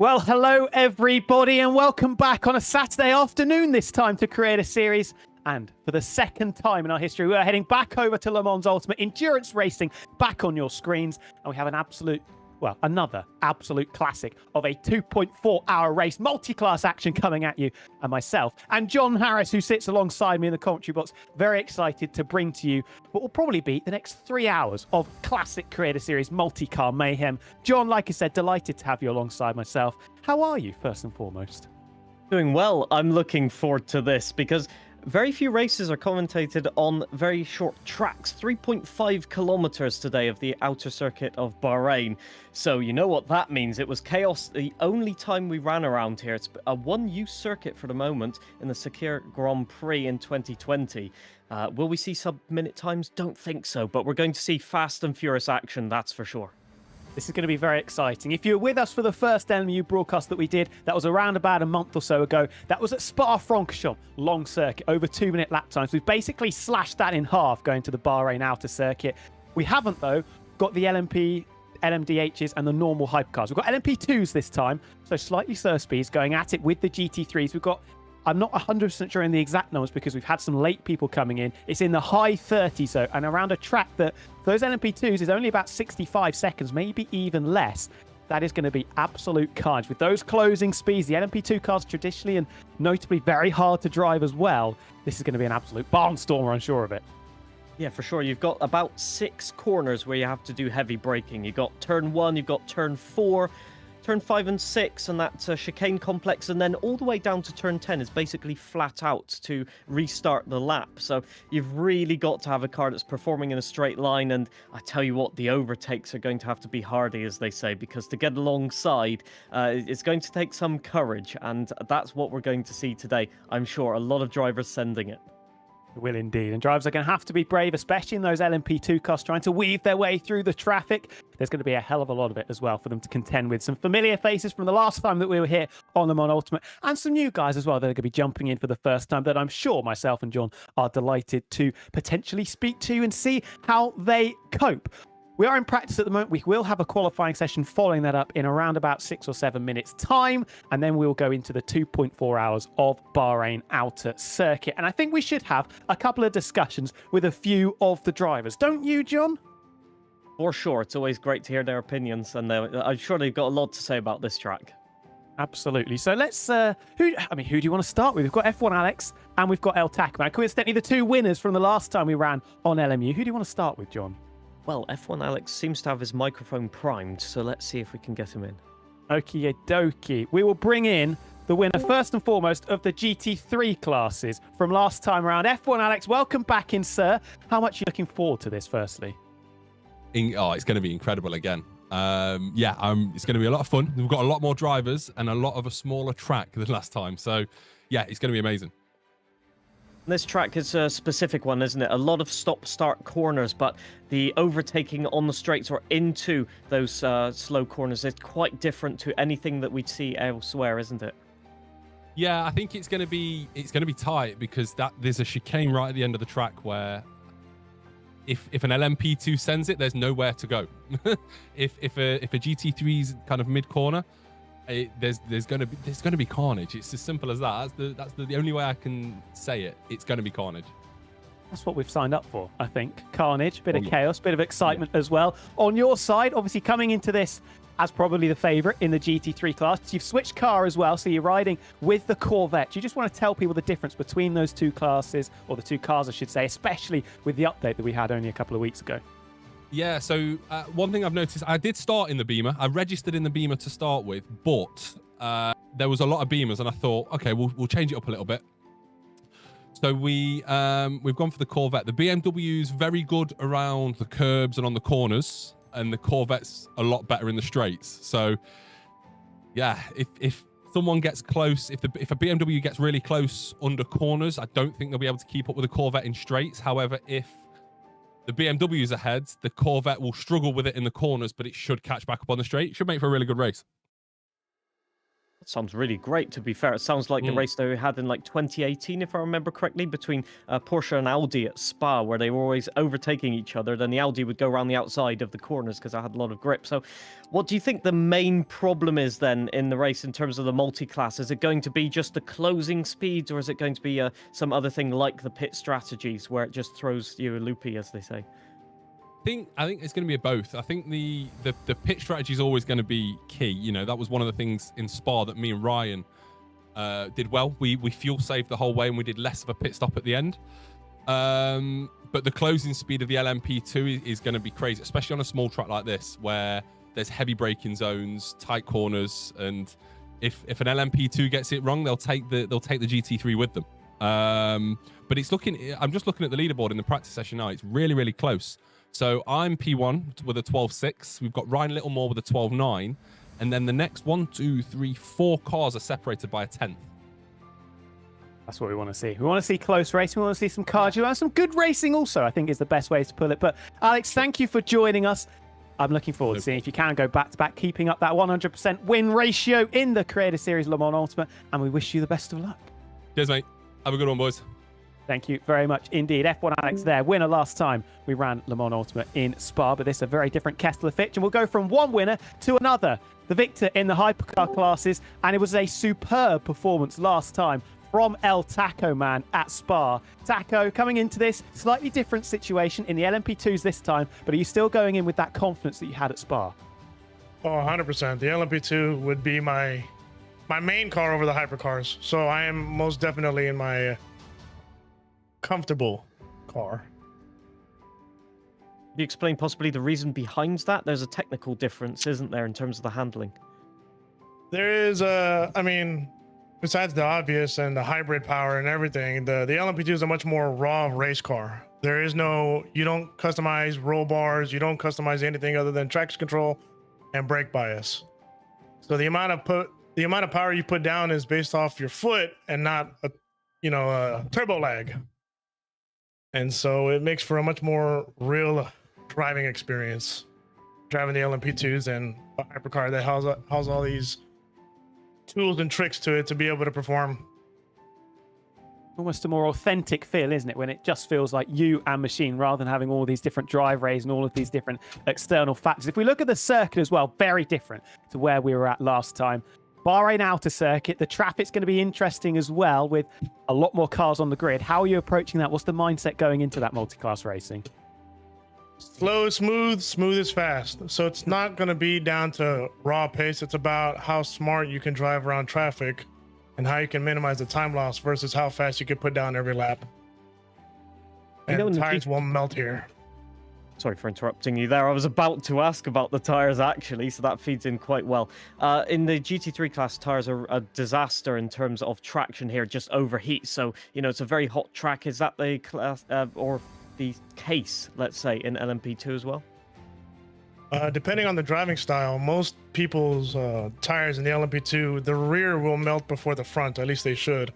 Well, hello everybody and welcome back on a Saturday afternoon this time to Creator Series. And for the second time in our history, we are heading back over to Le Mans Ultimate Endurance Racing back on your screens. And we have another absolute classic of a 2.4 hour race, multi-class action coming at you, and myself and John Harris, who sits alongside me in the commentary box, very excited to bring to you what will probably be the next 3 hours of classic Creator Series multi-car mayhem. John, like I said, delighted to have you alongside myself. How are you, first and foremost? Doing well. I'm looking forward to this because very few races are commentated on very short tracks. 3.5 kilometers today of the outer circuit of Bahrain. So you know what that means. It was chaos the only time we ran around here. It's a one-use circuit for the moment in the Sakir Grand Prix in 2020. Will we see sub-minute times? Don't think so, but we're going to see fast and furious action, that's for sure. This is going to be very exciting. If you were with us for the first LMU broadcast that we did, that was around about a month or so ago. That was at Spa-Francorchamps, long circuit, over 2-minute lap times. We've basically slashed that in half going to the Bahrain outer circuit. We haven't, though, got the LMP, LMDHs and the normal hypercars. We've got LMP2s this time, so slightly slower speeds going at it with the GT3s. We've got, I'm not 100% sure in the exact numbers because we've had some late people coming in. It's in the high 30s, though, and around a track that for those LMP2s is only about 65 seconds, maybe even less. That is going to be absolute carnage. With those closing speeds, the LMP2 cars traditionally and notably very hard to drive as well. This is going to be an absolute barnstormer, I'm sure of it. Yeah, for sure. You've got about 6 corners where you have to do heavy braking. You've got turn 1, you've got turn 4, turn 5 and 6, and that chicane complex, and then all the way down to turn 10 is basically flat out to restart the lap. So you've really got to have a car that's performing in a straight line, and I tell you what, the overtakes are going to have to be hardy, as they say, because to get alongside, it's going to take some courage, and that's what we're going to see today. I'm sure a lot of drivers sending it. Will indeed. And drivers are going to have to be brave, especially in those LMP2 cars trying to weave their way through the traffic. There's going to be a hell of a lot of it as well for them to contend with. Some familiar faces from the last time that we were here on Le Mans Ultimate, and some new guys as well that are going to be jumping in for the first time that I'm sure myself and John are delighted to potentially speak to and see how they cope. We are in practice at the moment. We will have a qualifying session following that up in around about 6 or 7 minutes time. And then we'll go into the 2.4 hours of Bahrain outer circuit. And I think we should have a couple of discussions with a few of the drivers. Don't you, John? For sure. It's always great to hear their opinions. And I'm sure they've got a lot to say about this track. Absolutely. So let's, who do you want to start with? We've got F1 Alex and we've got El Tacman. Coincidentally, the two winners from the last time we ran on LMU. Who do you want to start with, John? Well, F1 Alex seems to have his microphone primed, so let's see if we can get him in. Okie dokie. We will bring in the winner, first and foremost, of the GT3 classes from last time around. F1 Alex, welcome back in, sir. How much are you looking forward to this, firstly? It's going to be incredible again. It's going to be a lot of fun. We've got a lot more drivers and a lot of a smaller track than last time. So, yeah, it's going to be amazing. This track is a specific one, isn't it? A lot of stop-start corners, but the overtaking on the straights or into those slow corners is quite different to anything that we'd see elsewhere, isn't it? Yeah, I think it's going to be tight because there's a chicane right at the end of the track where if an LMP2 sends it, there's nowhere to go. if a GT3 is kind of mid corner, there's going to be carnage. It's as simple as that. That's the only way I can say it. It's going to be carnage. That's what we've signed up for, I think. Carnage, bit of chaos, bit of excitement as well. On your side, obviously coming into this as probably the favourite in the GT3 class. You've switched car as well, so you're riding with the Corvette. You just want to tell people the difference between those two classes, or the two cars, I should say, especially with the update that we had only a couple of weeks ago. Yeah, so one thing I've noticed, I did start in the Beamer. I registered in the Beamer to start with, but there was a lot of Beamers, and I thought, okay, we'll change it up a little bit. So we've gone for the Corvette. The BMW's very good around the curbs and on the corners, and the Corvette's a lot better in the straights. So, yeah, if someone gets close, if a BMW gets really close under corners, I don't think they'll be able to keep up with the Corvette in straights. However, if the BMW's ahead, the Corvette will struggle with it in the corners, but it should catch back up on the straight. It should make for a really good race. That sounds really great, to be fair. It sounds like the race they had in like 2018, if I remember correctly, between Porsche and Audi at Spa, where they were always overtaking each other. Then the Audi would go around the outside of the corners because I had a lot of grip. So what do you think the main problem is then in the race in terms of the multi-class? Is it going to be just the closing speeds, or is it going to be some other thing like the pit strategies where it just throws you a loopy, as they say? I think it's going to be a both. I think the pit strategy is always going to be key. You know, that was one of the things in Spa that me and Ryan did well. We fuel saved the whole way, and we did less of a pit stop at the end. But the closing speed of the LMP2 is going to be crazy, especially on a small track like this where there's heavy braking zones, tight corners, and if an LMP2 gets it wrong, they'll take the GT3 with them. But it's looking. I'm just looking at the leaderboard in the practice session now. It's really, really close. So I'm P1 with a 12.6. We've got Ryan Littlemore with a 12.9. And then the next 1, 2, 3, 4 cars are separated by a 10th. That's what we want to see. We want to see close racing. We want to see some cardio and some good racing also, I think is the best way to put it. But Alex, thank you for joining us. I'm looking forward to seeing if you can go back-to-back, keeping up that 100% win ratio in the Creator Series Le Mans Ultimate. And we wish you the best of luck. Cheers, mate. Have a good one, boys. Thank you very much indeed. F1 Alex there, winner last time we ran Le Mans Ultimate in Spa, but this is a very different kettle of fish, and we'll go from one winner to another. The victor in the hypercar classes, and it was a superb performance last time from El Taco Man at Spa. Taco, coming into this, slightly different situation in the LMP2s this time, but are you still going in with that confidence that you had at Spa? Oh, 100%. The LMP2 would be my main car over the hypercars, so I am most definitely in my comfortable car. Can you explain possibly the reason behind that? There's a technical difference, isn't there, in terms of the handling? There is I mean, besides the obvious and the hybrid power and everything, the LMP2 is a much more raw race car. There is no, you don't customize roll bars, you don't customize anything other than traction control and brake bias. So the amount of power you put down is based off your foot and not a turbo lag. And so it makes for a much more real driving experience, driving the LMP2s and a hypercar that has all these tools and tricks to it to be able to perform. Almost a more authentic feel, isn't it, when it just feels like you and machine rather than having all these different driveways and all of these different external factors. If we look at the circuit as well, very different to where we were at last time. Bahrain outer circuit, the traffic's going to be interesting as well with a lot more cars on the grid. How are you approaching that? What's the mindset going into that multi-class racing? Slow, smooth is fast. So it's not going to be down to raw pace. It's about how smart you can drive around traffic and how you can minimize the time loss versus how fast you can put down every lap. And the tires won't melt here. Sorry for interrupting you there. I was about to ask about the tires actually, so that feeds in quite well. In the GT3 class, tires are a disaster in terms of traction here, just overheat. So, it's a very hot track. Is that the class or the case, let's say, in LMP2 as well? Depending on the driving style, most people's tires in the LMP2, the rear will melt before the front, at least they should.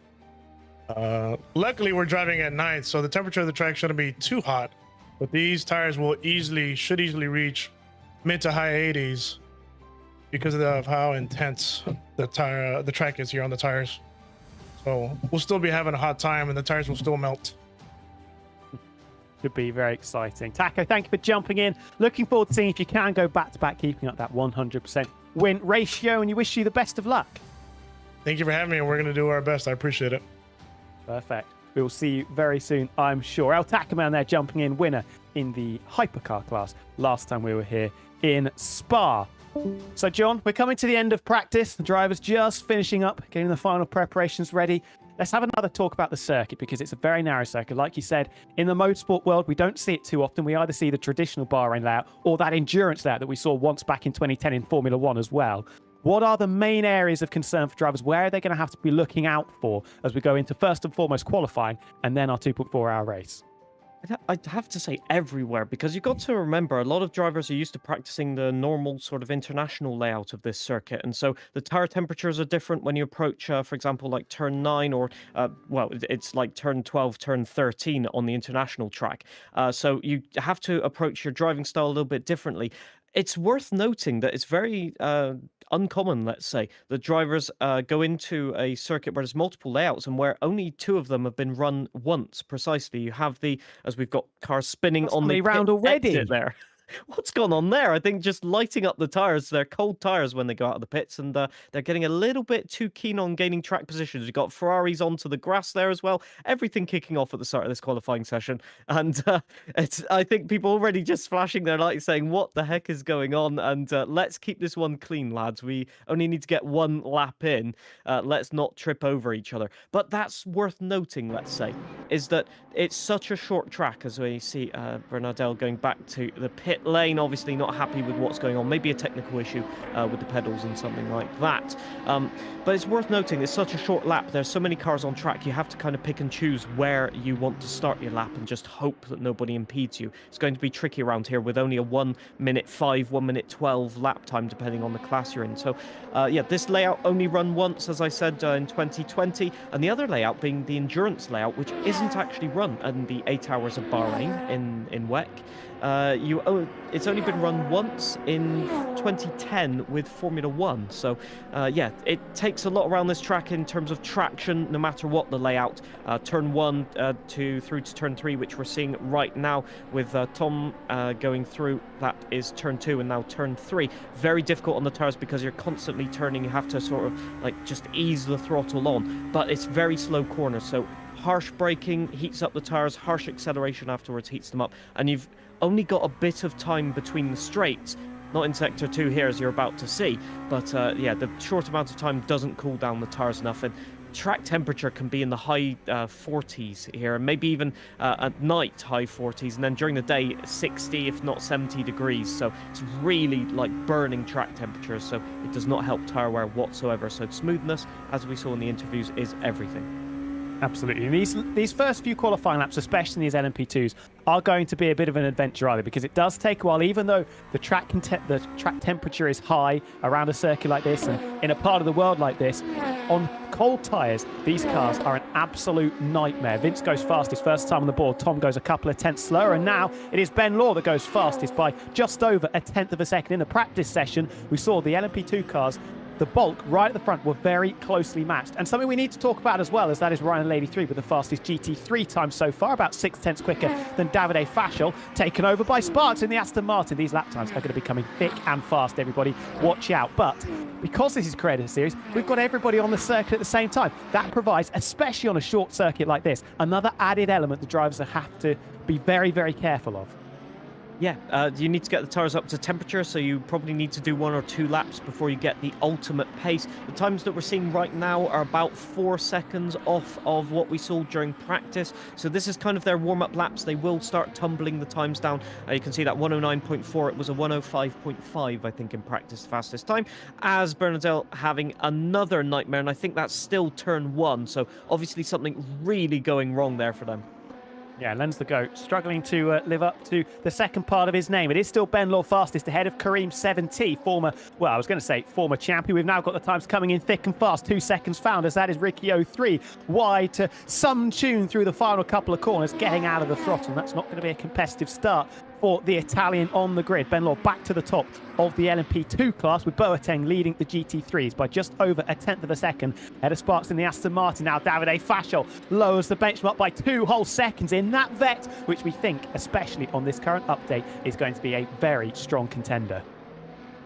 Luckily, we're driving at night, so the temperature of the track shouldn't be too hot. But these tires should easily reach mid to high 80s because of how intense the track is here on the tires. So we'll still be having a hot time and the tires will still melt. Could be very exciting. Taco, thank you for jumping in. Looking forward to seeing if you can go back-to-back, keeping up that 100% win ratio, and you wish you the best of luck. Thank you for having me, and we're going to do our best. I appreciate it. Perfect. We will see you very soon, I'm sure. El Tacaman there jumping in, winner in the hypercar class last time we were here in Spa. So, John, we're coming to the end of practice. The driver's just finishing up, getting the final preparations ready. Let's have another talk about the circuit because it's a very narrow circuit. Like you said, in the motorsport world, we don't see it too often. We either see the traditional Bahrain layout or that endurance layout that we saw once back in 2010 in Formula One as well. What are the main areas of concern for drivers? Where are they going to have to be looking out for as we go into first and foremost qualifying and then our 2.4-hour race? I'd have to say everywhere, because you've got to remember a lot of drivers are used to practicing the normal sort of international layout of this circuit. And so the tire temperatures are different when you approach, for example, like turn 9 or, it's like turn 12, turn 13 on the international track. So you have to approach your driving style a little bit differently. It's worth noting that it's very uncommon, let's say. The drivers go into a circuit where there's multiple layouts and where only 2 of them have been run once precisely. You have as we've got cars spinning on the round pit already exit there. What's gone on there? I think just lighting up the tires. They're cold tires when they go out of the pits, and they're getting a little bit too keen on gaining track positions. You've got Ferraris onto the grass there as well. Everything kicking off at the start of this qualifying session, and I think people already just flashing their lights, saying, "What the heck is going on?" And let's keep this one clean, lads. We only need to get 1 lap in. Let's not trip over each other. But that's worth noting. Let's say is that it's such a short track, as we see Bernardel going back to the pit lane, obviously not happy with what's going on, maybe a technical issue with the pedals and something like that. But it's worth noting it's such a short lap. There's so many cars on track, you have to kind of pick and choose where you want to start your lap and just hope that nobody impedes you. It's going to be tricky around here with only a 1:05, 1:12 lap time depending on the class you're in. So yeah, this layout only run once, as I said, in 2020, and the other layout being the endurance layout, which isn't actually run in the 8 hours of Bahrain in WEC. It's only been run once in 2010 with Formula 1. So, yeah, it takes a lot around this track in terms of traction, no matter what the layout. Turn 1 through to turn 3, which we're seeing right now with Tom going through. That is turn 2 and now turn 3. Very difficult on the tires because you're constantly turning. You have to sort of like just ease the throttle on, but it's very slow corners. So harsh braking heats up the tires, harsh acceleration afterwards heats them up, and you've only got a bit of time between the straights. Not in sector 2 here, as you're about to see, but yeah, the short amount of time doesn't cool down the tires enough, and track temperature can be in the high 40s here, and maybe even at night high 40s, and then during the day 60 if not 70 degrees. So it's really like burning track temperatures, so it does not help tire wear whatsoever. So smoothness, as we saw in the interviews, is everything. Absolutely. And these first few qualifying laps, especially in these LMP2s, are going to be a bit of an adventure either, because it does take a while, even though the track temperature is high around a circuit like this and in a part of the world like this. On cold tyres, these cars are an absolute nightmare. Vince goes fastest first time on the board. Tom goes a couple of tenths slower, and now it is Ben Law that goes fastest by just over a tenth of a second. In the practice session, we saw the LMP2 cars, the bulk right at the front, were very closely matched. And something we need to talk about as well is that is Ryan Lady 3 with the fastest GT3 time so far, about 6 tenths quicker than Davide Fashel, taken over by Sparks in the Aston Martin. These lap times are going to be coming thick and fast, everybody. Watch out. But because this is Creator Series, we've got everybody on the circuit at the same time. That provides, especially on a short circuit like this, another added element the drivers have to be very, very careful of. Yeah, you need to get the tires up to temperature, so you probably need to do 1 or 2 laps before you get the ultimate pace. The times that we're seeing right now are about 4 seconds off of what we saw during practice, so this is kind of their warm-up laps. They will start tumbling the times down. You can see that 109.4, it was a 105.5, I think, in practice, fastest time, as Bernardel having another nightmare, and I think that's still turn 1, so obviously something really going wrong there for them. Yeah, Lenz the GOAT struggling to live up to the second part of his name. It is still Ben Law fastest ahead of Kareem 7T, former champion. We've now got the times coming in thick and fast. 2 seconds found as that is Ricky 03 wide to some tune through the final couple of corners, getting out of the throttle. And that's not going to be a competitive start for the Italian on the grid. Ben Law back to the top of the LMP2 class, with Boateng leading the GT3s by just over a tenth of a second. Ahead of Sparks in the Aston Martin. Now Davide Fashel lowers the benchmark by 2 whole seconds in that Vet, which we think, especially on this current update, is going to be a very strong contender.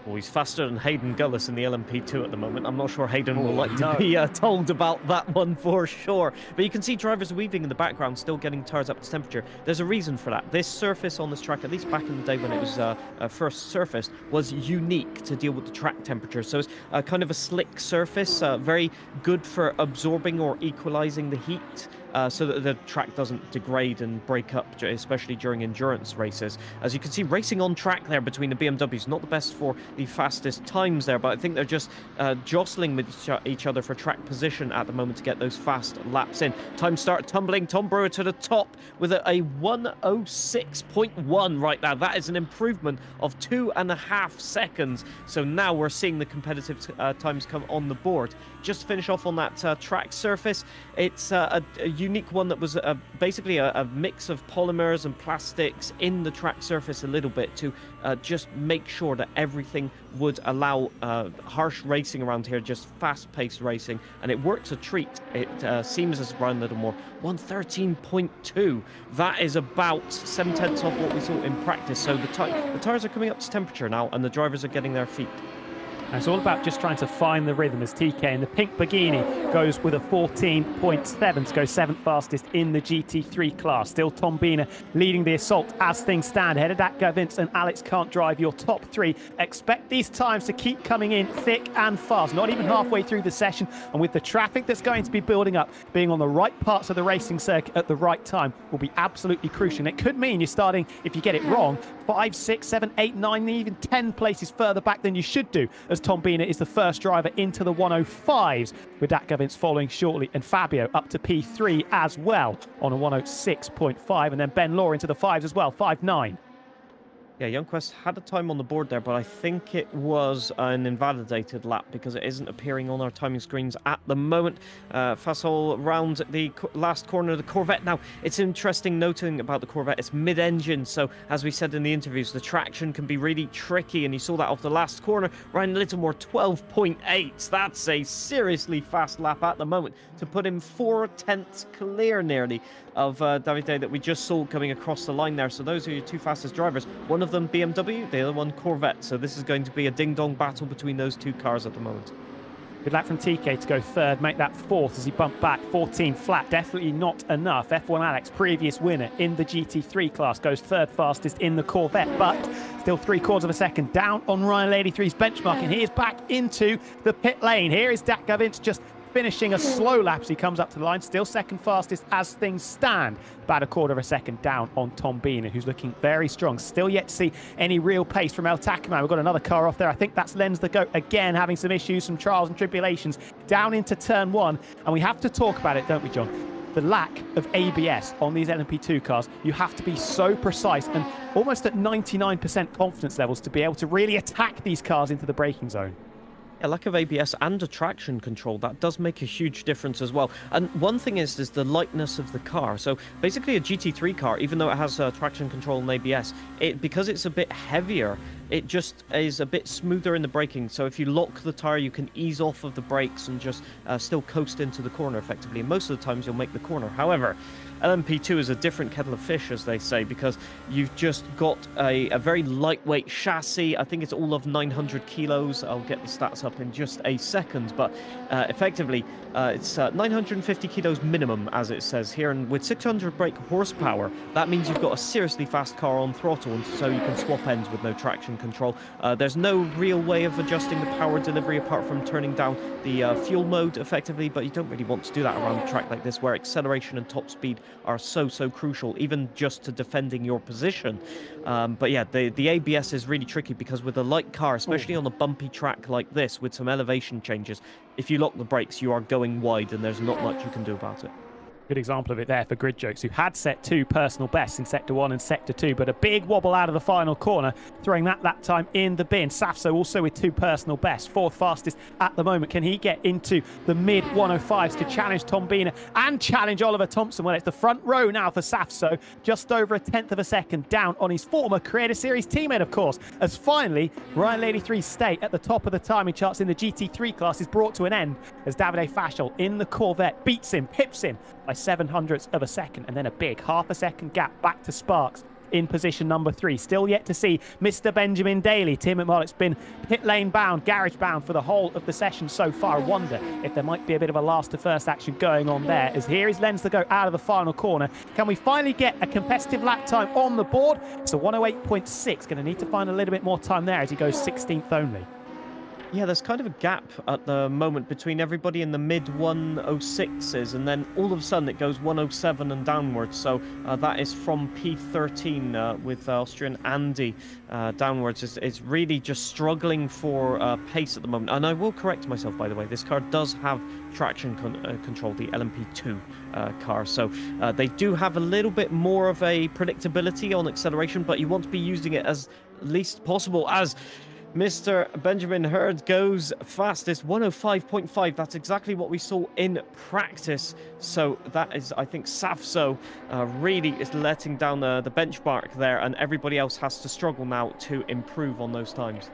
Well, he's faster than Hayden Gullis in the LMP2 at the moment. I'm not sure Hayden will like to be told about that one for sure. But you can see drivers weaving in the background, still getting tires up to temperature. There's a reason for that. This surface on this track, at least back in the day when it was first surfaced, was unique to deal with the track temperature. So it's kind of a slick surface, very good for absorbing or equalizing the heat. So that the track doesn't degrade and break up, especially during endurance races. As you can see, racing on track there between the BMWs, not the best for the fastest times there, but I think they're just jostling with each other for track position at the moment to get those fast laps in. Times start tumbling. Tom Brewer to the top with a 106.1 right now. That is an improvement of 2.5 seconds. So now we're seeing the competitive times come on the board. Just to finish off on that track surface, it's a unique one that was basically a mix of polymers and plastics in the track surface a little bit to just make sure that everything would allow harsh racing around here, just fast-paced racing, and it works a treat. It seems as Ryan Littlemore 113.2. That is about 7/10 off what we saw in practice. So the tires are coming up to temperature now, and the drivers are getting their feet. And it's all about just trying to find the rhythm as TK in the pink Borghini goes with a 14.7 to go 7th fastest in the GT3 class. Still Tom Biener leading the assault as things stand. Ahead of Dakar Vince and Alex Can't Drive, your top 3. Expect these times to keep coming in thick and fast, not even halfway through the session. And with the traffic that's going to be building up, being on the right parts of the racing circuit at the right time will be absolutely crucial. And it could mean you're starting, if you get it wrong, 5, 6, 7, 8, 9, even 10 places further back than you should do, as Tom Biener is the first driver into the 105s, with Dakar Vince following shortly, and Fabio up to P3 as well on a 106.5, and then Ben Law into the 5s as well, 5.9. Yeah, Young Quest had a time on the board there, but I think it was an invalidated lap because it isn't appearing on our timing screens at the moment. Fasol round the last corner of the Corvette. Now, it's interesting noting about the Corvette, it's mid-engine, so as we said in the interviews, the traction can be really tricky, and you saw that off the last corner. Ryan Littlemore, 12.8. That's a seriously fast lap at the moment to put him 4/10 clear nearly of Davide that we just saw coming across the line there. So those are your two fastest drivers. One of them BMW, the other one Corvette. So this is going to be a ding-dong battle between those two cars at the moment. Good luck from TK to go 3rd, make that 4th as he bumped back 14 flat. Definitely not enough. F1 Alex, previous winner in the GT3 class, goes 3rd fastest in the Corvette, but still 3/4 of a second down on Ryan Lady 3's benchmark. And he is back into the pit lane. Here is Dakar Vince just finishing a slow lap as he comes up to the line. Still 2nd fastest as things stand. About 1/4 of a second down on Tom Biener, who's looking very strong. Still yet to see any real pace from El Tacaman. We've got another car off there. I think that's Lens the Goat again, having some issues, some trials and tribulations down into turn 1. And we have to talk about it, don't we, John? The lack of ABS on these LMP2 cars. You have to be so precise and almost at 99% confidence levels to be able to really attack these cars into the braking zone. Yeah, lack of ABS and a traction control, that does make a huge difference as well. And one thing is the lightness of the car. So basically a GT3 car, even though it has traction control and ABS, because it's a bit heavier, it just is a bit smoother in the braking. So if you lock the tire, you can ease off of the brakes and just still coast into the corner effectively. And most of the times you'll make the corner. However, LMP2 is a different kettle of fish, as they say, because you've just got a very lightweight chassis. I think it's all of 900 kilos. I'll get the stats up in just a second, but effectively it's 950 kilos minimum, as it says here, and with 600 brake horsepower, that means you've got a seriously fast car on throttle, and so you can swap ends with no traction control. There's no real way of adjusting the power delivery apart from turning down the fuel mode effectively, but you don't really want to do that around a track like this where acceleration and top speed are so crucial, even just to defending your position. But yeah, the ABS is really tricky because with a light car, especially on a bumpy track like this with some elevation changes, if you lock the brakes, you are going wide and there's not much you can do about it. Good example of it there for Grid Jokes, who had set 2 personal bests in Sector 1 and Sector 2, but a big wobble out of the final corner, throwing that lap time in the bin. Safso also with 2 personal bests, 4th fastest at the moment. Can he get into the mid-105s to challenge Tom Biener and challenge Oliver Thompson? Well, it's the front row now for Safso, just over 1/10 of a second down on his former Creator Series teammate, of course, as finally Ryan Lady 3's stay at the top of the timing charts in the GT3 class is brought to an end as Davide Fashel in the Corvette beats him, pips him by 7/100ths of a second, and then a big 1/2 a second gap back to Sparks in position number 3. Still yet to see Mr. Benjamin Daly. Tim McMullet's been pit lane bound, garage bound for the whole of the session so far. I wonder if there might be a bit of a last to first action going on there, as here is Lens to go out of the final corner. Can we finally get a competitive lap time on the board? It's a 108.6. Going to need to find a little bit more time there as he goes 16th only. Yeah, there's kind of a gap at the moment between everybody in the mid-106s, and then all of a sudden it goes 107 and downwards. So that is from P13 with Austrian Andy downwards. It's really just struggling for pace at the moment. And I will correct myself, by the way, this car does have traction control, the LMP2 car. So they do have a little bit more of a predictability on acceleration, but you want to be using it as least possible, as Mr. Benjamin Hurd goes fastest, 105.5. That's exactly what we saw in practice. So that is, I think, Safso really is letting down the benchmark there, and everybody else has to struggle now to improve on those times.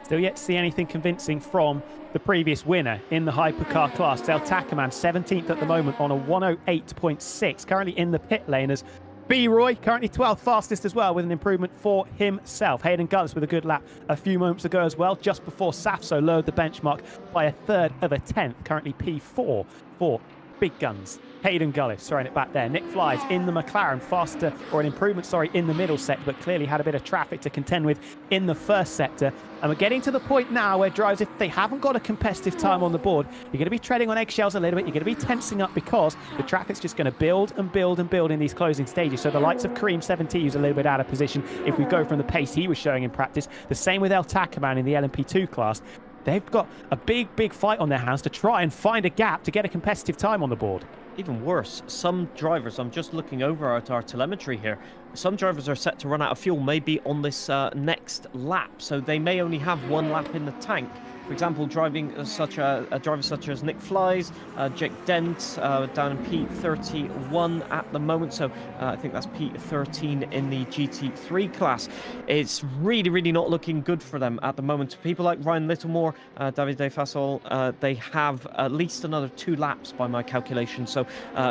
Still yet to see anything convincing from the previous winner in the hypercar class. Del Tacaman, 17th at the moment on a 108.6. Currently in the pit lane as B-Roy, currently 12th fastest as well, with an improvement for himself. Hayden Gullis with a good lap a few moments ago as well, just before Safso lowered the benchmark by a third of a tenth. Currently P4 for Big Guns. Hayden Gullis throwing it back there. Nick Flies in the McLaren, faster, or an improvement, sorry, in the middle sector, but clearly had a bit of traffic to contend with in the first sector. And we're getting to the point now where drivers, if they haven't got a competitive time on the board, you're going to be treading on eggshells a little bit. You're going to be tensing up because the traffic's just going to build and build and build in these closing stages. So the likes of Kareem 7T, who's a little bit out of position if we go from the pace he was showing in practice. The same with El Tacaman in the LMP2 class. They've got a big fight on their hands to try and find a gap to get a competitive time on the board. Even worse, some drivers, I'm just looking over at our telemetry here, some drivers are set to run out of fuel maybe on this next lap, so they may only have one lap in the tank. For example, driving a driver such as Nick Flies, Jake Dent down in P31 at the moment, so I think that's P13 in the GT3 class. It's really not looking good for them at the moment. People like Ryan Littlemore, David De Fasol, they have at least another 2 laps by my calculation, so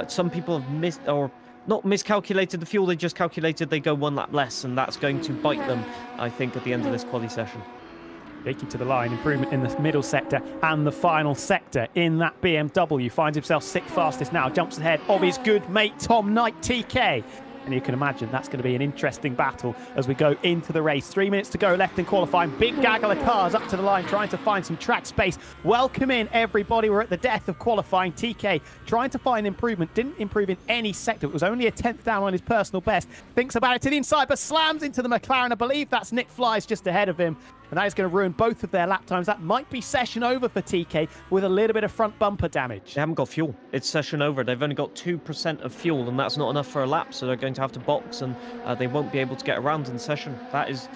some people have missed or not miscalculated the fuel, they just calculated they go 1 lap less, and that's going to bite them, I think, at the end of this quali session. Jakey to the line, improvement in the middle sector and the final sector in that BMW. Finds himself 6th fastest now, jumps ahead of his good mate Tom Knight TK. And you can imagine that's going to be an interesting battle as we go into the race. 3 minutes to go left in qualifying. Big gaggle of cars up to the line trying to find some track space. Welcome in, everybody. We're at the death of qualifying. TK trying to find improvement. Didn't improve in any sector. It was only a 10th down on his personal best. Thinks about it to the inside, but slams into the McLaren. I believe that's Nick Flies just ahead of him. And that is going to ruin both of their lap times. That might be session over for TK with a little bit of front bumper damage. They haven't got fuel. It's session over. They've only got 2% of fuel, and that's not enough for a lap, so they're going to have to box, and they won't be able to get around in session. That is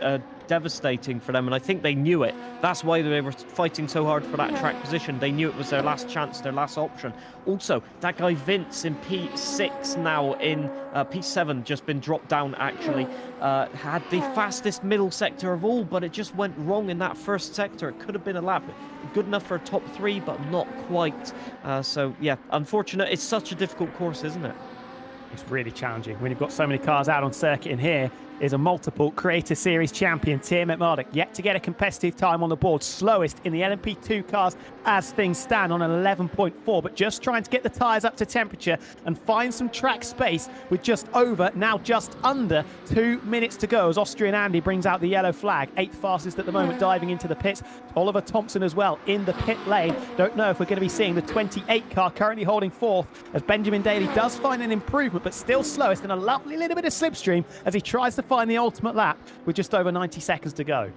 devastating for them, and I think they knew it. That's why they were fighting so hard for that track position. They knew it was their last chance, their last option. Also, that guy Vince in P6 now, in P7, just been dropped down actually, had the fastest middle sector of all, but it just went wrong in that first sector. It could have been a lap. Good enough for a top 3, but not quite. So yeah, unfortunate. It's such a difficult course, isn't it? It's really challenging when you've got so many cars out on circuit. In here is a multiple Creator Series champion, Tim McMurdoch, yet to get a competitive time on the board. Slowest in the LMP2 cars as things stand on an 11.4, but just trying to get the tyres up to temperature and find some track space with just over, now just under 2 minutes to go as Austrian Andy brings out the yellow flag. 8th fastest at the moment, diving into the pits. Oliver Thompson as well in the pit lane. Don't know if we're going to be seeing the 28 car currently holding 4th as Benjamin Daly does find an improvement, but still slowest, and a lovely little bit of slipstream as he tries to find the ultimate lap with just over 90 seconds to go.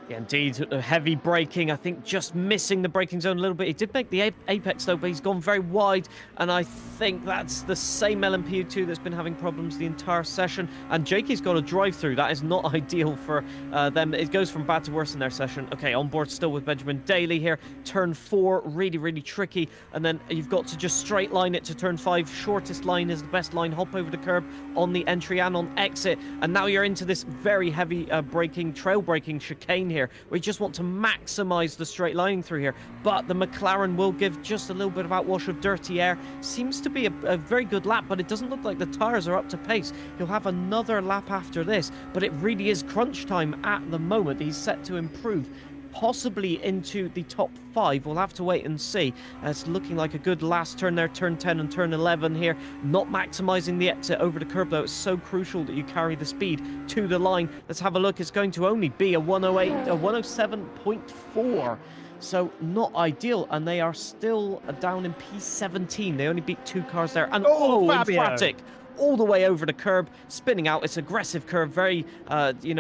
Yeah, indeed, heavy braking. I think just missing the braking zone a little bit. He did make the apex though, but he's gone very wide, and I think that's the same LMP2 that's been having problems the entire session. And Jakey's got a drive-through. That is not ideal for them. It goes from bad to worse in their session. Okay, on board still with Benjamin Daly here. Turn 4, really tricky, and then you've got to just straight line it to turn 5. Shortest line is the best line. Hop over the curb on the entry and on exit, and now you're into this very heavy braking, trail braking chicane here. We just want to maximize the straight lining through here, but the McLaren will give just a little bit of outwash of dirty air. Seems to be a very good lap, but it doesn't look like the tires are up to pace. He'll have another lap after this, but it really is crunch time at the moment. He's set to improve possibly into the top 5. We'll have to wait and see. It's looking like a good last turn there, turn 10 and turn 11 here. Not maximizing the exit over the curb though. It's so crucial that you carry the speed to the line. Let's have a look. It's going to only be a 107.4. So not ideal, and they are still down in P17. They only beat 2 cars there, and emphatic all the way over the curb, spinning out. It's aggressive curve, very,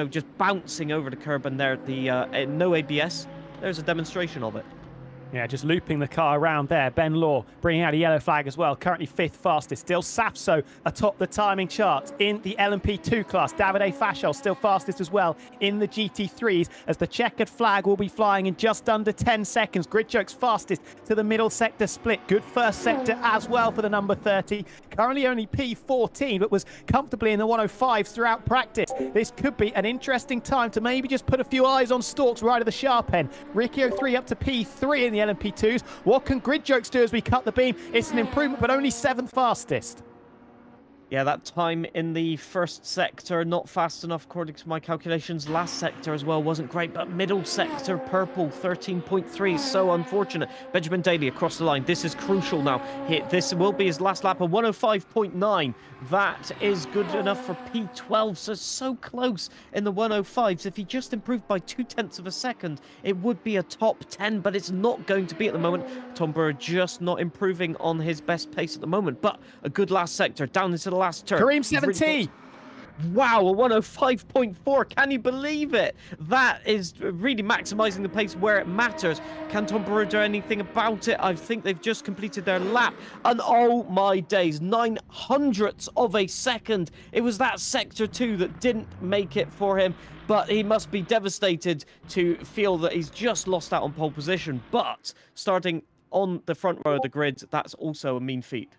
just bouncing over the curb, and there, the no ABS. There's a demonstration of it. Yeah, just looping the car around there. Ben Law bringing out a yellow flag as well. Currently 5th fastest. Still Safso atop the timing charts in the LMP2 class. Davide Fashel still fastest as well in the GT3s, as the checkered flag will be flying in just under 10 seconds. Gridjoke's fastest to the middle sector split. Good first sector as well for the number 30. Currently only P14, but was comfortably in the 105s throughout practice. This could be an interesting time to maybe just put a few eyes on Storks right at the sharp end. Riccio 3 up to P3 in the LMP2s. What can Gridjokes do as we cut the beam? It's an improvement, but only 7th fastest. Yeah, that time in the first sector, not fast enough according to my calculations. Last sector as well wasn't great, but middle sector, purple, 13.3, so unfortunate. Benjamin Daly across the line. This is crucial now. This will be his last lap, a 105.9. That is good enough for P12, so close in the 105s. If he just improved by 0.2 of a second, it would be a top 10, but it's not going to be at the moment. Tom Burr just not improving on his best pace at the moment, but a good last sector, down into the last turn. Kareem 17. Wow, a 105.4. Can you believe it? That is really maximizing the pace where it matters. Can Tom Burr do anything about it? I think they've just completed their lap. And oh my days, 900ths of a second. It was that sector 2 that didn't make it for him. But he must be devastated to feel that he's just lost out on pole position. But starting on the front row of the grid, that's also a mean feat.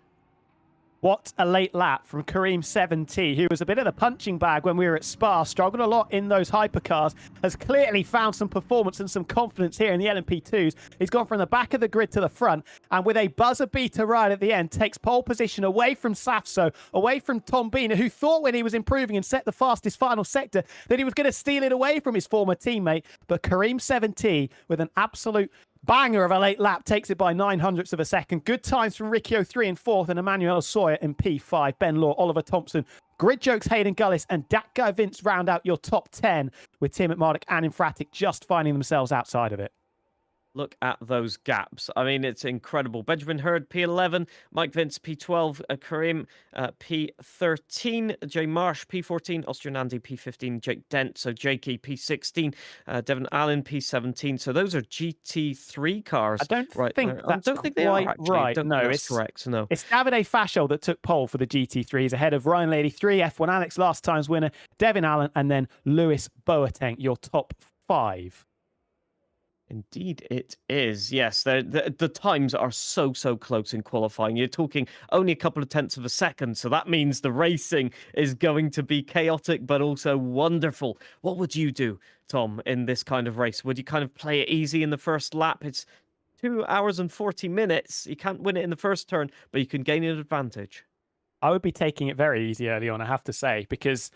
What a late lap from Kareem 7T, who was a bit of the punching bag when we were at Spa, struggled a lot in those hypercars, has clearly found some performance and some confidence here in the LMP2s. He's gone from the back of the grid to the front, and with a buzzer beater right at the end, takes pole position away from Safso, away from Tom Biener, who thought when he was improving and set the fastest final sector that he was going to steal it away from his former teammate. But Kareem 7T, with an absolute banger of a late lap, takes it by 900ths of a second. Good times from Riccio 3 and 4th, and Emmanuel Sawyer in P5. Ben Law, Oliver Thompson, Gridjokes, Hayden Gullis, and Dat Guy Vince round out your top 10, with Tim McMardock and Infratic just finding themselves outside of it. Look at those gaps. I mean, it's incredible. Benjamin Hurd, P11. Mike Vince, P12. Kareem, P13. Jay Marsh, P14. Austrian Andy, P15. Jake Dent, so Jakey, P16. Devon Allen, P17. So those are GT3 cars. I don't think there. that's I don't think they quite are, actually. right. Don't No, think it's that's correct. No. It's Davide Fashel that took pole for the GT3s, ahead of Ryan Lady 3, F1 Alex, last time's winner, Devin Allen, and then Lewis Boateng, your top 5. Indeed, it is. Yes, the times are so close in qualifying. You're talking only a couple of tenths of a second, so that means the racing is going to be chaotic, but also wonderful. What would you do, Tom, in this kind of race? Would you kind of play it easy in the first lap? It's 2 hours and 40 minutes. You can't win it in the first turn, but you can gain an advantage. I would be taking it very easy early on, I have to say, because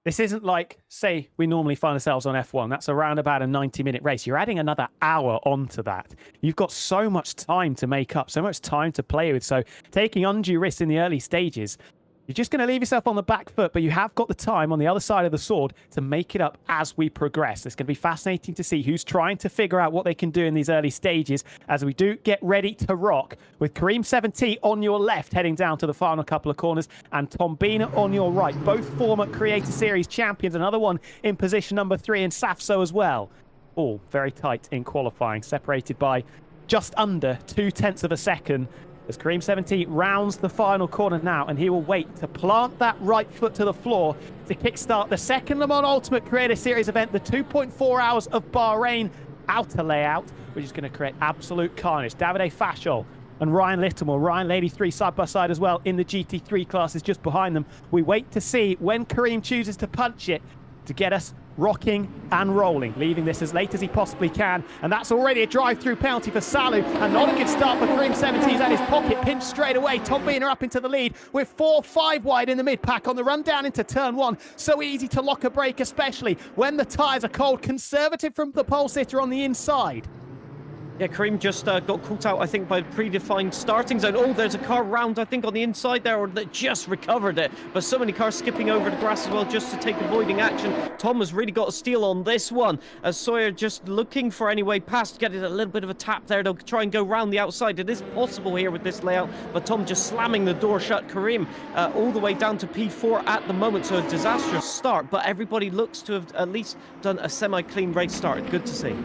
this isn't like, say, we normally find ourselves on F1. That's around about a 90-minute race. You're adding another hour onto that. You've got so much time to make up, so much time to play with. So taking undue risks in the early stages, you're just going to leave yourself on the back foot, but you have got the time on the other side of the sword to make it up as we progress. It's going to be fascinating to see who's trying to figure out what they can do in these early stages as we do get ready to rock, with Kareem 7T on your left heading down to the final couple of corners, and Tom Biener on your right. Both former Creator Series champions, another one in position number 3 in Safso as well. All very tight in qualifying, separated by just under 0.2 of a second. As Kareem 17 rounds the final corner now, and he will wait to plant that right foot to the floor to kickstart the second Le Mans Ultimate Creator Series event, the 2.4 hours of Bahrain outer layout, which is going to create absolute carnage. Davide Fashel and Ryan Littlemore, Ryan Lady 3 side by side as well in the GT3 classes just behind them. We wait to see when Kareem chooses to punch it to get us rocking and rolling, leaving this as late as he possibly can. And that's already a drive-through penalty for Salu, and not a good start for Kareem 17. He's at his pocket, pinched straight away. Tom Biener up into the lead with 4-5 wide in the mid-pack on the run down into turn 1. So easy to lock a break, especially when the tyres are cold. Conservative from the pole sitter on the inside. Yeah, Kareem just got caught out, I think, by the predefined starting zone. Oh, there's a car round, I think, on the inside there, or that just recovered it. But so many cars skipping over the grass as well, just to take avoiding action. Tom has really got a steal on this one, as Sawyer just looking for any way past, getting a little bit of a tap there. They'll try and go round the outside. It is possible here with this layout, but Tom just slamming the door shut. Kareem all the way down to P4 at the moment, so a disastrous start, but everybody looks to have at least done a semi-clean race start. Good to see.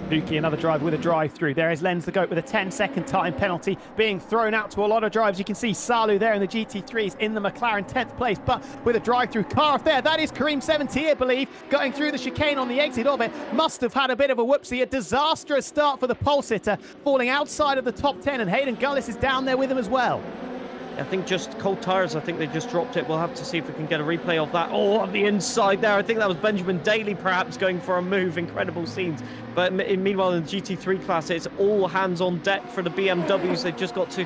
Dookie, another drive with a drive-through. There is Lenz the Goat with a 10-second time penalty being thrown out to a lot of drives. You can see Salu there in the GT3s in the McLaren 10th place, but with a drive-through car off there. That is Kareem 70, I believe, going through the chicane on the exit of it. Must have had a bit of a whoopsie. A disastrous start for the pole sitter, falling outside of the top 10, and Hayden Gullis is down there with him as well. I think just cold tires. I think they just dropped it. We'll have to see if we can get a replay of that. Oh, on the inside there. I think that was Benjamin Daly perhaps going for a move. Incredible scenes. But meanwhile, in the GT3 class, it's all hands on deck for the BMWs. They've just got to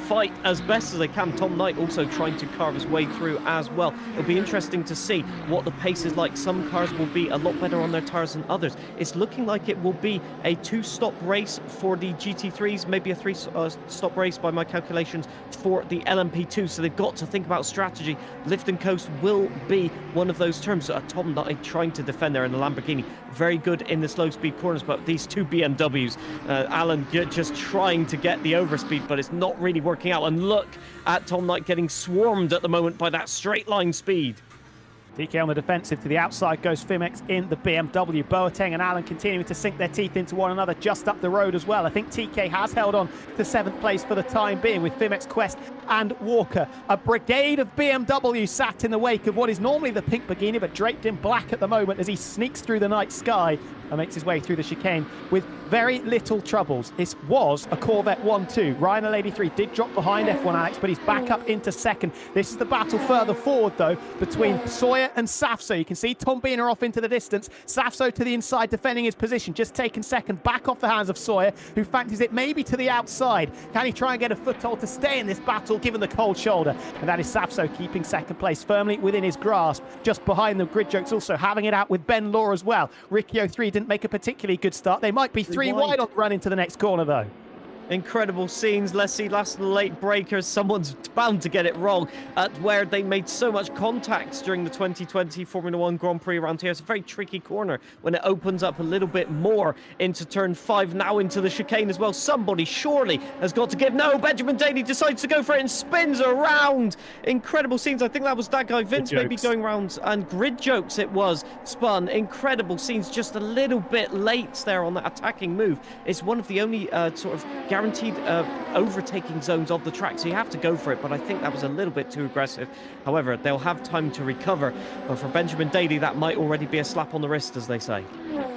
fight as best as they can. Tom Knight also trying to carve his way through as well. It'll be interesting to see what the pace is like. Some cars will be a lot better on their tires than others. It's looking like it will be a 2-stop race for the GT3s, maybe a 3-stop race by my calculations for the LMP2. So they've got to think about strategy. Lift and coast will be one of those terms. Tom Knight trying to defend there in the Lamborghini. Very good in the slow speed corners, but these two BMWs, Alan just trying to get the overspeed, but it's not really working out. And look at Tom Knight getting swarmed at the moment by that straight line speed. TK on the defensive. To the outside goes Fimex in the BMW. Boateng and Allen continuing to sink their teeth into one another just up the road as well. I think TK has held on to 7th place for the time being with Fimex, Quest and Walker. A brigade of BMW sat in the wake of what is normally the pink Lamborghini, but draped in black at the moment as he sneaks through the night sky and makes his way through the chicane with very little troubles. This was a Corvette 1-2. Ryan L83 did drop behind F1 Alex, but he's back up into second. This is the battle further forward, though, between Sawyer and Safso. You can see Tom Biener off into the distance. Safso to the inside, defending his position, just taken second, back off the hands of Sawyer, who fancies it maybe to the outside. Can he try and get a foothold to stay in this battle, given the cold shoulder? And that is Safso keeping second place firmly within his grasp. Just behind them, Grid Jokes also having it out with Ben Law as well. Riccio 3 didn't make a particularly good start. They might be 3 wide on the run into the next corner, though. Incredible scenes. Let's see, last late breakers. Someone's bound to get it wrong at where they made so much contact during the 2020 Formula 1 Grand Prix around here. It's a very tricky corner when it opens up a little bit more into turn 5, now into the chicane as well. Somebody surely has got to give. No, Benjamin Daly decides to go for it and spins around. Incredible scenes. I think that was that guy Vince maybe going around, and Grid Jokes it was spun. Incredible scenes, just a little bit late there on that attacking move. It's one of the only sort of guaranteed overtaking zones of the track, so you have to go for it, but I think that was a little bit too aggressive. However, they'll have time to recover, but for Benjamin Daly that might already be a slap on the wrist, as they say.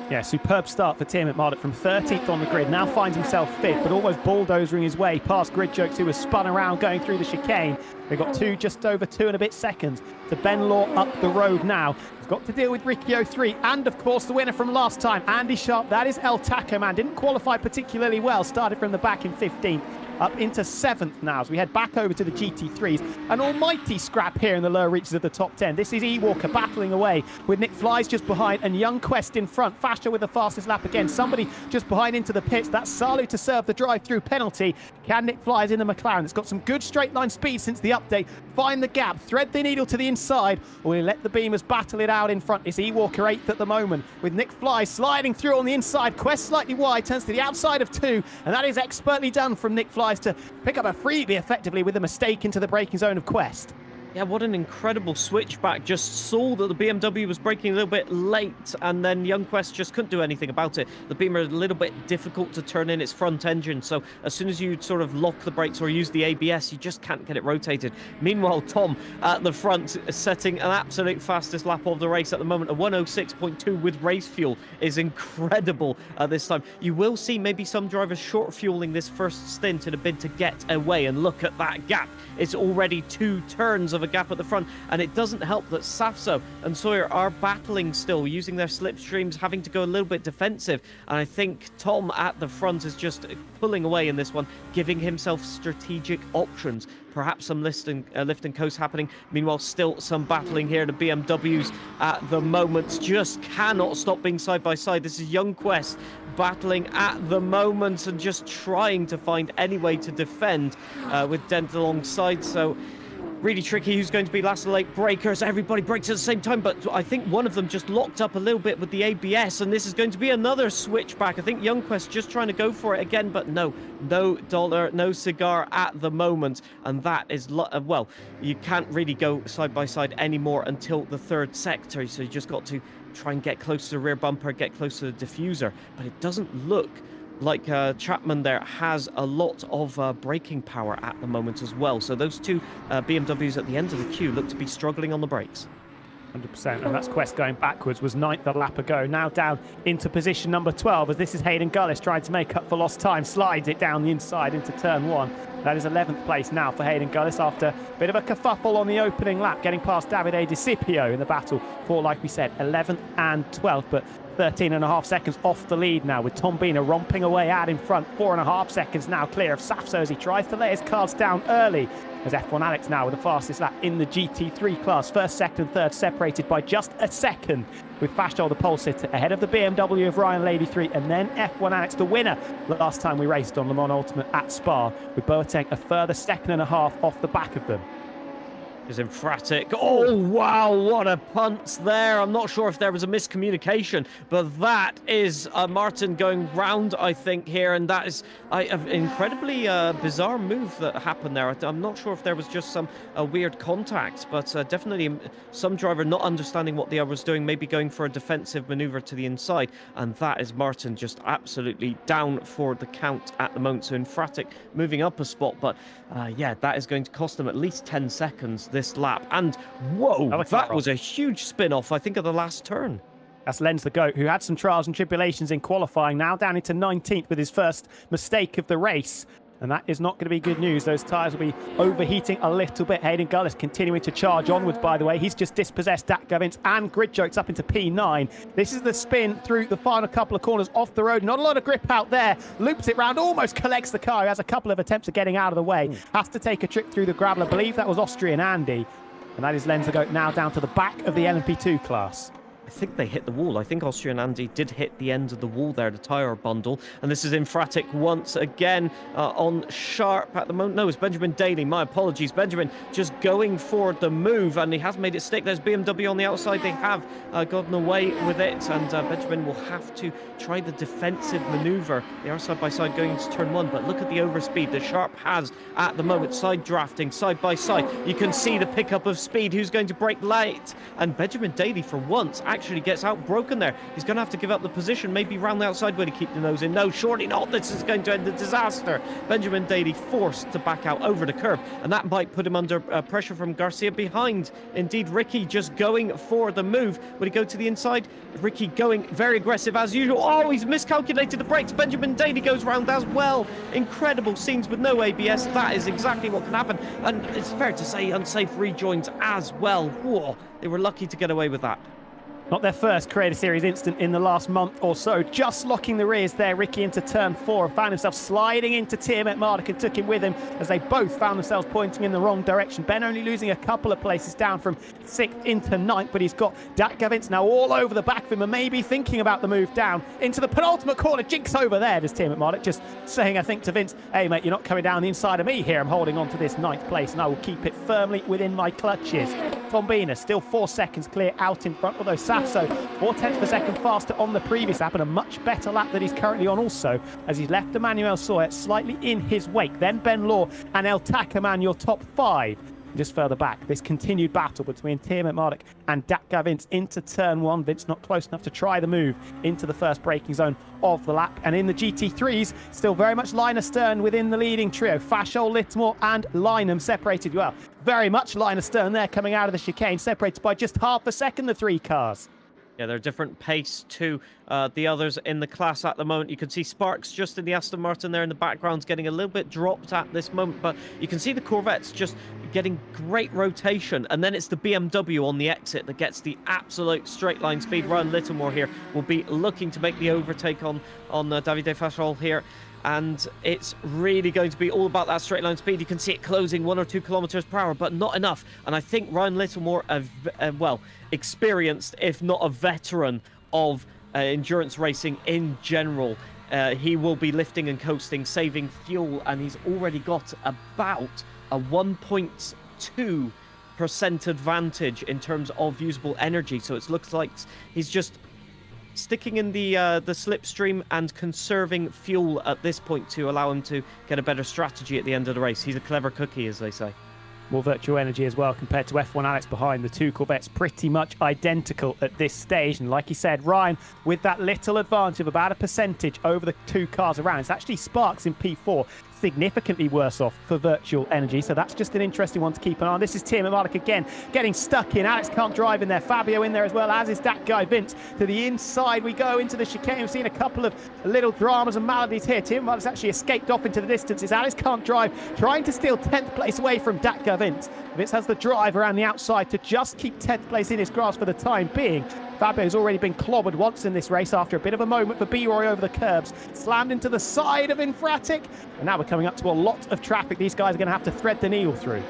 Yeah, superb start for Tim McMardock from 13th on the grid. Now finds himself 5th, but almost bulldozering his way past Grid Jokes, who was spun around going through the chicane. They've got just over 2 and a bit seconds to Ben Law up the road now. He's got to deal with Riccio 3 and, of course, the winner from last time, Andy Sharp. That is El Taco Man. Didn't qualify particularly well. Started from the back in 15th. Up into 7th now as we head back over to the GT3s. An almighty scrap here in the lower reaches of the top 10. This is E-Walker battling away with Nick Flies just behind and Young Quest in front. Fasher with the fastest lap again. Somebody just behind into the pits. That's Salu to serve the drive-through penalty. Can Nick Flies in the McLaren? It's got some good straight line speed since the update. Find the gap, thread the needle to the inside, or we let the Beamers battle it out in front. It's E-Walker 8th at the moment with Nick Flies sliding through on the inside. Quest slightly wide, turns to the outside of 2, and that is expertly done from Nick Flies to pick up a freebie effectively with a mistake into the braking zone of Quest. Yeah, what an incredible switchback. Just saw that the BMW was braking a little bit late, and then Young Quest just couldn't do anything about it. The Beamer is a little bit difficult to turn in its front engine, so as soon as you sort of lock the brakes or use the ABS, you just can't get it rotated. Meanwhile, Tom at the front setting an absolute fastest lap of the race at the moment. A 106.2 with race fuel is incredible this time. You will see maybe some drivers short fueling this first stint in a bid to get away, and look at that gap. It's already 2 turns of a gap at the front, and it doesn't help that Safso and Sawyer are battling still, using their slipstreams, having to go a little bit defensive, and I think Tom at the front is just pulling away in this one, giving himself strategic options. Perhaps some lift and coast happening. Meanwhile, still some battling here. The BMWs at the moment just cannot stop being side by side. This is Young Quest battling at the moment and just trying to find any way to defend with Dent alongside. So really tricky who's going to be last late breakers. Everybody breaks at the same time, but I think one of them just locked up a little bit with the ABS, and this is going to be another switchback. I think Youngquest just trying to go for it again, but no dollar, no cigar at the moment, and that is, well, you can't really go side by side anymore until the third sector, so you just got to try and get close to the rear bumper, get close to the diffuser, but it doesn't look like Chapman there has a lot of braking power at the moment as well. So those two BMWs at the end of the queue look to be struggling on the brakes. 100%, and that's Quest going backwards, was 9th a lap ago, now down into position number 12, as this is Hayden Gullis trying to make up for lost time, slides it down the inside into turn 1. That is 11th place now for Hayden Gullis after a bit of a kerfuffle on the opening lap, getting past Davide Di Scipio in the battle for, like we said, 11th and 12th, but 13.5 seconds off the lead now, with Tom Bina romping away out in front. 4.5 seconds now clear of Safso as he tries to lay his cards down early. As F1 Alex now with the fastest lap in the GT3 class. First, second, and third separated by just a second, with Fashol the pole sitter ahead of the BMW of Ryan Lady 3, and then F1 Alex the winner last time we raced on Le Mans Ultimate at Spa, with Boateng a further 1.5 seconds off the back of them. Is emphatic. Oh, wow, what a punt there. I'm not sure if there was a miscommunication, but that is Martin going round, I think, here, and that is an incredibly bizarre move that happened there. I'm not sure if there was just some weird contact, but definitely some driver not understanding what the other was doing, maybe going for a defensive maneuver to the inside, and that is Martin just absolutely down for the count at the moment. So Infratic moving up a spot, but yeah, that is going to cost them at least 10 seconds this lap. And whoa, that was a huge spin-off, I think, of the last turn. That's Lenz the GOAT, who had some trials and tribulations in qualifying, now down into 19th with his first mistake of the race. And that is not going to be good news. Those tyres will be overheating a little bit. Hayden Gullis continuing to charge onwards, by the way. He's just dispossessed Dak Gavins and Grid Jokes up into P9. This is the spin through the final couple of corners off the road. Not a lot of grip out there. Loops it round, almost collects the car. He has a couple of attempts at getting out of the way. Has to take a trip through the gravel. I believe that was Austrian Andy. And that is Lenz the GOAT now down to the back of the LMP2 class. I think they hit the wall. I think Austrian Andy did hit the end of the wall there, the tyre bundle. And this is Infratic once again on sharp at the moment. No, it's Benjamin Daly. My apologies. Benjamin just going for the move, and he has made it stick. There's BMW on the outside. They have gotten away with it, and Benjamin will have to try the defensive manoeuvre. They are side by side going into turn 1, but look at the overspeed the Sharp has at the moment. Side drafting, side by side. You can see the pickup of speed. Who's going to brake late? And Benjamin Daly, for once, actually gets outbroken there. He's going to have to give up the position, maybe round the outside where he keep the nose in. No, surely not. This is going to end the disaster. Benjamin Daly forced to back out over the curb, and that might put him under pressure from Garcia behind. Indeed, Ricky just going for the move. Would he go to the inside? Ricky going very aggressive as usual. Oh, he's miscalculated the brakes. Benjamin Daly goes round as well. Incredible scenes with no ABS. That is exactly what can happen, and it's fair to say unsafe rejoins as well. Whoa, they were lucky to get away with that. Not their first Creator Series incident in the last month or so. Just locking the rears there, Ricky into turn 4, and found himself sliding into Tiamat Marduk and took him with him as they both found themselves pointing in the wrong direction. Ben only losing a couple of places, down from 6th into 9th, but he's got Dak Gavins now all over the back of him and maybe thinking about the move down into the penultimate corner. Jinx over there, does Tiamat Marduk, just saying, I think, to Vince, hey mate, you're not coming down the inside of me here. I'm holding on to this 9th place and I will keep it firmly within my clutches. Tom Bina still 4 seconds clear out in front, although Safso 4/10 of a second faster on the previous lap, and a much better lap that he's currently on also, as he's left Emmanuel Sawyer slightly in his wake. Then Ben Law and El Takaman, your top 5. Just further back, this continued battle between Tiamat Marduk and Dak Gavins into turn 1. Vince not close enough to try the move into the first braking zone of the lap. And in the GT3s, still very much line astern within the leading trio. Fashol, Littmore and Lynham separated well. Very much line astern there coming out of the chicane, separated by just half a second, the 3 cars. Yeah, they're different pace to the others in the class at the moment. You can see Sparks just in the Aston Martin there in the background, getting a little bit dropped at this moment, but you can see the Corvettes just getting great rotation, and then it's the BMW on the exit that gets the absolute straight line speed. Ryan Littlemore here will be looking to make the overtake on Davide Fashol here, and it's really going to be all about that straight line speed. You can see it closing 1 or 2 kilometers per hour, but not enough. And I think Ryan Littlemore, well, experienced, if not a veteran of endurance racing in general, he will be lifting and coasting, saving fuel, and he's already got about a 1.2 2% advantage in terms of usable energy. So it looks like he's just sticking in the slipstream and conserving fuel at this point to allow him to get a better strategy at the end of the race. He's a clever cookie, as they say. More virtual energy as well compared to F1 Alex behind. The two Corvettes pretty much identical at this stage. And like you said, Ryan, with that little advantage of about a percentage over the two cars around, it's actually Sparks in P4 significantly worse off for virtual energy. So that's just an interesting one to keep an eye on. This is Tim and Malik again getting stuck in. Alex can't drive in there. Fabio in there as well, as is that guy Vince. To the inside we go into the chicane. We've seen a couple of little dramas and maladies here. Tim Malik's actually escaped off into the distance. Alex can't drive, trying to steal 10th place away from Datka Vince. Vince has the drive around the outside to just keep 10th place in his grasp for the time being. Fabio's already been clobbered once in this race after a bit of a moment for B-Roy over the curbs. Slammed into the side of Infratic. And now we're coming up to a lot of traffic. These guys are going to have to thread the needle through.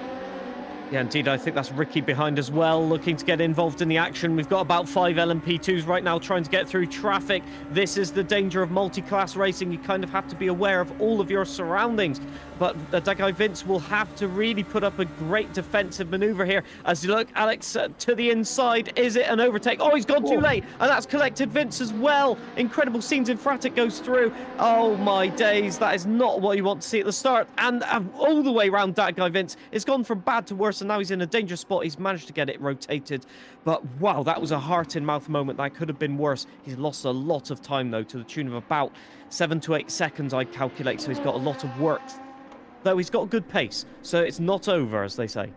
Yeah, indeed. I think that's Ricky behind as well, looking to get involved in the action. We've got about 5 LMP2s right now trying to get through traffic. This is the danger of multi-class racing. You kind of have to be aware of all of your surroundings. But that guy Vince will have to really put up a great defensive maneuver here. As you look, Alex to the inside. Is it an overtake? Oh, he's gone too late. And that's collected Vince as well. Incredible scenes. Infratic goes through. Oh, my days. That is not what you want to see at the start. And all the way around that guy Vince. It's gone from bad to worse. And now he's in a dangerous spot. He's managed to get it rotated. But wow, that was a heart-in-mouth moment. That could have been worse. He's lost a lot of time, though, to the tune of about 7 to 8 seconds, I calculate. So he's got a lot of work. Though he's got good pace, so it's not over, as they say.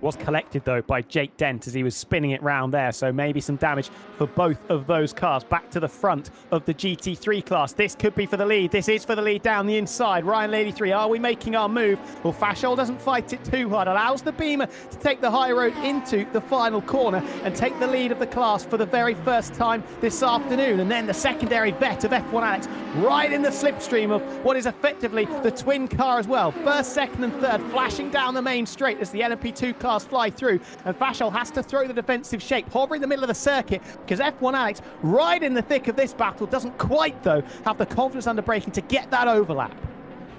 Was collected, though, by Jake Dent as he was spinning it round there. So maybe some damage for both of those cars. Back to the front of the GT3 class. This could be for the lead. This is for the lead down the inside. Ryan Lady 3, are we making our move? Well, Fashol doesn't fight it too hard. Allows the Beamer to take the high road into the final corner and take the lead of the class for the very first time this afternoon. And then the secondary vet of F1 Alex right in the slipstream of what is effectively the twin car as well. First, second and third flashing down the main straight as the LMP2 cars fly through, and Fashol has to throw the defensive shape, hovering in the middle of the circuit, because F1 Alex, right in the thick of this battle, doesn't quite, though, have the confidence under braking to get that overlap.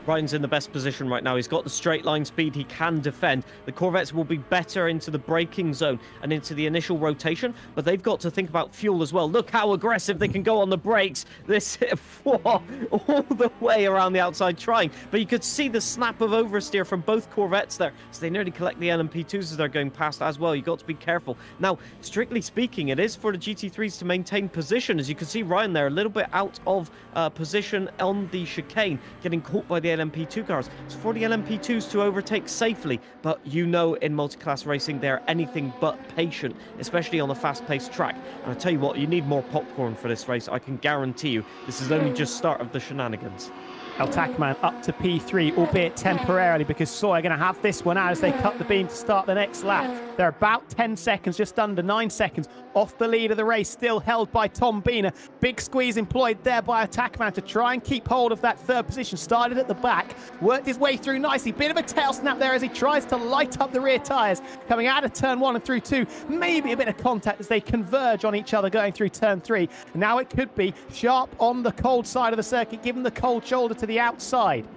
Ryan's in the best position right now. He's got the straight line speed. He can defend. The Corvettes will be better into the braking zone and into the initial rotation, but they've got to think about fuel as well. Look how aggressive they can go on the brakes. This all the way around the outside trying, but you could see the snap of oversteer from both Corvettes there. So they nearly collect the LMP2s as they're going past as well. You've got to be careful. Now, strictly speaking, it is for the GT3s to maintain position. As you can see, Ryan there a little bit out of position on the chicane, getting caught by the LMP2 cars. It's for the LMP2s to overtake safely, but you know in multi-class racing they're anything but patient, especially on a fast-paced track. And I tell you what, you need more popcorn for this race. I can guarantee you this is only just start of the shenanigans. El Tacman up to P3, albeit temporarily, because Sawyer going to have this one out as they cut the beam to start the next lap. They're about 10 seconds, just under 9 seconds, off the lead of the race, still held by Tom Biener. Big squeeze employed there by a Tacman to try and keep hold of that third position. Started at the back, worked his way through nicely. Bit of a tail snap there as he tries to light up the rear tyres. Coming out of turn 1 and through 2, maybe a bit of contact as they converge on each other going through turn 3. Now it could be sharp on the cold side of the circuit, given the cold shoulder to the outside.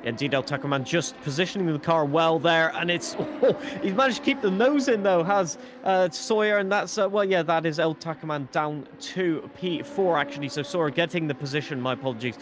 Indeed, El Tacoman just positioning the car well there, and it's he's managed to keep the nose in though, has Sawyer, and that's well, yeah, that is El Tacoman down to P4 actually. So Sawyer getting the position. My apologies.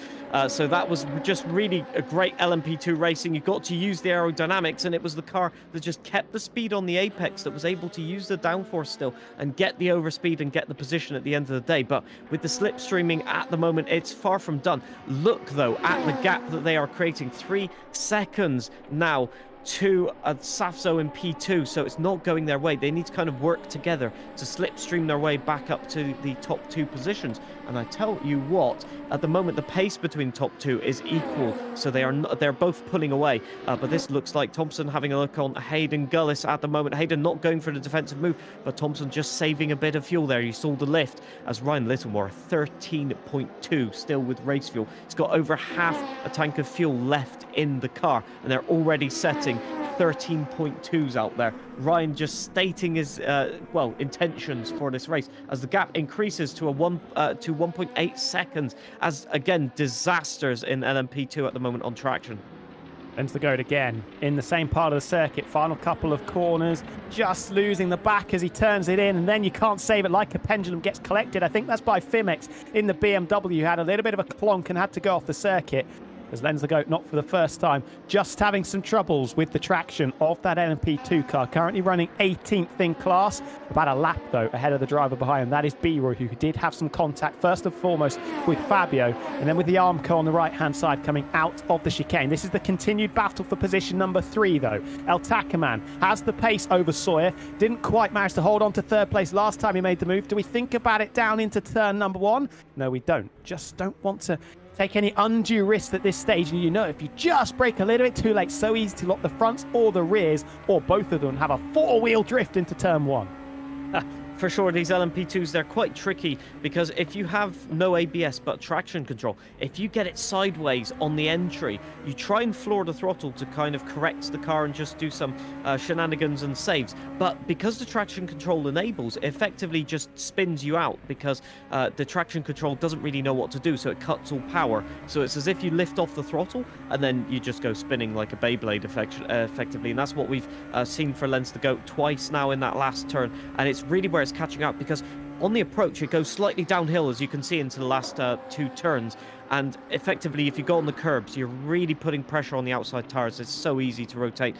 So that was just really a great LMP2 racing. You got to use the aerodynamics, and it was the car that just kept the speed on the apex that was able to use the downforce still and get the overspeed and get the position at the end of the day. But with the slipstreaming at the moment, it's far from done. Look though at the gap that they are creating. 3 seconds now to Safzo in P2, so it's not going their way. They need to kind of work together to slipstream their way back up to the top 2 positions. And I tell you what, at the moment the pace between top 2 is equal, so they're both pulling away. But this looks like Thompson having a look on Hayden Gullis at the moment. Hayden not going for the defensive move, but Thompson just saving a bit of fuel there. You saw the lift as Ryan Littlemore 13.2 still with race fuel. He's got over half a tank of fuel left in the car, and they're already setting 13.2s out there. Ryan just stating his intentions for this race as the gap increases to 1.8 seconds, as again disasters in LMP2 at the moment on traction. Ends the goat again in the same part of the circuit. Final couple of corners, just losing the back as he turns it in, and then you can't save it like a pendulum. Gets collected. I think that's by Fimex in the BMW, who had a little bit of a clonk and had to go off the circuit. As Lens the Goat, not for the first time, just having some troubles with the traction of that LMP2 car. Currently running 18th in class, about a lap though ahead of the driver behind him. That is B-Roy, who did have some contact first and foremost with Fabio, and then with the Armco on the right-hand side coming out of the chicane. This is the continued battle for position number 3 though. El Tacaman has the pace over Sawyer. Didn't quite manage to hold on to third place last time he made the move. Do we think about it down into turn number 1? No, we don't. Just don't want to take any undue risks at this stage, and you know if you just brake a little bit too late, so easy to lock the fronts or the rears, or both of them, have a four-wheel drift into turn 1. For sure, these LMP2s, they're quite tricky because if you have no ABS but traction control, if you get it sideways on the entry, you try and floor the throttle to kind of correct the car and just do some shenanigans and saves. But because the traction control enables, it effectively just spins you out because the traction control doesn't really know what to do, so it cuts all power. So it's as if you lift off the throttle and then you just go spinning like a Beyblade effectively. And that's what we've seen for Lens the Goat twice now in that last turn. And it's really where it's catching up, because on the approach it goes slightly downhill, as you can see, into the last 2 turns, and effectively if you go on the curbs you're really putting pressure on the outside tires. It's so easy to rotate.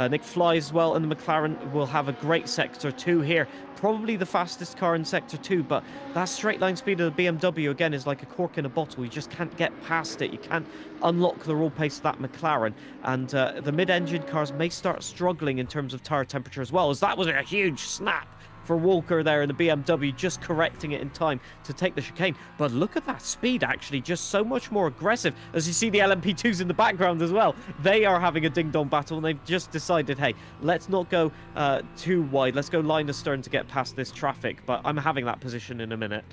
Nick Flies as well, and the McLaren will have a great sector 2 here, probably the fastest car in sector 2, but that straight line speed of the BMW again is like a cork in a bottle. You just can't get past it. You can't unlock the raw pace of that McLaren, and the mid-engine cars may start struggling in terms of tire temperature as well, as that was a huge snap for Walker there in the BMW, just correcting it in time to take the chicane. But look at that speed, actually, just so much more aggressive. As you see the LMP2s in the background as well, they are having a ding-dong battle, and they've just decided, hey, let's not go too wide. Let's go line astern to get past this traffic. But I'm having that position in a minute.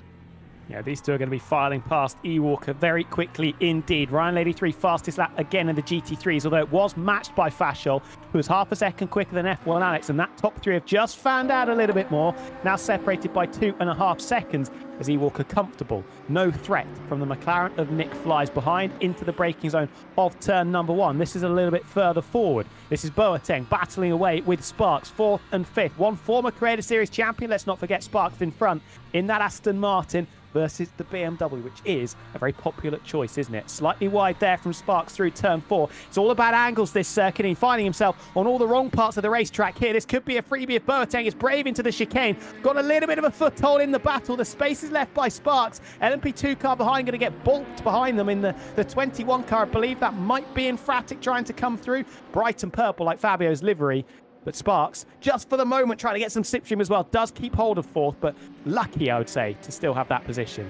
Yeah, these two are going to be filing past E-Walker very quickly indeed. Ryan Lady 3 fastest lap again in the GT3s, although it was matched by Fashel, who was half a second quicker than F1 Alex, and that top 3 have just fanned out a little bit more, now separated by 2.5 seconds as E-Walker comfortable. No threat from the McLaren of Nick Flies behind into the braking zone of turn number 1. This is a little bit further forward. This is Boateng battling away with Sparks, 4th and 5th. One former Creator Series champion, let's not forget Sparks in front in that Aston Martin versus the BMW, which is a very popular choice, isn't it? Slightly wide there from Sparks through turn 4. It's all about angles this circuit, and he's finding himself on all the wrong parts of the racetrack here. This could be a freebie if Boateng is brave into the chicane. Got a little bit of a foothold in the battle. The space is left by Sparks. LMP2 car behind going to get bulked behind them in the 21 car. I believe that might be Infratic trying to come through. Bright and purple like Fabio's livery. But Sparks, just for the moment, trying to get some slipstream as well, does keep hold of 4th, but lucky, I would say, to still have that position.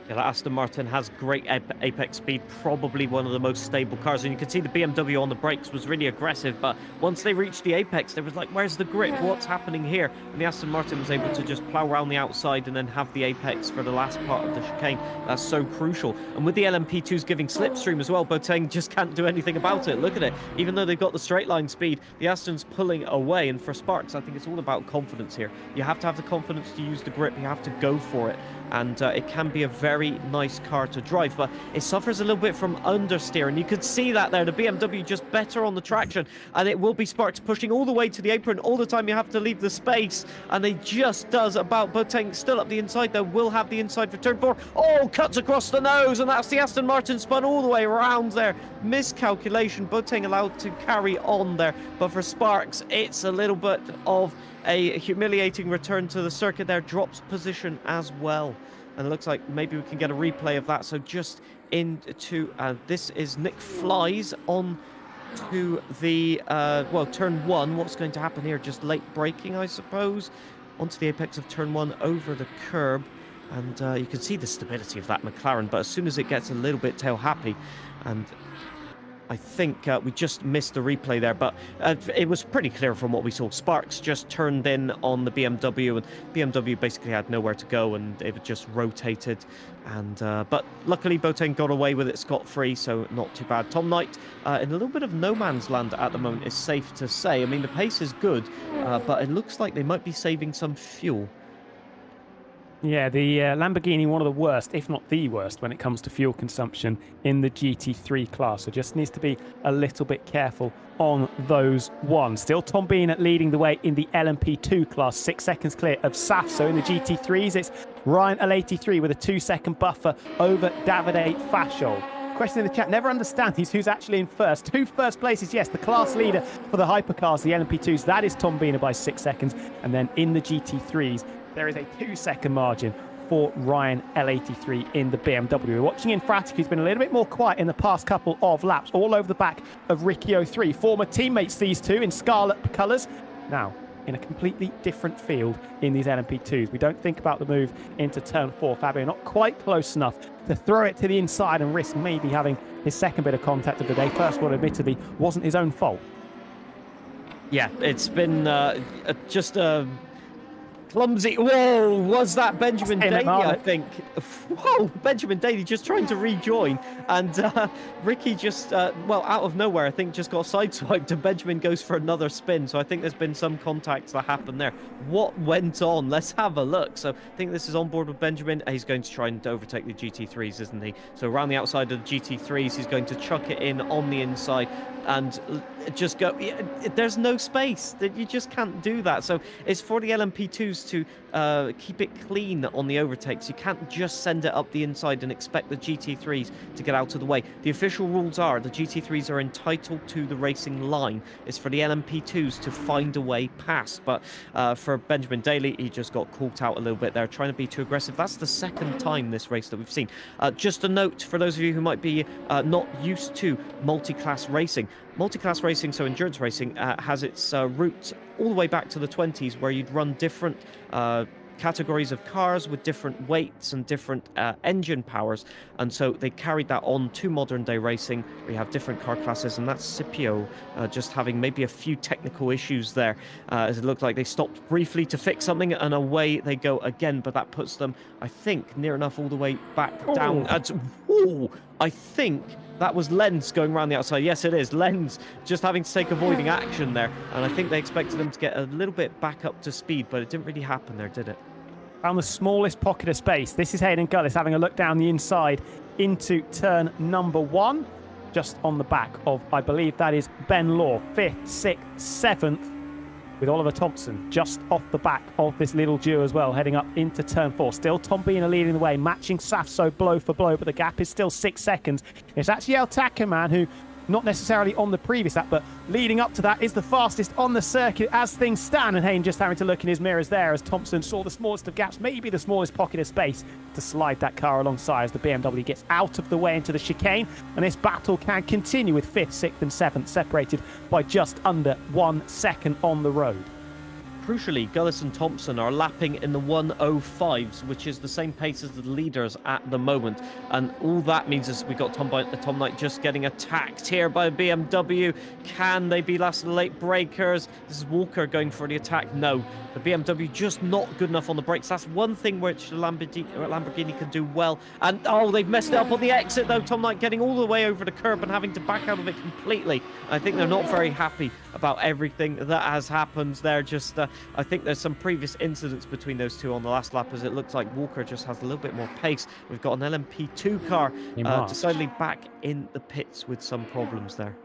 Yeah, that Aston Martin has great apex speed, probably one of the most stable cars. And you can see the BMW on the brakes was really aggressive, but once they reached the apex, there was like, where's the grip? What's happening here? And the Aston Martin was able to just plow around the outside and then have the apex for the last part of the chicane. That's so crucial. And with the LMP2s giving slipstream as well, Boateng just can't do anything about it. Look at it. Even though they've got the straight line speed, the Aston's pulling away. And for Sparks, I think it's all about confidence here. You have to have the confidence to use the grip. You have to go for it. And it can be a very nice car to drive, but it suffers a little bit from understeer, and you could see that there. The BMW just better on the traction, and it will be Sparks pushing all the way to the apron. All the time you have to leave the space, and they just does about. Boateng still up the inside, though, will have the inside for turn 4. Oh, cuts across the nose, and that's the Aston Martin spun all the way around there. Miscalculation. Boateng allowed to carry on there, but for Sparks, it's a little bit of a humiliating return to the circuit there. Drops position as well, and it looks like maybe we can get a replay of that. So just into this is Nick Flies on to the well, turn 1. What's going to happen here? Just late braking, I suppose, onto the apex of turn 1 over the curb, and you can see the stability of that McLaren, but as soon as it gets a little bit tail happy, and I think we just missed the replay there, but it was pretty clear from what we saw. Sparks just turned in on the BMW, and BMW basically had nowhere to go, and it just rotated. And but luckily, Boateng got away with it scot-free, so not too bad. Tom Knight in a little bit of no man's land at the moment, is safe to say. I mean, the pace is good, but it looks like they might be saving some fuel. Yeah, the Lamborghini, one of the worst, if not the worst, when it comes to fuel consumption in the GT3 class. So just needs to be a little bit careful on those ones. Still Tom Beener leading the way in the LMP2 class, 6 seconds clear of Saf. So in the GT3s, it's Ryan L83 with a 2-second buffer over Davide Fashol. Question in the chat, never understand who's actually in first. 2 first places, yes, the class leader for the hypercars, the LMP2s, that is Tom Beener by 6 seconds. And then in the GT3s, there is a 2-second margin for Ryan L83 in the BMW. We're watching Infratic, who's been a little bit more quiet in the past couple of laps, all over the back of Ricky 03. Former teammates, these two, in scarlet colours. Now, in a completely different field in these LMP2s. We don't think about the move into turn 4. Fabio not quite close enough to throw it to the inside and risk maybe having his second bit of contact of the day. First one, admittedly, wasn't his own fault. Yeah, it's been just a clumsy. Whoa, was that Benjamin Daly? I think. Whoa, Benjamin Daly just trying to rejoin, and Ricky just well, out of nowhere, I think just got sideswiped, and Benjamin goes for another spin. So I think there's been some contacts that happened there. What went on? Let's have a look. So I think this is on board with Benjamin. He's going to try and overtake the GT3s, isn't he? So around the outside of the GT3s, he's going to chuck it in on the inside and just go. There's no space. You just can't do that. So it's for the LMP2s to keep it clean on the overtakes. You can't just send it up the inside and expect the GT3s to get out of the way. The official rules are the GT3s are entitled to the racing line. It's for the LMP2s to find a way past. But for Benjamin Daly, he just got caught out a little bit there, trying to be too aggressive. That's the second time this race that we've seen. Just a note for those of you who might be not used to multi-class racing. Multi-class racing, so endurance racing, has its roots all the way back to the 20s, where you'd run different categories of cars with different weights and different engine powers, and so they carried that on to modern day racing. We have different car classes, and that's Scipio just having maybe a few technical issues there, as it looked like they stopped briefly to fix something, and away they go again. But that puts them, I think, near enough all the way back down. I think that was Lenz going around the outside. Yes, it is. Lenz just having to take avoiding action there. And I think they expected them to get a little bit back up to speed, but it didn't really happen there, did it? Found the smallest pocket of space. This is Hayden Gullis having a look down the inside into turn number 1. Just on the back of, I believe that is Ben Law. 5th, 6th, 7th. With Oliver Thompson just off the back of this little duo as well, heading up into turn 4. Still Tom Beener leading the way, matching Safso blow for blow, but the gap is still 6 seconds. It's actually El Takerman who, not necessarily on the previous lap, but leading up to that, is the fastest on the circuit as things stand. And Hayden just having to look in his mirrors there as Thompson saw the smallest of gaps, maybe the smallest pocket of space to slide that car alongside as the BMW gets out of the way into the chicane. And this battle can continue with 5th, 6th and 7th separated by just under 1 second on the road. Crucially, Gullis and Thompson are lapping in the 105s, which is the same pace as the leaders at the moment. And all that means is we got Tom Knight just getting attacked here by BMW. Can they be last of the late breakers? This is Walker going for the attack. No, the BMW just not good enough on the brakes. That's one thing which the Lamborghini can do well. And oh, they've messed it up on the exit though. Tom Knight getting all the way over the curb and having to back out of it completely. I think they're not very happy about everything that has happened there. Just I think there's some previous incidents between those two on the last lap, as it looks like Walker just has a little bit more pace. We've got an LMP2 car decidedly back in the pits with some problems there.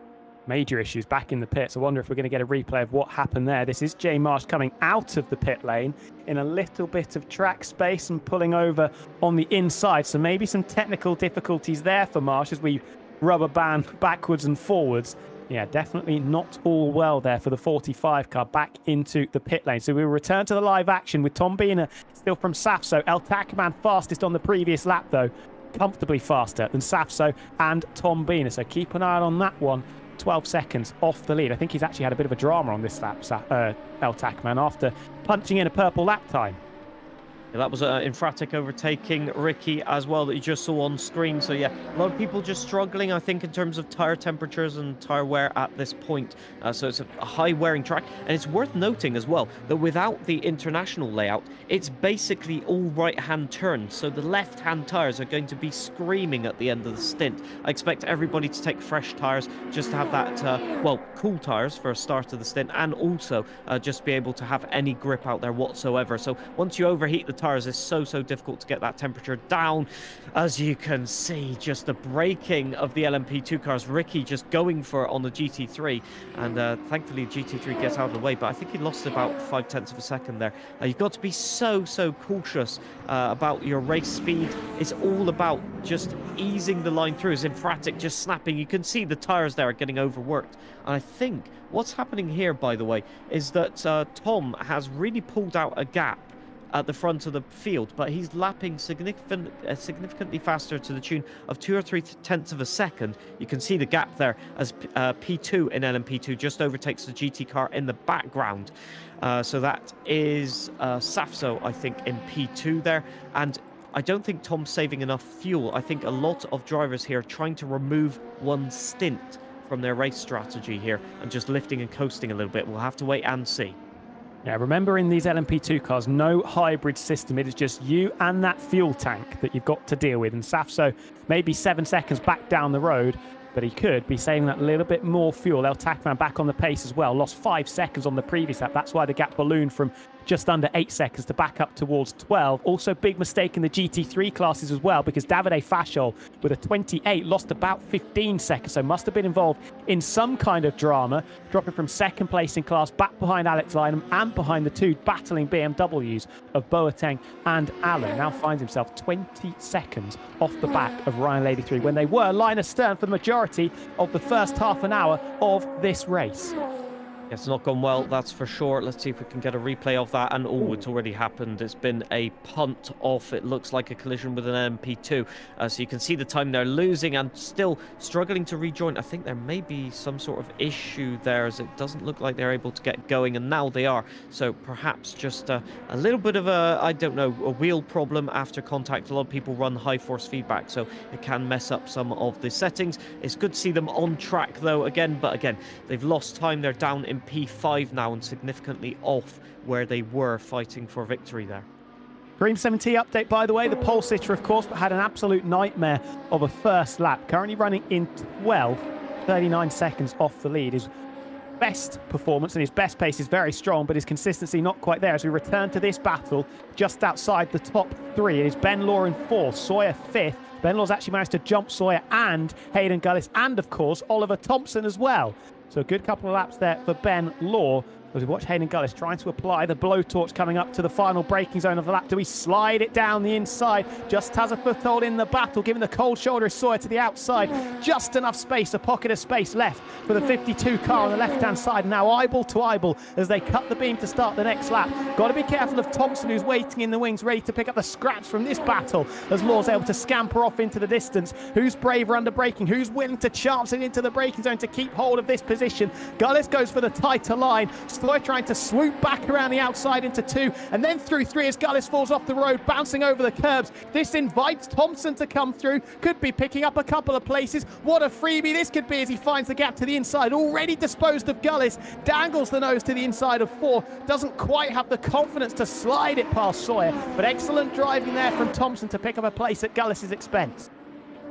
Major issues back in the pits. I wonder if we're going to get a replay of what happened there. This is Jay Marsh coming out of the pit lane in a little bit of track space and pulling over on the inside. So maybe some technical difficulties there for Marsh as we rubber band backwards and forwards. Yeah, definitely not all well there for the 45 car back into the pit lane. So we will return to the live action with Tom Beener still from Safso. El Takerman fastest on the previous lap though, comfortably faster than Safso and Tom Beener. So keep an eye on that one. 12 seconds off the lead. I think he's actually had a bit of a drama on this lap, El Takerman, after punching in a purple lap time. Yeah, that was Infratic overtaking Ricky as well that you just saw on screen. So yeah, a lot of people just struggling, I think, in terms of tyre temperatures and tyre wear at this point. So it's a high wearing track. And it's worth noting as well that without the international layout, it's basically all right-hand turns. So the left-hand tyres are going to be screaming at the end of the stint. I expect everybody to take fresh tyres just to have that, well, cool tyres for a start of the stint, and also just be able to have any grip out there whatsoever. So once you overheat the tires, it's so difficult to get that temperature down. As you can see, just the braking of the LMP2 cars. Ricky just going for it on the GT3, and thankfully GT3 gets out of the way, but I think he lost about 0.5 of a second there. You've got to be so cautious about your race speed. It's all about just easing the line through. As Infratic just snapping, you can see the tires there are getting overworked. And I think what's happening here, by the way, is that Tom has really pulled out a gap at the front of the field, but he's lapping significantly faster, to the tune of 2 or 3 of a second. You can see the gap there as P2 in LMP2 just overtakes the GT car in the background. So that is Safso, I think, in P2 there. And I don't think Tom's saving enough fuel. I think a lot of drivers here are trying to remove one stint from their race strategy here and just lifting and coasting a little bit. We'll have to wait and see. Yeah, remember in these LMP2 cars, no hybrid system. It is just you and that fuel tank that you've got to deal with. And Safso maybe 7 seconds back down the road, but he could be saving that little bit more fuel. El Tacman back on the pace as well. Lost 5 seconds on the previous lap. That's why the gap ballooned from just under 8 seconds to back up towards 12. Also, big mistake in the GT3 classes as well, because Davide Fashol with a 28 lost about 15 seconds, so must have been involved in some kind of drama, dropping from second place in class back behind Alex Lynham and behind the two battling BMWs of Boateng and Allen. Now finds himself 20 seconds off the back of Ryan Lady 3 when they were line astern for the majority of the first half an hour of this race. It's not gone well, that's for sure. Let's see if we can get a replay of that. And oh, it's already happened. It's been a punt off. It looks like a collision with an MP2. So you can see the time they're losing and still struggling to rejoin. I think there may be some sort of issue there, as it doesn't look like they're able to get going, and now they are. So perhaps just a little bit of a, I don't know, a wheel problem after contact. A lot of people run high force feedback, so it can mess up some of the settings. It's good to see them on track though again, but again, they've lost time. They're down in P5 now and significantly off where they were fighting for victory there. Green 7T update, by the way, the pole sitter, of course, but had an absolute nightmare of a first lap. Currently running in 12th, 39 seconds off the lead. His best performance and his best pace is very strong, but his consistency not quite there. As we return to this battle, just outside the top 3, it is Ben Law in 4th, Sawyer 5th. Ben Law's actually managed to jump Sawyer and Hayden Gullis and, of course, Oliver Thompson as well. So a good couple of laps there for Ben Law. As we watch Hayden Gullis trying to apply the blowtorch coming up to the final braking zone of the lap. Do we slide it down the inside? Just has a foothold in the battle, giving the cold shoulder of Sawyer to the outside. Just enough space, a pocket of space left for the 52 car on the left-hand side. Now eyeball to eyeball as they cut the beam to start the next lap. Got to be careful of Thompson, who's waiting in the wings, ready to pick up the scraps from this battle as Law's able to scamper off into the distance. Who's braver under braking? Who's willing to chance it into the braking zone to keep hold of this position? Gullis goes for the tighter line. Sawyer trying to swoop back around the outside into 2 and then through 3 as Gullis falls off the road, bouncing over the curbs. This invites Thompson to come through. Could be picking up a couple of places. What a freebie this could be as he finds the gap to the inside. Already disposed of Gullis. Dangles the nose to the inside of 4. Doesn't quite have the confidence to slide it past Sawyer, but excellent driving there from Thompson to pick up a place at Gullis's expense.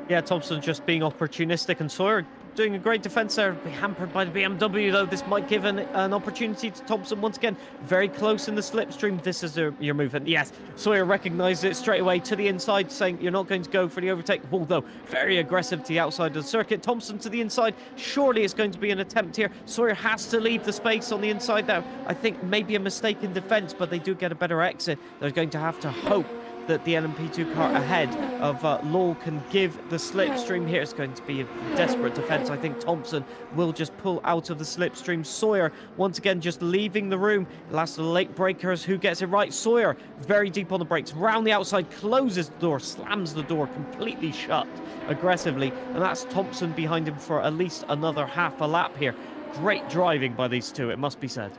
Yeah, Thompson just being opportunistic, and Sawyer doing a great defense there. Be hampered by the BMW though. This might give an opportunity to Thompson once again. Very close in the slipstream. This is your move, and yes, Sawyer recognized it straight away to the inside, saying you're not going to go for the overtake. Although very aggressive to the outside of the circuit. Thompson to the inside. Surely it's going to be an attempt here. Sawyer has to leave the space on the inside there. I think maybe a mistake in defense, but they do get a better exit. They're going to have to hope that the LMP2 car ahead of Law can give the slipstream here. It's going to be a desperate defense. I think Thompson will just pull out of the slipstream. Sawyer once again just leaving the room. Last of the late breakers, who gets it right? Sawyer very deep on the brakes, round the outside, closes the door, slams the door completely shut aggressively, and that's Thompson behind him for at least another half a lap here. Great driving by these two, it must be said.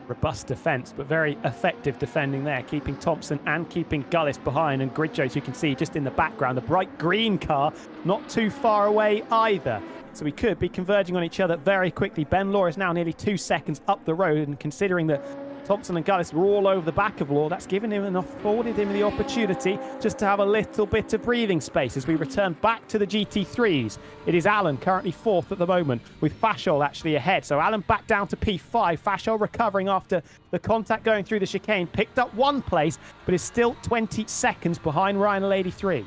Robust defence, but very effective defending there, keeping Thompson and keeping Gullis behind. And Gridjos, you can see just in the background, the bright green car not too far away either. So we could be converging on each other very quickly. Ben Law is now nearly 2 seconds up the road, and considering that Thompson and Gullis were all over the back of Law. That's given him enough, afforded him the opportunity just to have a little bit of breathing space as we return back to the GT3s. It is Alan currently 4th at the moment, with Fashol actually ahead. So Alan back down to P5. Fashol recovering after the contact going through the chicane. Picked up 1 place, but is still 20 seconds behind Ryan at 83.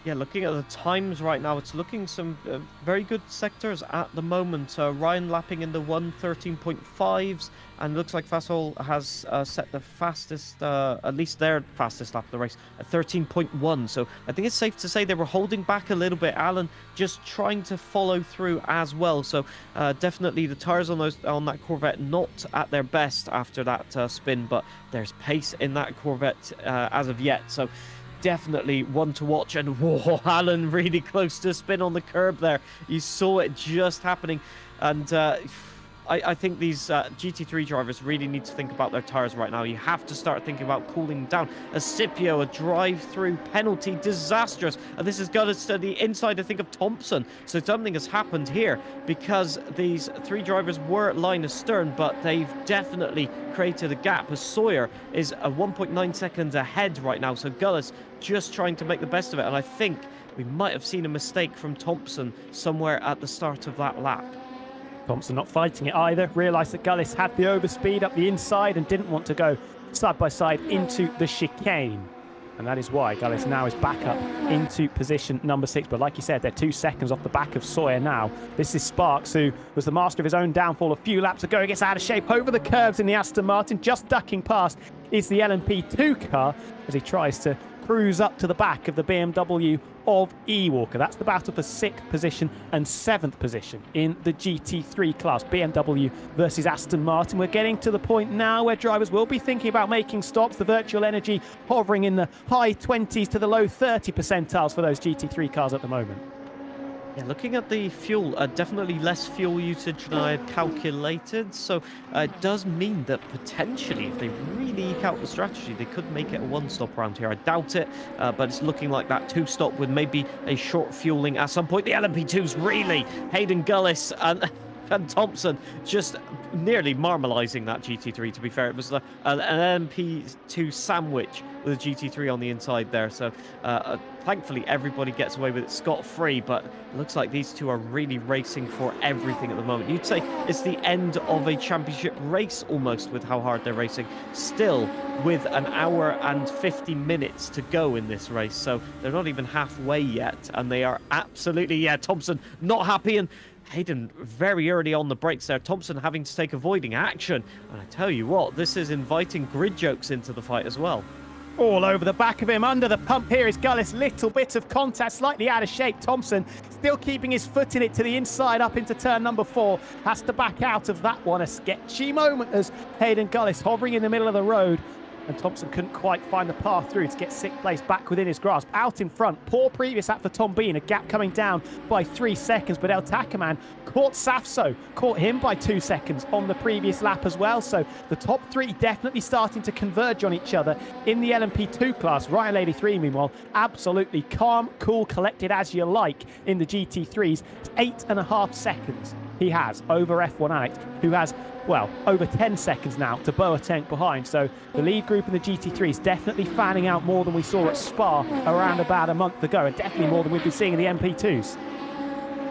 Yeah, looking at the times right now, it's looking some very good sectors at the moment. Ryan lapping in the 1:13.5s, and looks like Fasol has set the fastest, at least their fastest lap of the race, at 13.1. So I think it's safe to say they were holding back a little bit. Alan just trying to follow through as well. So definitely the tires on that Corvette not at their best after that spin, but there's pace in that Corvette as of yet. So definitely one to watch. And whoa, Alan really close to spin on the curb there. You saw it just happening. And I think these GT3 drivers really need to think about their tires right now. You have to start thinking about cooling down. A Scipio, a drive-through penalty, disastrous. And this is got to the inside, I think, of Thompson. So something has happened here, because these 3 drivers were line astern, but they've definitely created a gap, as Sawyer is a 1.9 seconds ahead right now. So Gullis just trying to make the best of it. And I think we might have seen a mistake from Thompson somewhere at the start of that lap. Thompson not fighting it either. Realised that Gullis had the overspeed up the inside and didn't want to go side by side into the chicane. And that is why Gullis now is back up into position number 6. But like you said, they're 2 seconds off the back of Sawyer now. This is Sparks, who was the master of his own downfall a few laps ago. He gets out of shape over the curves in the Aston Martin. Just ducking past is the LMP2 car as he tries to cruise up to the back of the BMW of E-Walker. That's the battle for 6th position and 7th position in the GT3 class. BMW versus Aston Martin. We're getting to the point now where drivers will be thinking about making stops. The virtual energy hovering in the high 20s to the low 30 percentiles for those GT3 cars at the moment. Yeah, looking at the fuel, definitely less fuel usage than I had calculated. So it does mean that potentially, if they really eke out the strategy, they could make it a 1-stop round here. I doubt it, but it's looking like that 2-stop with maybe a short fueling at some point. The LMP2's really Hayden Gullis and Thompson just nearly marmalising that GT3, to be fair. It was an LMP2 sandwich with a GT3 on the inside there. So thankfully everybody gets away with it scot-free, but it looks like these two are really racing for everything at the moment. You'd say it's the end of a championship race almost, with how hard they're racing, still with 1 hour and 50 minutes to go in this race. So they're not even halfway yet, and they are absolutely, yeah, Thompson not happy, and Hayden very early on the brakes there. Thompson having to take avoiding action. And I tell you what, this is inviting grid jokes into the fight as well. All over the back of him, under the pump here is Gullis. Little bit of contact, slightly out of shape. Thompson still keeping his foot in it to the inside up into turn number 4. Has to back out of that one. A sketchy moment as Hayden Gullis hovering in the middle of the road. And Thompson couldn't quite find the path through to get 6th place back within his grasp. Out in front, poor previous lap for Tom Bean, a gap coming down by 3 seconds, but El Takaman caught Safso, caught him by 2 seconds on the previous lap as well. So the top 3 definitely starting to converge on each other in the LMP2 class. Ryan 83, meanwhile, absolutely calm, cool, collected as you like in the GT3s. 8.5 seconds he has over F1 Alex, who has, well, over 10 seconds now to Boateng behind. So the lead group in the GT3 is definitely fanning out more than we saw at Spa around about a month ago, and definitely more than we've been seeing in the MP2s.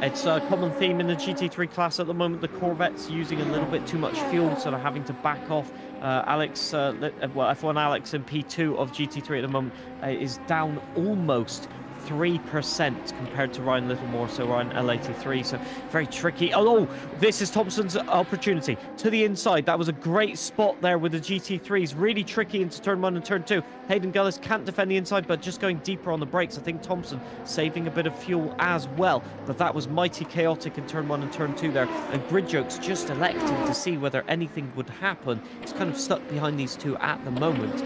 It's a common theme in the GT3 class at the moment. The Corvette's using a little bit too much fuel, so they're having to back off. F1 Alex in P2 of GT3 at the moment is down almost 3% compared to Ryan Littlemore, so Ryan L83, so very tricky. Oh, this is Thompson's opportunity to the inside. That was a great spot there with the GT3s, really tricky into turn 1 and turn 2. Hayden Gullis can't defend the inside, but just going deeper on the brakes. I think Thompson saving a bit of fuel as well, but that was mighty chaotic in turn 1 and turn 2 there, and Grid Jokes just electing to see whether anything would happen. He's kind of stuck behind these two at the moment,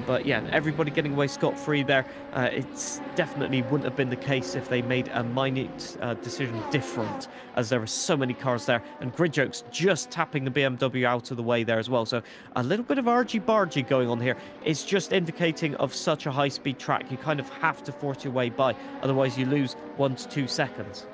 but yeah, everybody getting away scot-free there. It's definitely wouldn't have been the case if they made a minute decision different, as there were so many cars there, and Grid Jokes just tapping the BMW out of the way there as well. So a little bit of argy-bargy going on here. It's just indicating of such a high-speed track, you kind of have to force your way by, otherwise you lose 1 to 2 seconds.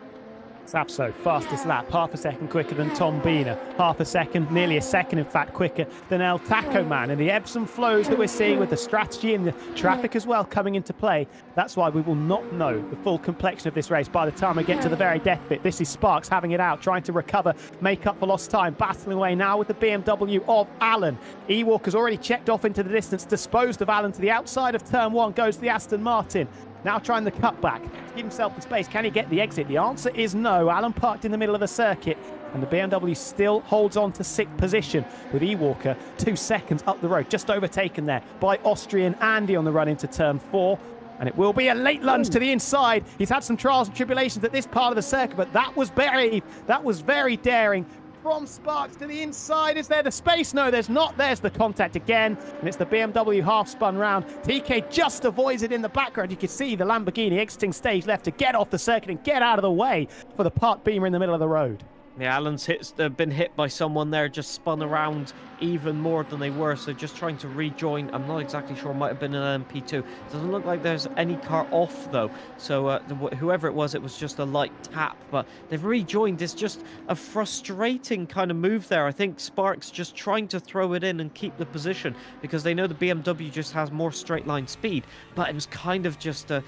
Sapso, fastest lap, half a second quicker than Tom Biener, half a second, nearly a second in fact quicker than El Taco Man. And the ebbs and flows that we're seeing with the strategy and the traffic as well coming into play, that's why we will not know the full complexion of this race by the time we get to the very death bit. This is Sparks having it out, trying to recover, make up for lost time, battling away now with the BMW of Alan. Ewalker's already checked off into the distance, disposed of Alan. To the outside of turn one goes the Aston Martin. Now trying the cutback to give himself the space. Can he get the exit? The answer is no. Alan parked in the middle of the circuit, and the BMW still holds on to sixth position with Ewalker 2 seconds up the road, just overtaken there by Austrian Andy on the run into turn 4. And it will be a late lunge to the inside. He's had some trials and tribulations at this part of the circuit, but that was brave. That was very daring. From Sparks to the inside. Is there the space? No, there's not. There's the contact again. And it's the BMW half spun round. TK just avoids it in the background. You can see the Lamborghini exiting stage left to get off the circuit and get out of the way for the parked Beamer in the middle of the road. Yeah, Alan's been hit by someone there, just spun around even more than they were, so just trying to rejoin. I'm not exactly sure, might have been an LMP2. Doesn't look like there's any car off though, so whoever it was just a light tap, but they've rejoined. It's just a frustrating kind of move there. I think Sparks just trying to throw it in and keep the position because they know the BMW just has more straight line speed, but it was kind of just a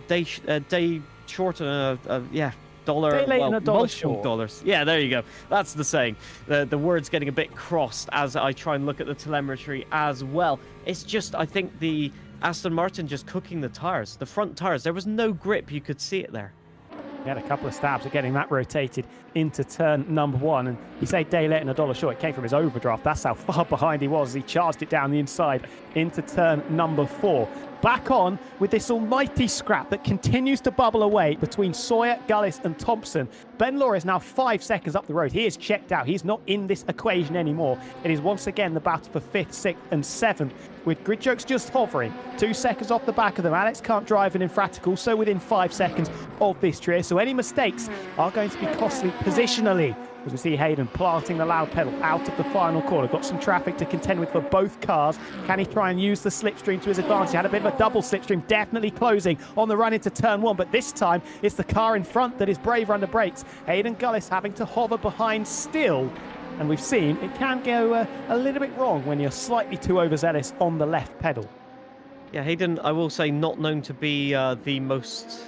day short, yeah. Day late and a dollar multiple short. dollars. Yeah, there you go. That's the saying. The word's getting a bit crossed as I try and look at the telemetry as well. It's just, I think the Aston Martin just cooking the tires, the front tires. There was no grip. You could see it there. He had a couple of stabs at getting that rotated into turn number 1. And you say day late and a dollar short. It came from his overdraft. That's how far behind he was as he charged it down the inside into turn number 4. Back on with this almighty scrap that continues to bubble away between Sawyer, Gullis and Thompson. Ben Law is now 5 seconds up the road. He is checked out. He's not in this equation anymore. It is once again the battle for 5th, 6th and 7th, with Grid Jokes just hovering 2 seconds off the back of them. Alex can't drive an Infratical, so within 5 seconds of this trio. So any mistakes are going to be costly positionally. As we see Hayden planting the loud pedal out of the final corner. Got some traffic to contend with for both cars. Can he try and use the slipstream to his advantage? Had a bit of a double slipstream, definitely closing on the run into turn 1. But this time, it's the car in front that is braver under brakes. Hayden Gullis having to hover behind still. And we've seen it can go a little bit wrong when you're slightly too overzealous on the left pedal. Yeah, Hayden, I will say, not known to be the most...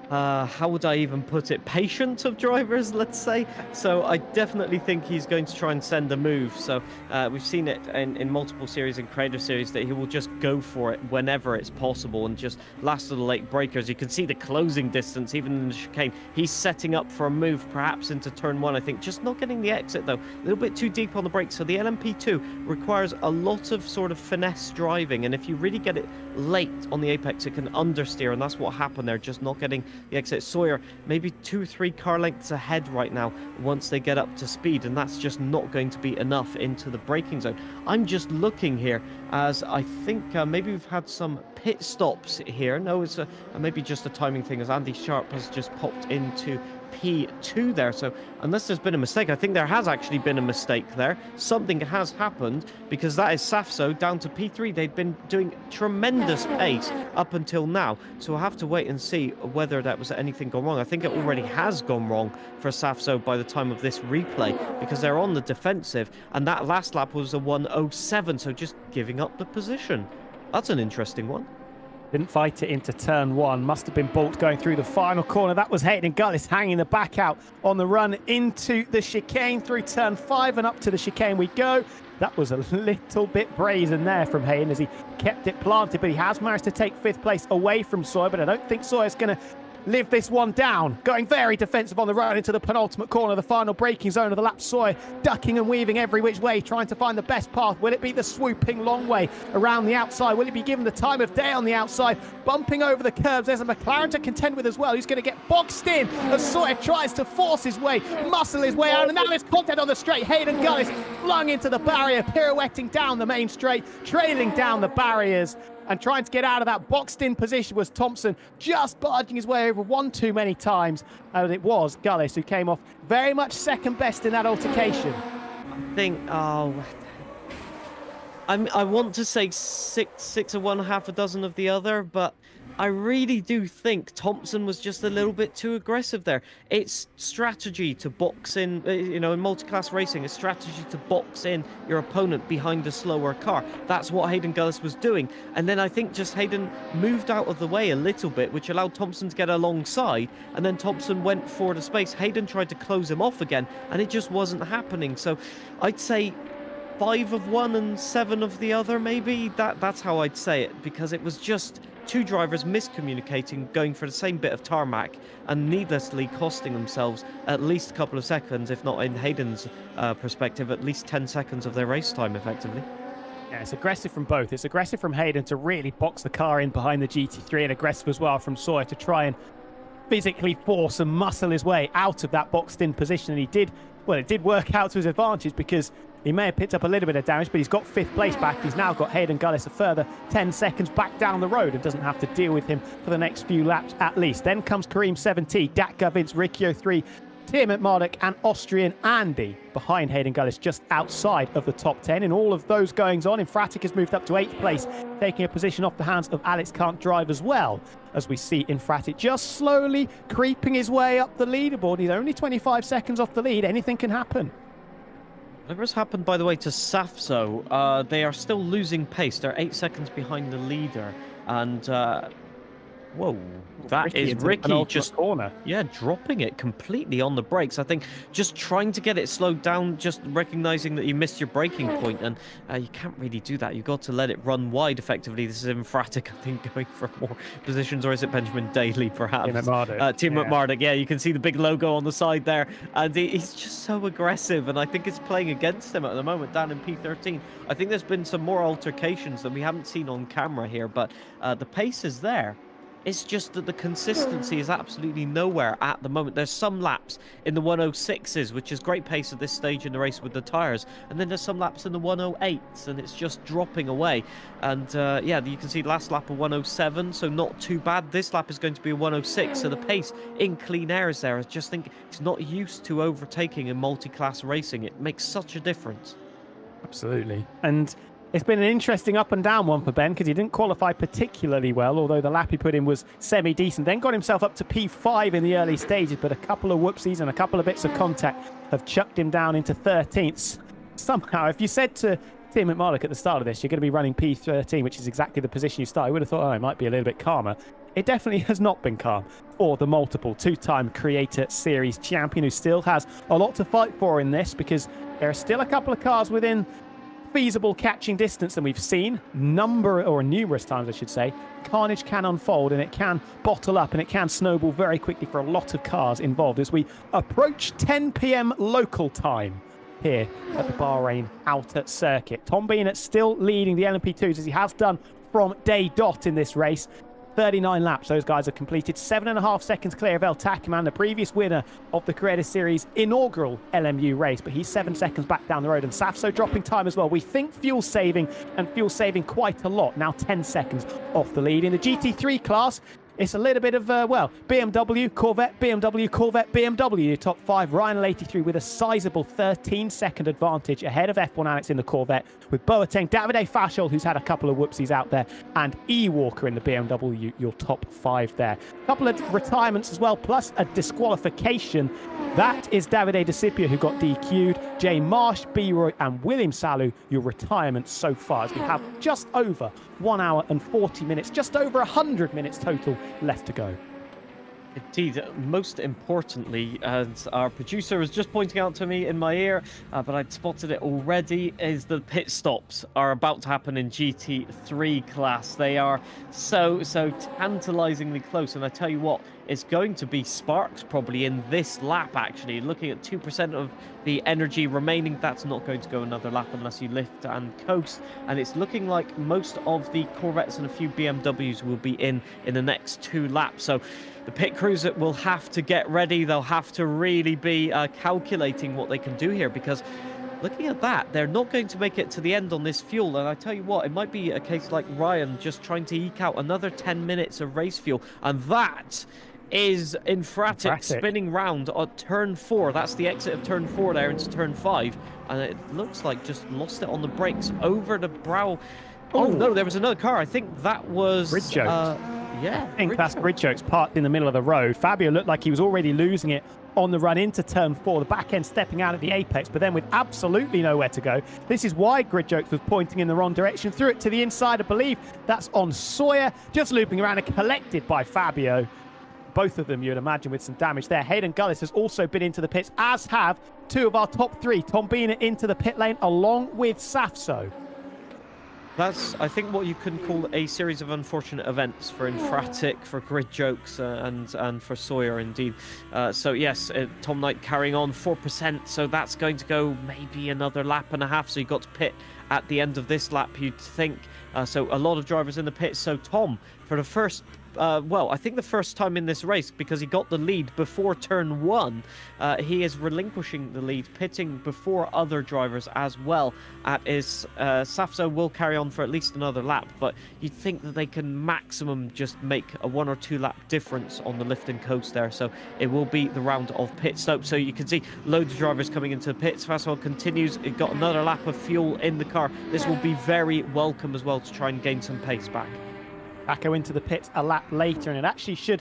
how would I even put it? Patient of drivers, let's say. So I definitely think he's going to try and send a move. So we've seen it in multiple series and creator series that he will just go for it whenever it's possible and just last of the late breakers. You can see the closing distance, even in the chicane. He's setting up for a move, perhaps into turn 1, I think. Just not getting the exit, though. A little bit too deep on the brakes. So the LMP2 requires a lot of sort of finesse driving. And if you really get it late on the apex, it can understeer. And that's what happened there, just not getting the exit. Sawyer maybe 2-3 car lengths ahead right now once they get up to speed, and that's just not going to be enough into the braking zone. I'm just looking here as I think maybe we've had some pit stops here. No, it's maybe just a timing thing as Andy Sharp has just popped into P2 there. So unless there's been a mistake, I think there has actually been a mistake there. Something has happened because that is Safso down to P3. They've been doing tremendous pace up until now. So we'll have to wait and see whether that was anything gone wrong. I think it already has gone wrong for Safso by the time of this replay because they're on the defensive, and that last lap was a 1:07, so just giving up the position. That's an interesting one. Didn't fight it into turn 1. Must have been balked going through the final corner. That was Hayden Gullis hanging the back out on the run into the chicane through turn 5 and up to the chicane we go. That was a little bit brazen there from Hayden as he kept it planted, but he has managed to take 5th place away from Sawyer, but I don't think Sawyer's going to live this one down. Going very defensive on the run into the penultimate corner, the final braking zone of the lap. Sawyer ducking and weaving every which way, trying to find the best path. Will it be the swooping long way around the outside? Will he be given the time of day on the outside? Bumping over the curbs. There's a McLaren to contend with as well. He's going to get boxed in as Sawyer tries to force his way, muscle his way out. And now there's contact on the straight. Hayden Gullis flung into the barrier, pirouetting down the main straight, trailing down the barriers. And trying to get out of that boxed-in position was Thompson, just barging his way over one too many times. And it was Gullis who came off very much second best in that altercation. I think, I want to say six of one, half a dozen of the other, but I really do think Thompson was just a little bit too aggressive there. It's strategy to box in, in multi-class racing, it's strategy to box in your opponent behind a slower car. That's what Hayden Gullis was doing. And then I think just Hayden moved out of the way a little bit, which allowed Thompson to get alongside. And then Thompson went for the space. Hayden tried to close him off again, and it just wasn't happening. So I'd say 5 of one and 7 of the other, maybe. That's how I'd say it, because it was just two drivers miscommunicating, going for the same bit of tarmac and needlessly costing themselves at least a couple of seconds, if not in Hayden's perspective, at least 10 seconds of their race time, effectively. Yeah, it's aggressive from both. It's aggressive from Hayden to really box the car in behind the GT3, and aggressive as well from Sawyer to try and physically force and muscle his way out of that boxed-in position. And it did work out to his advantage, because he may have picked up a little bit of damage, but he's got 5th place back. He's now got Hayden Gullis a further 10 seconds back down the road and doesn't have to deal with him for the next few laps at least. Then comes Kareem 7T, Dak Govins, Riccio 3, Tim McMardock and Austrian Andy behind Hayden Gullis, just outside of the top 10. In all of those goings on, Infratic has moved up to 8th place, taking a position off the hands of Alex Can't Drive as well, as we see Infratic just slowly creeping his way up the leaderboard. He's only 25 seconds off the lead. Anything can happen. Whatever's happened, by the way, to Safso, they are still losing pace. They're 8 seconds behind the leader. And, whoa, that is Ricky just corner. Yeah, dropping it completely on the brakes. I think just trying to get it slowed down, just recognizing that you missed your braking point, and you can't really do that. You've got to let it run wide effectively. This is Infratic, I think, going for more positions, or is it Benjamin Daly, perhaps? Team McMardock, yeah, you can see the big logo on the side there, and he's just so aggressive, and I think it's playing against him at the moment down in P13. I think there's been some more altercations that we haven't seen on camera here, but the pace is there. It's just that the consistency is absolutely nowhere at the moment. There's some laps in the 106s, which is great pace at this stage in the race with the tyres. And then there's some laps in the 108s, and it's just dropping away. And yeah, you can see the last lap of 107, so not too bad. This lap is going to be a 106, so the pace in clean air is there. I just think it's not used to overtaking in multi-class racing. It makes such a difference. Absolutely. And it's been an interesting up and down one for Ben, because he didn't qualify particularly well, although the lap he put in was semi-decent. Then got himself up to P5 in the early stages, but a couple of whoopsies and a couple of bits of contact have chucked him down into 13th. Somehow, if you said to Tim McMardock at the start of this, you're going to be running P13, which is exactly the position you start, I would have thought, oh, it might be a little bit calmer. It definitely has not been calm for the multiple two-time Creator Series champion, who still has a lot to fight for in this, because there are still a couple of cars within feasible catching distance, and we've seen numerous times, I should say, carnage can unfold, and it can bottle up, and it can snowball very quickly for a lot of cars involved as we approach 10 p.m. local time here at the Bahrain Outer Circuit. Tom Beanert still leading the LMP2s, as he has done from day dot in this race. 39 laps those guys have completed, 7.5 seconds clear of El Takiman, the previous winner of the Creator Series inaugural LMU race, but he's 7 seconds back down the road, and Safso dropping time as well. We think fuel saving quite a lot, now 10 seconds off the lead. In the GT3 class, it's a little bit of, BMW, Corvette, BMW, top 5. Ryan 83 with a sizable 13-second advantage ahead of F1 Alex in the Corvette, with Boateng, Davide Fashol, who's had a couple of whoopsies out there, and E. Walker in the BMW, your top 5 there. A couple of retirements as well, plus a disqualification. That is Davide De Scipio, who got DQ'd. Jay Marsh, B-Roy, and William Salu, your retirements so far, as we have just over 1 hour and 40 minutes, just over 100 minutes total left to go. Indeed, most importantly, as our producer was just pointing out to me in my ear, but I'd spotted it already, is the pit stops are about to happen in GT3 class. They are so tantalizingly close, and I tell you what, it's going to be sparks probably in this lap, actually. Looking at 2% of the energy remaining, that's not going to go another lap unless you lift and coast, and it's looking like most of the Corvettes and a few BMWs will be in the next 2 laps. So the pit crews will have to get ready. They'll have to really be calculating what they can do here, because looking at that, they're not going to make it to the end on this fuel. And I tell you what, it might be a case like Ryan just trying to eke out another 10 minutes of race fuel, and that is Infratic spinning round at turn 4. That's the exit of turn 4 there into turn 5, and it looks like just lost it on the brakes over the brow Oh, no, there was another car. I think that was... Gridjoke. Yeah. I think that's Gridjoke's parked in the middle of the road. Fabio looked like he was already losing it on the run into turn 4, the back end stepping out at the apex, but then with absolutely nowhere to go. This is why Gridjoke was pointing in the wrong direction, threw it to the inside, I believe. That's on Sawyer, just looping around and collected by Fabio. Both of them, you would imagine, with some damage there. Hayden Gullis has also been into the pits, as have two of our top 3. Tombina into the pit lane, along with Safso. That's, I think, what you can call a series of unfortunate events for Infratic, for Gridjokes, and for Sawyer, indeed. So, yes, Tom Knight carrying on 4%, so that's going to go maybe another lap and a half. So you got to pit at the end of this lap, you'd think. So a lot of drivers in the pits. So Tom, for the first... well, I think the first time in this race, because he got the lead before turn 1, he is relinquishing the lead, pitting before other drivers as well. Safso will carry on for at least another lap, but you'd think that they can maximum just make a 1 or 2 lap difference on the lift and coast there. So it will be the round of pit stop. So you can see loads of drivers coming into the pits. Fastwell continues. It got another lap of fuel in the car. This will be very welcome as well to try and gain some pace back. Paco into the pits a lap later, and it actually should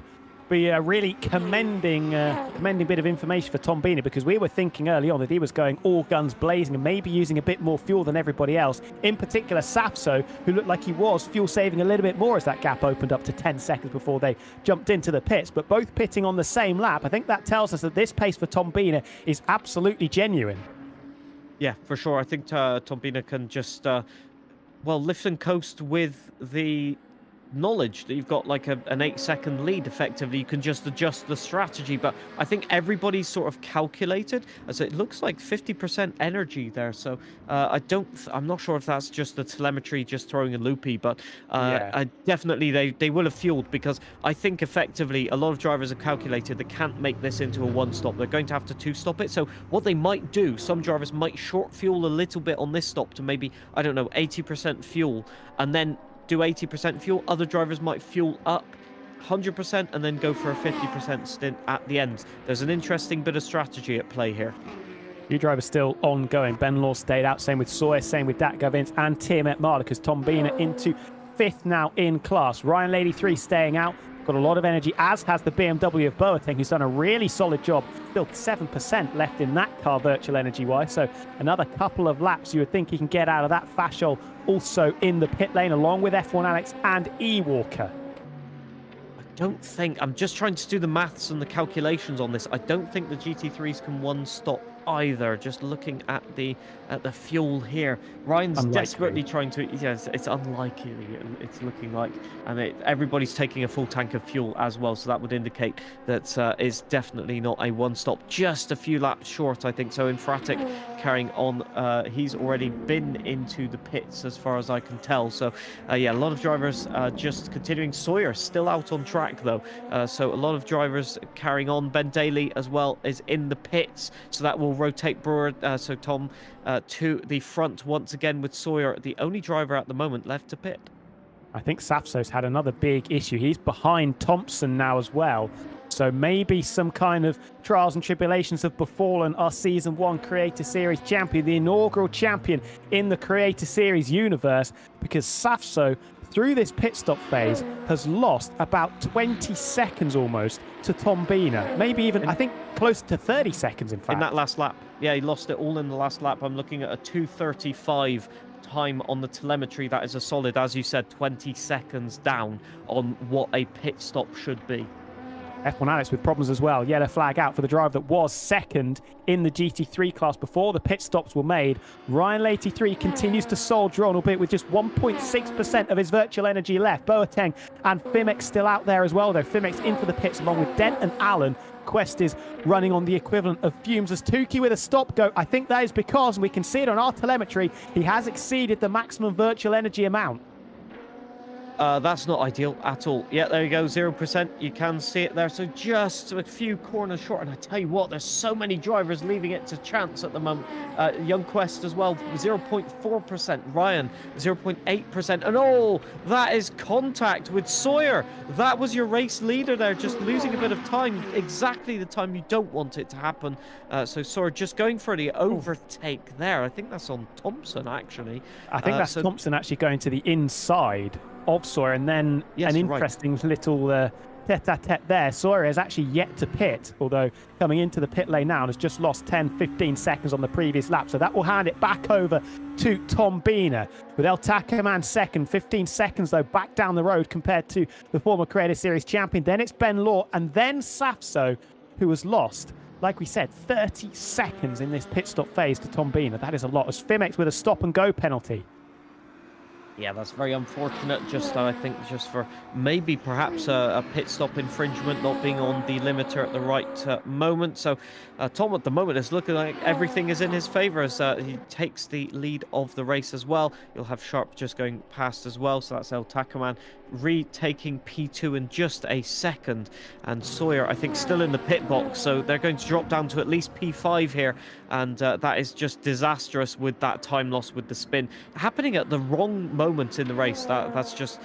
be a really commending bit of information for Tombina, because we were thinking early on that he was going all guns blazing and maybe using a bit more fuel than everybody else. In particular, Safso, who looked like he was fuel saving a little bit more as that gap opened up to 10 seconds before they jumped into the pits, but both pitting on the same lap. I think that tells us that this pace for Tombina is absolutely genuine. Yeah, for sure. I think Tombina can just, lift and coast with the knowledge that you've got like an 8-second lead. Effectively, you can just adjust the strategy, but I think everybody's sort of calculated, as it looks like 50% energy there. So I'm not sure if that's just the telemetry just throwing a loopy, but definitely they will have fueled, because I think effectively a lot of drivers have calculated they can't make this into a 1-stop. They're going to have to 2-stop it. So what they might do, some drivers might short fuel a little bit on this stop to maybe, I don't know, 80% fuel, and then do 80% fuel. Other drivers might fuel up 100% and then go for a 50% stint at the end. There's an interesting bit of strategy at play here. Few drivers still ongoing. Ben Law stayed out, same with Sawyer, same with Dak Govins and Tiamat Marder, because Tombina into 5th now in class. Ryan Lady 3 staying out. Got a lot of energy, as has the BMW of Boateng, who's done a really solid job. Still 7% left in that car, virtual energy-wise. So another couple of laps you would think he can get out of that. Fashol also in the pit lane, along with F1 Alex and E-Walker. I'm just trying to do the maths and the calculations on this. I don't think the GT3s can 1-stop either. Just looking at the fuel here, Ryan's unlikely. Desperately trying to. Yes, it's unlikely. It's looking like, and everybody's taking a full tank of fuel as well. So that would indicate that it's definitely not a 1-stop. Just a few laps short, I think. So Infratic carrying on. He's already been into the pits, as far as I can tell. So a lot of drivers just continuing. Sawyer still out on track though. So a lot of drivers carrying on. Ben Daly as well is in the pits. So that will rotate Brewer, so Tom to the front once again, with Sawyer the only driver at the moment left to pit. I think Safso's had another big issue. He's behind Thompson now as well. So maybe some kind of trials and tribulations have befallen our Season 1 Creator Series champion, the inaugural champion in the Creator Series universe, because Safso, through this pit stop phase, has lost about 20 seconds almost to Tombina. Maybe even, I think, close to 30 seconds, in fact. In that last lap. Yeah, he lost it all in the last lap. I'm looking at a 2:35 time on the telemetry. That is a solid, as you said, 20 seconds down on what a pit stop should be. F1 Alex with problems as well. Yellow flag out for the driver that was second in the GT3 class before the pit stops were made. Ryan Lady 3 continues to soldier on, albeit with just 1.6% of his virtual energy left. Boateng and Fimex still out there as well, though. Fimex into the pits along with Dent and Allen. Quest is running on the equivalent of fumes as Tukey with a stop go. I think that is because, and we can see it on our telemetry, he has exceeded the maximum virtual energy amount. That's not ideal at all. Yeah, there you go, 0%. You can see it there. So just a few corners short. And I tell you what, there's so many drivers leaving it to chance at the moment. Young Quest as well, 0.4%. Ryan, 0.8%. And oh, that is contact with Sawyer. That was your race leader there, just losing a bit of time. Exactly the time you don't want it to happen. So Sawyer just going for the overtake there. I think that's on Thompson, actually. I think that's Thompson actually going to the inside of Sawyer, and then Yes, an you're right. interesting little tete-a-tete there. Sawyer has actually yet to pit, although coming into the pit lane now has just lost 10-15 seconds on the previous lap, so that will hand it back over to Tom Biener with El Tacoman second, 15 seconds though back down the road compared to the former Creator Series champion. Then it's Ben Law and then Safso, who has lost, like we said, 30 seconds in this pit stop phase to Tom Biener. That is a lot, as Fimex with a stop and go penalty. Yeah, that's very unfortunate. Just, I think, just for maybe perhaps a pit stop infringement, not being on the limiter at the right moment. So Tom at the moment is looking like everything is in his favour as he takes the lead of the race as well. You'll have Sharp just going past as well. So that's El Tacoman retaking P2 in just a second. And Sawyer, I think, still in the pit box. So they're going to drop down to at least P5 here. And that is just disastrous with that time loss with the spin. Happening at the wrong moment in the race. That's just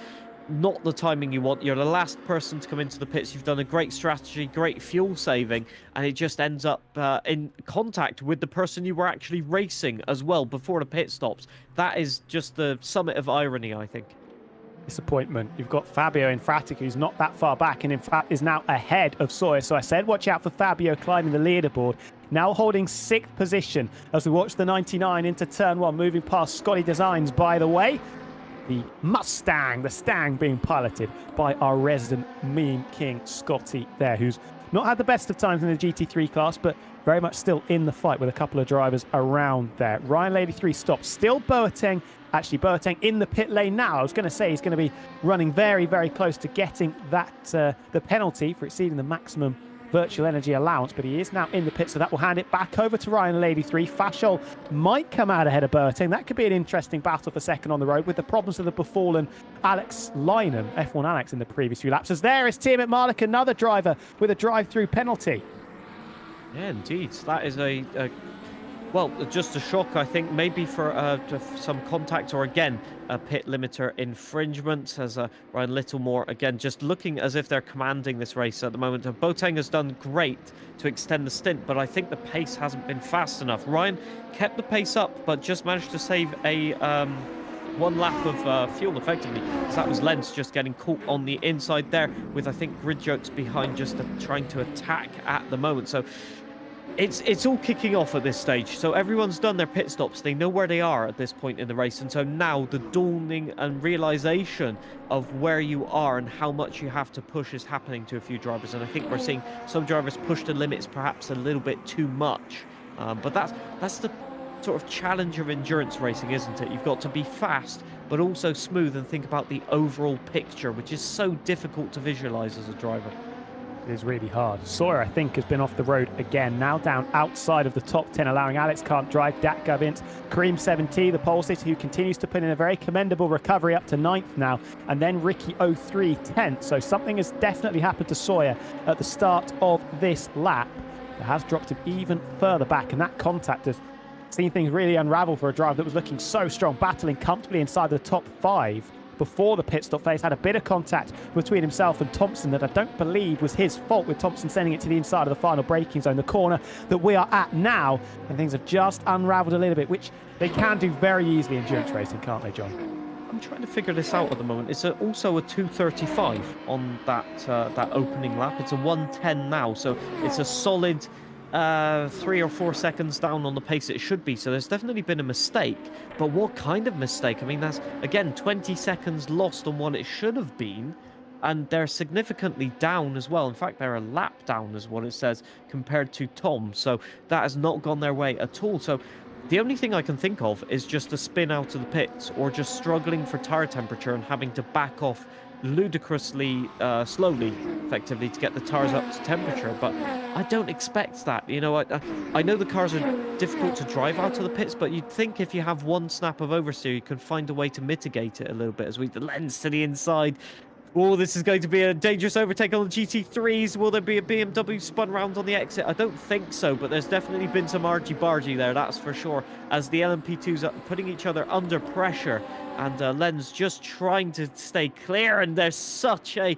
not the timing you want. You're the last person to come into the pits. You've done a great strategy, great fuel saving, and it just ends up in contact with the person you were actually racing as well before the pit stops. That is just the summit of irony, I think. Disappointment. You've got Fabio Infratic, who's not that far back and in fact is now ahead of Sawyer. So I said watch out for Fabio climbing the leaderboard. Now holding 6th position as we watch the 99 into turn 1, moving past Scotty Designs, by the way. The Mustang, the Stang, being piloted by our resident meme king, Scotty there, who's not had the best of times in the GT3 class, but very much still in the fight with a couple of drivers around there. Ryan Lady 3 stops. Still Boateng. Actually, Boateng in the pit lane now. I was going to say he's going to be running very, very close to getting that the penalty for exceeding the maximum virtual energy allowance, but he is now in the pit, so that will hand it back over to Ryan Lady 3. Fashol might come out ahead of Boateng. That could be an interesting battle for second on the road with the problems that have befallen Alex Lynham, F1 Alex, in the previous few laps. As there is Tiamat Malik, another driver with a drive-through penalty. Yeah, indeed. That is well, just a shock, I think, maybe for some contact or, again, a pit limiter infringement, as Ryan Littlemore, again, just looking as if they're commanding this race at the moment. Boateng has done great to extend the stint, but I think the pace hasn't been fast enough. Ryan kept the pace up, but just managed to save a one lap of fuel, effectively, because that was Lentz just getting caught on the inside there with, I think, Grid Jokes behind just trying to attack at the moment. So it's all kicking off at this stage. So everyone's done their pit stops. They know where they are at this point in the race. And so now the dawning and realization of where you are and how much you have to push is happening to a few drivers. And I think we're seeing some drivers push the limits perhaps a little bit too much. But that's the sort of challenge of endurance racing, isn't it? You've got to be fast, but also smooth and think about the overall picture, which is so difficult to visualize as a driver. It is really hard. Sawyer, I think, has been off the road again, now down outside of the top 10, allowing Alex Can't Drive, Dak Gavint, Kareem 7T, the pole sitter, who continues to put in a very commendable recovery up to 9th now, and then Ricky 03 10th. So something has definitely happened to Sawyer at the start of this lap. It has dropped him even further back, and that contact has seen things really unravel for a driver that was looking so strong, battling comfortably inside the top 5 before the pit stop phase. Had a bit of contact between himself and Thompson that I don't believe was his fault, with Thompson sending it to the inside of the final braking zone, the corner that we are at now, and things have just unraveled a little bit, which they can do very easily in endurance racing, can't they, John? I'm trying to figure this out at the moment. It's also a 2:35 on that opening lap. It's a 1:10 now, so it's a solid 3 or 4 seconds down on the pace it should be. So there's definitely been a mistake, but what kind of mistake? I mean, that's, again, 20 seconds lost on what it should have been, and they're significantly down as well. In fact, they're a lap down is what it says compared to Tom, so that has not gone their way at all. So the only thing I can think of is just a spin out of the pits, or just struggling for tire temperature and having to back off ludicrously slowly, effectively, to get the tires up to temperature. But I don't expect that. You know, I know the cars are difficult to drive out of the pits, but you'd think if you have one snap of oversteer, you can find a way to mitigate it a little bit. As we the lens to the inside. Oh, this is going to be a dangerous overtake on the GT3s. Will there be a BMW spun round on the exit? I don't think so, but there's definitely been some argy-bargy there, that's for sure, as the LMP2s are putting each other under pressure, and Lenz just trying to stay clear, and there's such a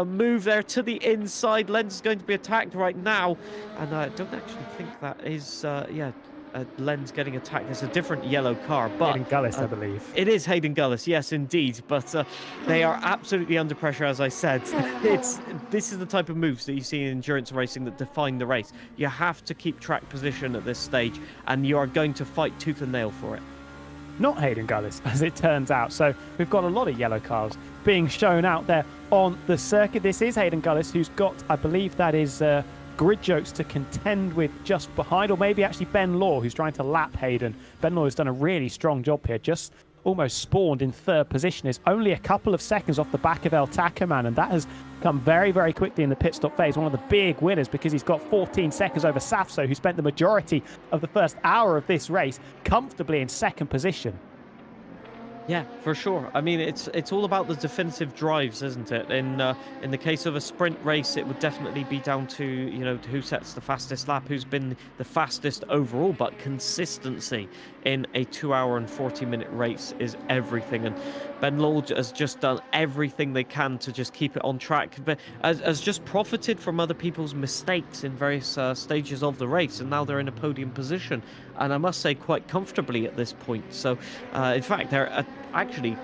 move there to the inside. Lenz is going to be attacked right now, and I don't actually think that is, Lenz getting attacked. It's a different yellow car, but Hayden Gullis, I believe. It is Hayden Gullis, yes, indeed. But they are absolutely under pressure, as I said. This is the type of moves that you see in endurance racing that define the race. You have to keep track position at this stage, and you are going to fight tooth and nail for it. Not Hayden Gullis, as it turns out. So we've got a lot of yellow cars being shown out there on the circuit. This is Hayden Gullis, who's got, I believe that is Grid Jokes to contend with just behind, or maybe actually Ben Law, who's trying to lap Hayden. Ben Law has done a really strong job here, just almost spawned in third position. Is only a couple of seconds off the back of El Tacoman, and that has come very, very quickly in the pit stop phase. One of the big winners, because he's got 14 seconds over Safso, who spent the majority of the first hour of this race comfortably in second position. Yeah, for sure. I mean, it's all about the definitive drives, isn't it? In the case of a sprint race, it would definitely be down to, you know, who sets the fastest lap, who's been the fastest overall. But consistency in a 2-hour and 40-minute race is everything. And Ben Lord has just done everything they can to just keep it on track, but has just profited from other people's mistakes in various stages of the race, and now they're in a podium position, and I must say quite comfortably at this point. So in fact, they're actually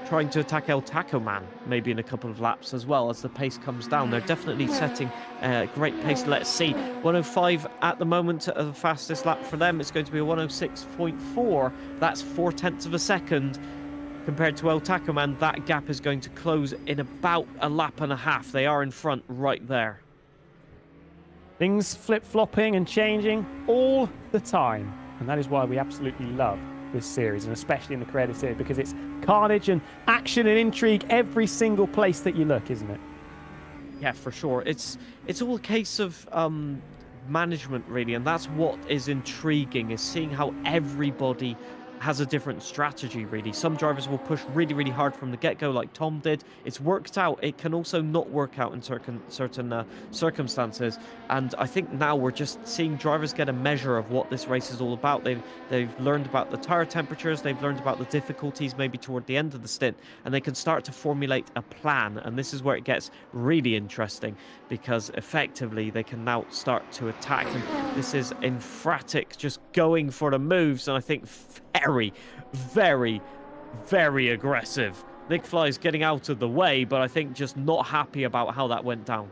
trying to attack El Tacoman maybe in a couple of laps as well as the pace comes down. They're definitely setting a great pace. Let's see, 105 at the moment, the fastest lap for them. It's going to be a 106.4. That's 0.4 of a second. Compared to El Tacoman, that gap is going to close in about a lap and a half. They are in front right there. Things flip-flopping and changing all the time, and that is why we absolutely love this series, and especially in the creative series, because it's carnage and action and intrigue every single place that you look, isn't it? Yeah, for sure. It's all a case of management, really, and that's what is intriguing, is seeing how everybody has a different strategy, really. Some drivers will push really, really hard from the get-go, like Tom did. It's worked out. It can also not work out in certain circumstances. And I think now we're just seeing drivers get a measure of what this race is all about. They've learned about the tire temperatures. They've learned about the difficulties maybe toward the end of the stint, and they can start to formulate a plan. And this is where it gets really interesting, because effectively they can now start to attack. And this is emphatic, just going for the moves. And I think very, very, very aggressive. Nick Fly's getting out of the way, but I think just not happy about how that went down.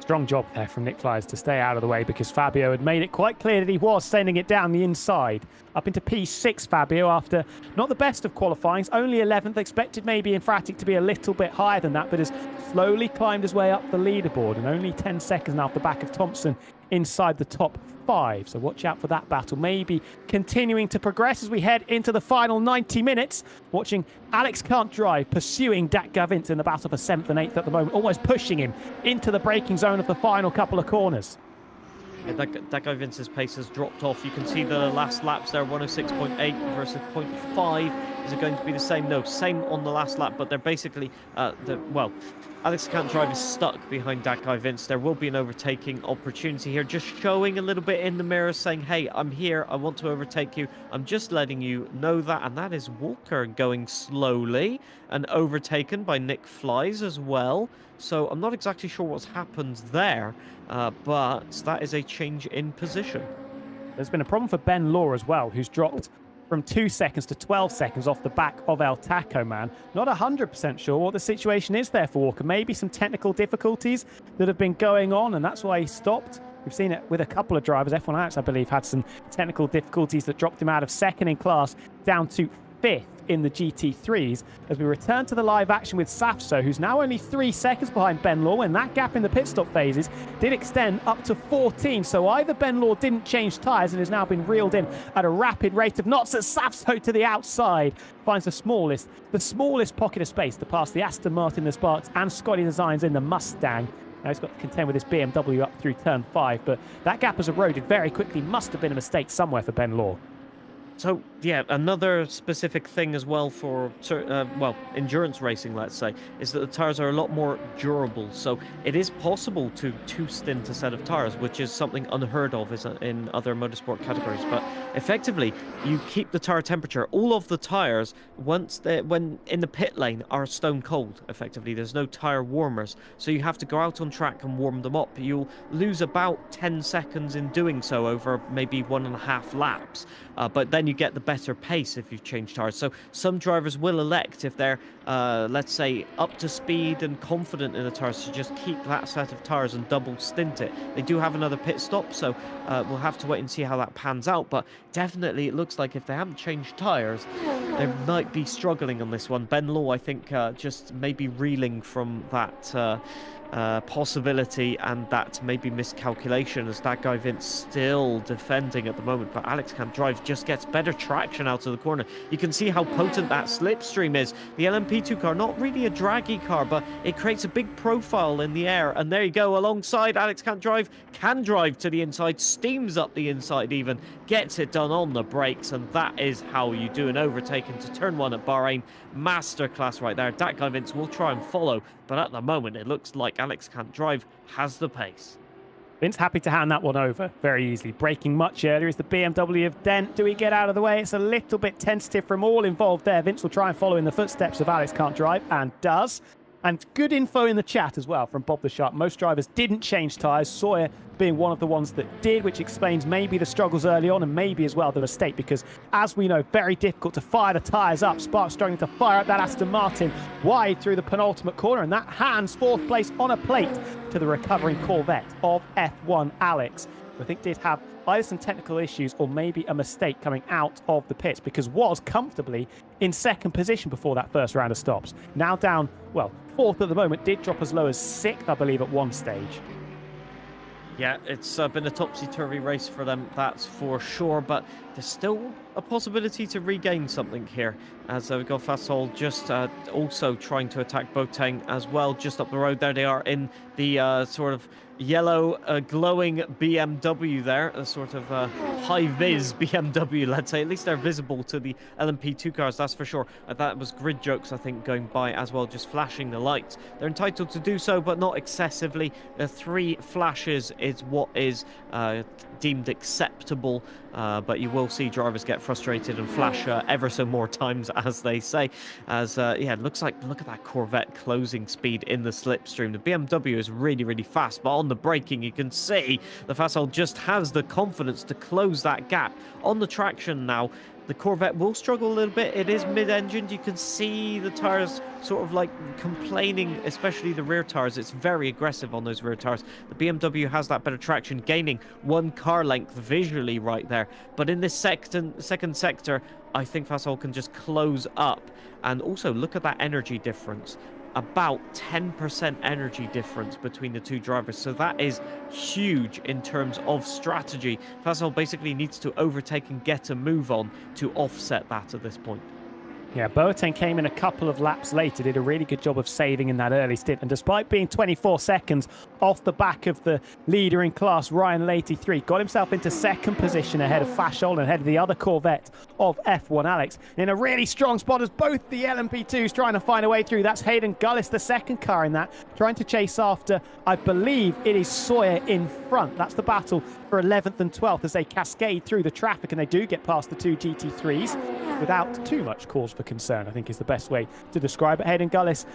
Strong job there from Nick Flyers to stay out of the way, because Fabio had made it quite clear that he was sending it down the inside. Up into P6, Fabio, after not the best of qualifying, only 11th. Expected maybe Infratic to be a little bit higher than that, but has slowly climbed his way up the leaderboard, and only 10 seconds now off the back of Thompson inside the top 5. So watch out for that battle. Maybe continuing to progress as we head into the final 90 minutes. Watching Alex Can't Drive pursuing Dak Gavint in the battle for 7th and 8th at the moment, almost pushing him into the braking zone of the final couple of corners. Yeah, that guy Vince's pace has dropped off. You can see the last laps there, 106.8 versus 0.5. Is it going to be the same? No, same on the last lap, but they're basically, Alex Can't Drive is stuck behind that guy Vince. There will be an overtaking opportunity here, just showing a little bit in the mirror, saying, hey, I'm here, I want to overtake you. I'm just letting you know that. And that is Walker going slowly and overtaken by Nick Flies as well. So I'm not exactly sure what's happened there, but that is a change in position. There's been a problem for Ben Law as well, who's dropped from 2 seconds to 12 seconds off the back of El Tacoman. Not 100% sure what the situation is there for Walker. Maybe some technical difficulties that have been going on, and that's why he stopped. We've seen it with a couple of drivers. F1 Alex, I believe, had some technical difficulties that dropped him out of second in class down to 5th in the GT3s as we return to the live action with Safso, who's now only 3 seconds behind Ben Law, and that gap in the pit stop phases did extend up to 14. So either Ben Law didn't change tyres and has now been reeled in at a rapid rate of knots as Safso to the outside finds the smallest pocket of space to pass the Aston Martin, the Sparks, and Scotty Designs in the Mustang. Now he's got to contend with his BMW up through turn 5, but that gap has eroded very quickly. Must have been a mistake somewhere for Ben Law. So, yeah, another specific thing as well for, well, endurance racing, let's say, is that the tyres are a lot more durable. So it is possible to two-stint a set of tyres, which is something unheard of in other motorsport categories. But effectively, you keep the tyre temperature. All of the tyres, when in the pit lane, are stone cold, effectively. There's no tyre warmers. So you have to go out on track and warm them up. You'll lose about 10 seconds in doing so over maybe 1.5 laps. But then you get the better pace if you've changed tyres. So some drivers will elect, if they're, let's say, up to speed and confident in the tyres, to just keep that set of tyres and double stint it. They do have another pit stop, so we'll have to wait and see how that pans out. But definitely it looks like if they haven't changed tyres, they might be struggling on this one. Ben Law, I think, just maybe reeling from that possibility and that maybe miscalculation, as that guy Vince still defending at the moment. But Alex Can't Drive just gets better traction out of the corner. You can see how potent that slipstream is. The LMP2 car, not really a draggy car, but it creates a big profile in the air. And there you go, alongside Alex Can't Drive, can drive to the inside, steams up the inside even, gets it done on the brakes, and that is how you do an overtake into turn 1 at Bahrain. Masterclass right there. That guy Vince will try and follow, but at the moment it looks like Alex Can't Drive has the pace. Vince happy to hand that one over very easily. Braking much earlier is the BMW of Dent. Do we get out of the way? It's a little bit tentative from all involved there. Vince will try and follow in the footsteps of Alex Can't Drive, and does. And good info in the chat as well from Bob the Shark. Most drivers didn't change tyres, Sawyer being one of the ones that did, which explains maybe the struggles early on and maybe as well the mistake, because as we know, very difficult to fire the tyres up. Sparks struggling to fire up that Aston Martin wide through the penultimate corner, and that hands 4th place on a plate to the recovering Corvette of F1 Alex, who I think did have either some technical issues or maybe a mistake coming out of the pits, because was comfortably in 2nd position before that first round of stops. Now down, well, 4th at the moment, did drop as low as 6th, I believe, at one stage. Yeah, it's been a topsy-turvy race for them, that's for sure, but there's still a possibility to regain something here, as we've got Fasol just also trying to attack Boateng as well, just up the road. There they are in the sort of yellow glowing BMW there, a sort of high-vis BMW, let's say. At least they're visible to the LMP2 cars, that's for sure. That was Grid Jokes, I think, going by as well, just flashing the lights. They're entitled to do so, but not excessively. 3 flashes is what is deemed acceptable, but you will see drivers get frustrated and flash ever so more times, as they say. As yeah, it looks like, look at that Corvette closing speed in the slipstream. The BMW is really, really fast, but on the braking, you can see the Fasol just has the confidence to close that gap. On the traction now, the Corvette will struggle a little bit. It is mid-engined. You can see the tyres sort of like complaining, especially the rear tyres. It's very aggressive on those rear tyres. The BMW has that better traction, gaining 1 car length visually right there. But in this second sector, I think Fasol can just close up. And also, look at that energy difference. About 10% energy difference between the 2 drivers, so that is huge in terms of strategy. Fasol basically needs to overtake and get a move on to offset that at this point. Yeah, Boateng came in a couple of laps later, did a really good job of saving in that early stint, and despite being 24 seconds off the back of the leader in class, Ryan Leahy 3, got himself into 2nd position ahead of Fashol and ahead of the other Corvette of F1 Alex, in a really strong spot as both the LMP2s trying to find a way through. That's Hayden Gullis, the 2nd car in that, trying to chase after, I believe it is Sawyer in front. That's the battle for 11th and 12th as they cascade through the traffic, and they do get past the 2 GT3s without too much cause for concern, I think is the best way to describe it. Hayden Gullis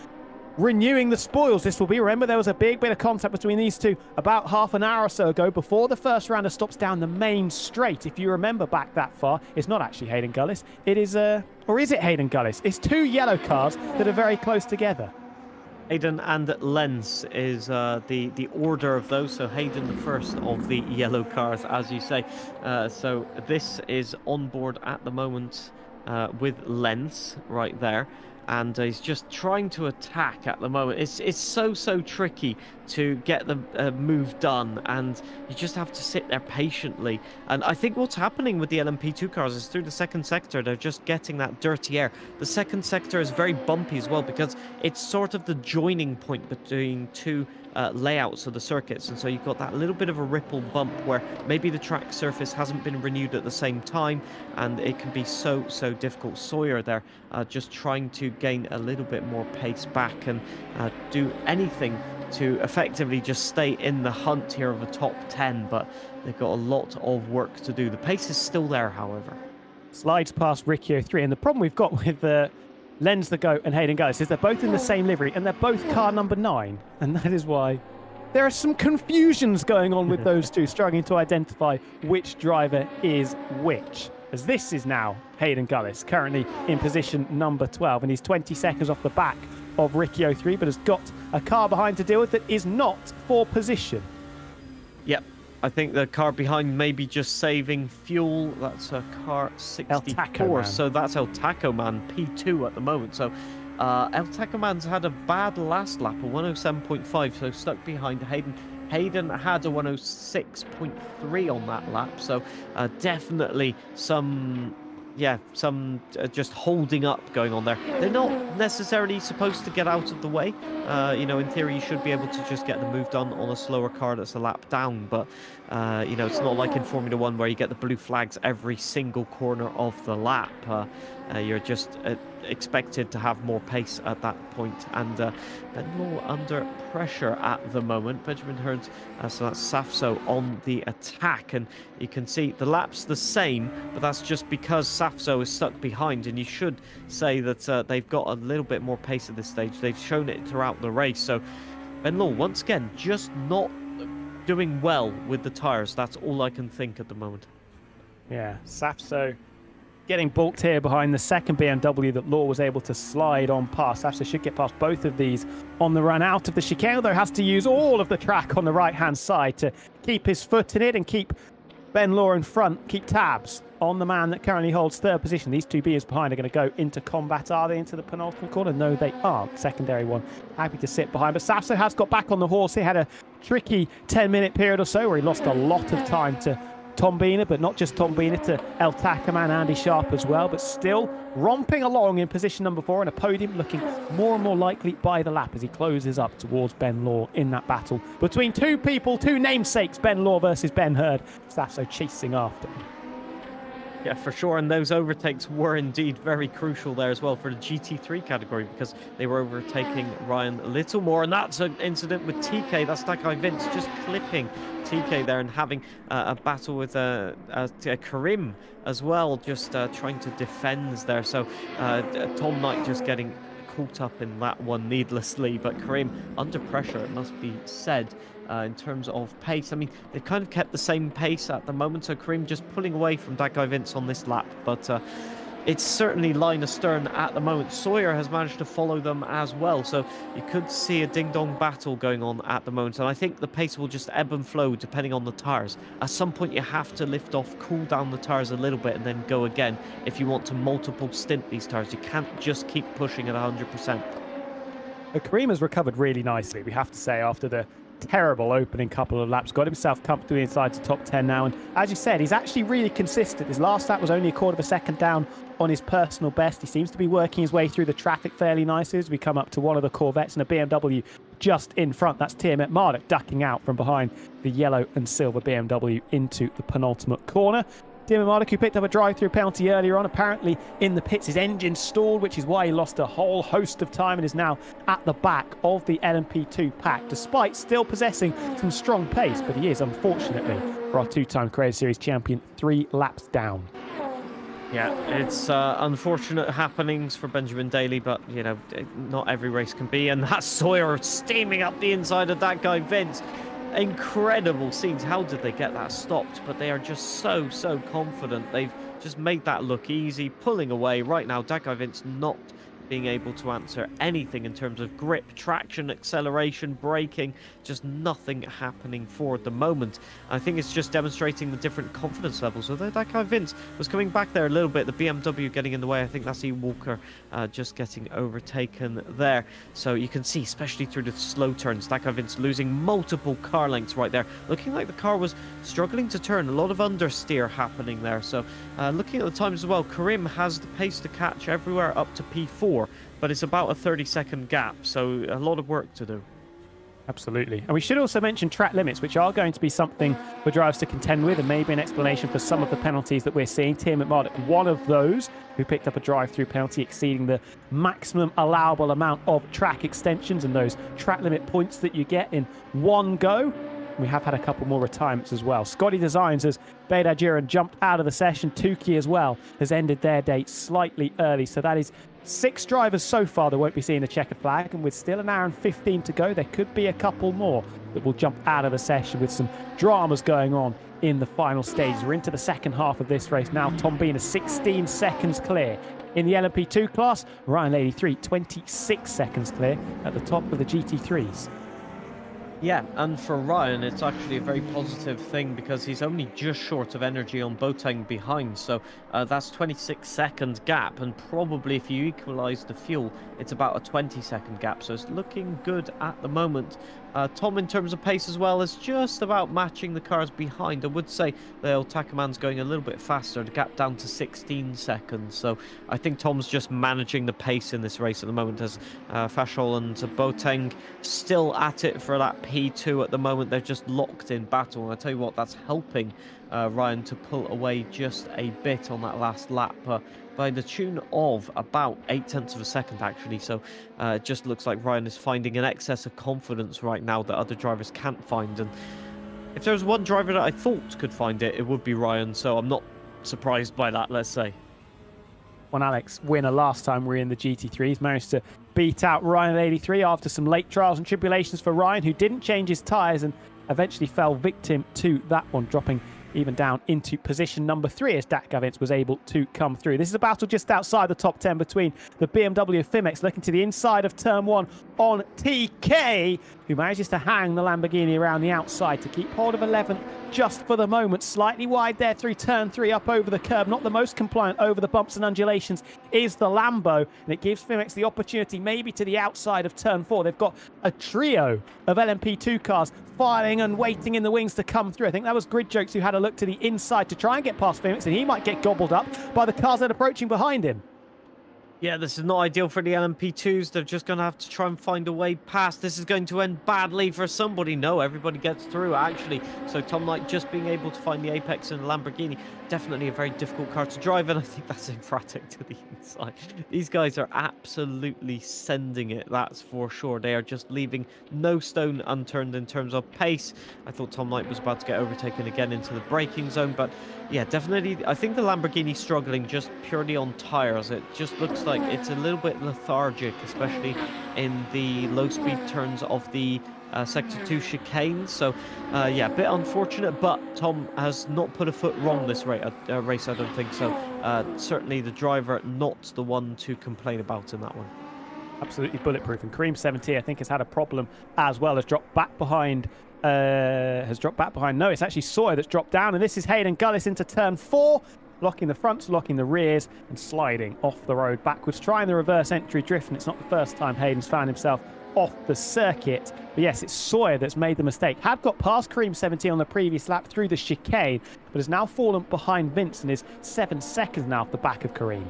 renewing the spoils. This will be, remember, there was a big bit of contact between these two about half an hour or so ago before the first round of stops down the main straight. If you remember back that far, it's not actually Hayden Gullis. It is, or is it Hayden Gullis? It's 2 yellow cars that are very close together. Hayden and Lenz is the order of those. So Hayden, the first of the yellow cars, as you say. So this is on board at the moment. with Lens right there. And he's just trying to attack at the moment. It's so tricky to get the move done, and you just have to sit there patiently. And I think what's happening with the LMP2 cars is through the second sector, they're just getting that dirty air. The second sector is very bumpy as well because it's sort of the joining point between two layouts of the circuits, and so you've got that little bit of a ripple bump where maybe the track surface hasn't been renewed at the same time, and it can be so difficult. Sawyer there just trying to gain a little bit more pace back and do anything to effectively just stay in the hunt here of a top 10, but they've got a lot of work to do. The pace is still there, however. Slides past Riccio 3, and the problem we've got with Lens the Goat and Hayden Gullis is they're both in the same livery, and they're both car number 9, and that is why there are some confusions going on with those two, struggling to identify which driver is which. As this is now Hayden Gullis, currently in position number 12, and he's 20 seconds off the back of Riccio 3, but has got a car behind to deal with that is not for position. Yep. I think the car behind may be just saving fuel. That's a car 64. So that's El Taco Man, P2 at the moment. So El Taco Man's had a bad last lap, a 107.5, so stuck behind Hayden. Hayden had a 106.3 on that lap. So definitely some just holding up going on there. They're not necessarily supposed to get out of the way. In theory, you should be able to just get the move done on a slower car that's a lap down. But, it's not like in Formula 1 where you get the blue flags every single corner of the lap. You're just expected to have more pace at that point. And Benlow under pressure at the moment. Benjamin Hearns, so that's Safso on the attack. And you can see the lap's the same, but that's just because Safso is stuck behind. And you should say that they've got a little bit more pace at this stage. They've shown it throughout the race. So Benlow, once again, just not doing well with the tyres. That's all I can think at the moment. Yeah, Safso getting balked here behind the second BMW that Law was able to slide on past. Safso should get past both of these on the run out of the chicane, though has to use all of the track on the right-hand side to keep his foot in it and keep Ben Law in front, keep tabs on the man that currently holds third position. These two beers behind are going to go into combat. Are they into the penultimate corner? No, they aren't. Secondary one happy to sit behind. But Safso has got back on the horse. He had a tricky 10-minute period or so where he lost a lot of time to Tom Biener, but not just Tom Biener, to El Tacaman, Andy Sharp as well, but still romping along in position number 4 and a podium looking more and more likely by the lap as he closes up towards Ben Law in that battle between two people, two namesakes, Ben Law versus Ben Hurd. Safso chasing after him. Yeah, for sure, and those overtakes were indeed very crucial there as well for the GT3 category because they were overtaking Ryan Littlemore, and that's an incident with TK. That's that guy Vince just clipping TK there and having a battle with Karim as well, just trying to defend there. So Tom Knight just getting caught up in that one needlessly, but Karim under pressure, it must be said. In terms of pace, I mean, they've kind of kept the same pace at the moment, so Karim just pulling away from that guy Vince on this lap, but it's certainly line astern at the moment. Sawyer has managed to follow them as well, so you could see a ding-dong battle going on at the moment, and I think the pace will just ebb and flow depending on the tyres. At some point you have to lift off, cool down the tyres a little bit, and then go again if you want to multiple stint these tyres. You can't just keep pushing at 100%. Karim has recovered really nicely, we have to say, after the terrible opening couple of laps. Got himself comfortably inside the top 10 now, and as you said, he's actually really consistent. His last lap was only a quarter of a second down on his personal best. He seems to be working his way through the traffic fairly nicely as we come up to one of the Corvettes and a BMW just in front. That's Tiamat Marduk ducking out from behind the yellow and silver BMW into the penultimate corner. Tiamat Marduk, who picked up a drive-through penalty earlier on, apparently in the pits. His engine stalled, which is why he lost a whole host of time and is now at the back of the LMP2 pack, despite still possessing some strong pace. But he is, unfortunately, for our two-time Creator Series champion, 3 laps down. Yeah, it's unfortunate happenings for Benjamin Daly, but, not every race can be. And that's Sawyer steaming up the inside of that guy, Vince. Incredible scenes. How did they get that stopped? But they are just so confident. They've just made that look easy, pulling away right now. That guy Vince not being able to answer anything in terms of grip, traction, acceleration, braking, just nothing happening for the moment. I think it's just demonstrating the different confidence levels. Although that guy Vince was coming back there a little bit, the BMW getting in the way. I think that's E. Walker just getting overtaken there. So you can see, especially through the slow turns, that guy Vince losing multiple car lengths right there. Looking like the car was struggling to turn, a lot of understeer happening there. So looking at the times as well, Karim has the pace to catch everywhere up to P4. But it's about a 30-second gap, so a lot of work to do. Absolutely. And we should also mention track limits, which are going to be something for drivers to contend with, and maybe an explanation for some of the penalties that we're seeing. Tim McMurdoch, one of those who picked up a drive-through penalty exceeding the maximum allowable amount of track extensions and those track limit points that you get in one go. We have had a couple more retirements as well. Scotty Designs has Beda Duran jumped out of the session. Tukey as well has ended their day slightly early. So that is 6 drivers so far that won't be seeing the checkered flag. And with still an hour and 15 to go, there could be a couple more that will jump out of the session with some dramas going on in the final stages. We're into the second half of this race now. Tom Bean is 16 seconds clear. In the LMP2 class, Ryan Lady 3, 26 seconds clear at the top of the GT3s. Yeah, and for Ryan, it's actually a very positive thing because he's only just short of energy on Boateng behind. So that's 26-second gap, and probably if you equalize the fuel, it's about a 20-second gap. So it's looking good at the moment. Tom, in terms of pace as well, is just about matching the cars behind. I would say the Otakaman's going a little bit faster, the gap down to 16 seconds. So I think Tom's just managing the pace in this race at the moment, as Fashol and Boateng still at it for that P2 at the moment. They're just locked in battle, and I tell you what, that's helping Ryan to pull away just a bit on that last lap by the tune of about 0.8 of a second, actually. So it just looks like Ryan is finding an excess of confidence right now that other drivers can't find. And if there was one driver that I thought could find it, it would be Ryan. So I'm not surprised by that, let's say. When Alex Winner last time we were in the GT3s managed to beat out Ryan 83 after some late trials and tribulations for Ryan, who didn't change his tyres and eventually fell victim to that one, dropping even down into position number 3 as Dak Gavins was able to come through. This is a battle just outside the top 10 between the BMW Fimex looking to the inside of turn 1 on TK, who manages to hang the Lamborghini around the outside to keep hold of 11 just for the moment. Slightly wide there through turn 3 up over the curb. Not the most compliant over the bumps and undulations is the Lambo, and it gives Fimex the opportunity maybe to the outside of turn 4. They've got a trio of LMP2 cars firing and waiting in the wings to come through. I think that was Grid Jokes who had a look to the inside to try and get past Fimex, and he might get gobbled up by the cars that are approaching behind him. Yeah, this is not ideal for the LMP2s. They're just going to have to try and find a way past. This is going to end badly for somebody. No, everybody gets through, actually. So Tom Knight just being able to find the apex in the Lamborghini. Definitely a very difficult car to drive, and I think that's emphatic to the inside. These guys are absolutely sending it, that's for sure. They are just leaving no stone unturned in terms of pace. I thought Tom Knight was about to get overtaken again into the braking zone, but yeah, definitely. I think the Lamborghini's struggling just purely on tyres. It just looks like it's a little bit lethargic, especially in the low-speed turns of the Sector 2 chicane. So, yeah, a bit unfortunate, but Tom has not put a foot wrong this race, I don't think. So, certainly the driver not the one to complain about in that one. Absolutely bulletproof. And Kareem 70, I think, has had a problem as well. Has dropped back behind. No, it's actually Sawyer that's dropped down. And this is Hayden Gullis into turn 4. Locking the fronts, locking the rears, and sliding off the road backwards. Trying the reverse entry drift, and it's not the first time Hayden's found himself off the circuit. But yes, it's Sawyer that's made the mistake. Had got past Kareem 70 on the previous lap through the chicane, but has now fallen behind Vince and is 7 seconds now off the back of Kareem.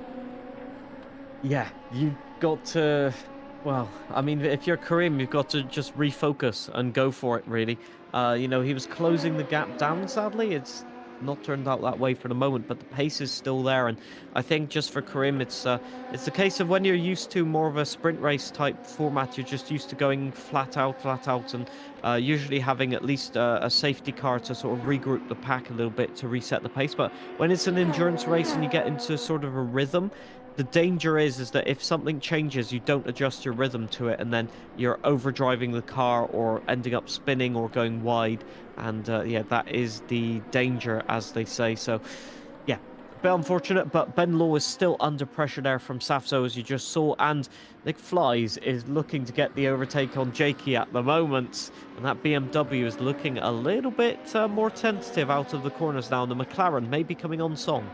Yeah, you got to... Well, I mean, if you're Kareem, you've got to just refocus and go for it, really. You know, he was closing the gap down, sadly. It's not turned out that way for the moment, but the pace is still there. And I think just for Kareem, it's the case of when you're used to more of a sprint race type format, you're just used to going flat out, and usually having at least a safety car to sort of regroup the pack a little bit to reset the pace. But when it's an endurance race and you get into sort of a rhythm, the danger is that if something changes, you don't adjust your rhythm to it, and then you're overdriving the car or ending up spinning or going wide. And yeah, that is the danger, as they say. So yeah, bit unfortunate, but Ben Law is still under pressure there from Safso, as you just saw, and Nick Flies is looking to get the overtake on Jakey at the moment, and that BMW is looking a little bit more tentative out of the corners now, and the McLaren may be coming on song.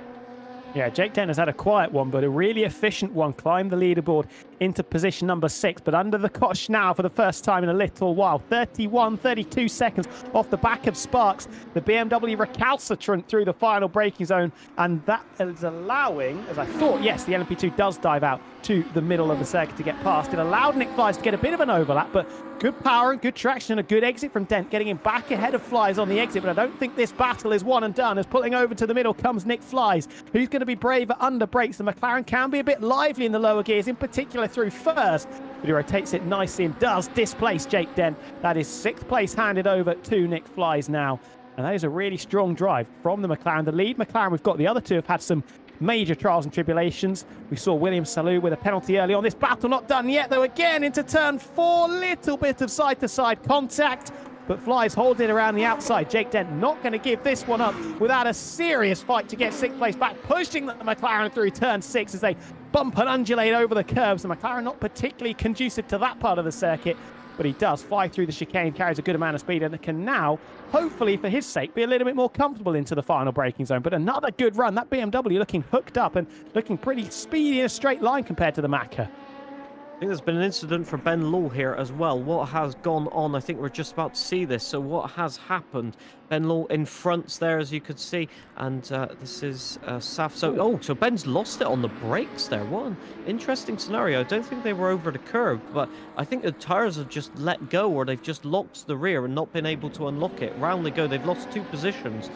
Yeah, Jake Dent has had a quiet one, but a really efficient one. Climbed the leaderboard into position number 6, but under the cosh now for the first time in a little while. 32 seconds off the back of Sparks. The BMW recalcitrant through the final braking zone, and that is allowing, as I thought, yes, the LMP2 does dive out to the middle of the circuit to get past. It allowed Nick Flies to get a bit of an overlap, but good power and good traction and a good exit from Dent, getting him back ahead of Flies on the exit. But I don't think this battle is one and done, as pulling over to the middle comes Nick Flies, who's going to be braver under brakes. The McLaren can be a bit lively in the lower gears, in particular through first, but he rotates it nicely and does displace Jake Dent. That is 6th place handed over to Nick Flies now, and that is a really strong drive from the McLaren. The lead McLaren we've got, the other two have had some major trials and tribulations. We saw William Salou with a penalty early on. This battle not done yet, though. Again into turn 4, little bit of side-to-side contact, but Flies hold it around the outside. Jake Dent not going to give this one up without a serious fight to get 6th place back, pushing the McLaren through turn 6 as they bump and undulate over the curves. The McLaren not particularly conducive to that part of the circuit, but he does fly through the chicane, carries a good amount of speed, and can now, hopefully for his sake, be a little bit more comfortable into the final braking zone. But another good run. That BMW looking hooked up and looking pretty speedy in a straight line compared to the Macca. I think there's been an incident for Ben Law here as well. What has gone on? I think we're just about to see this. So what has happened? Ben Law in front there, as you could see, and this is Saf. So, so Ben's lost it on the brakes there. What an interesting scenario. I don't think they were over the curb, but I think the tires have just let go, or they've just locked the rear and not been able to unlock it. Round they go. They've lost 2 positions.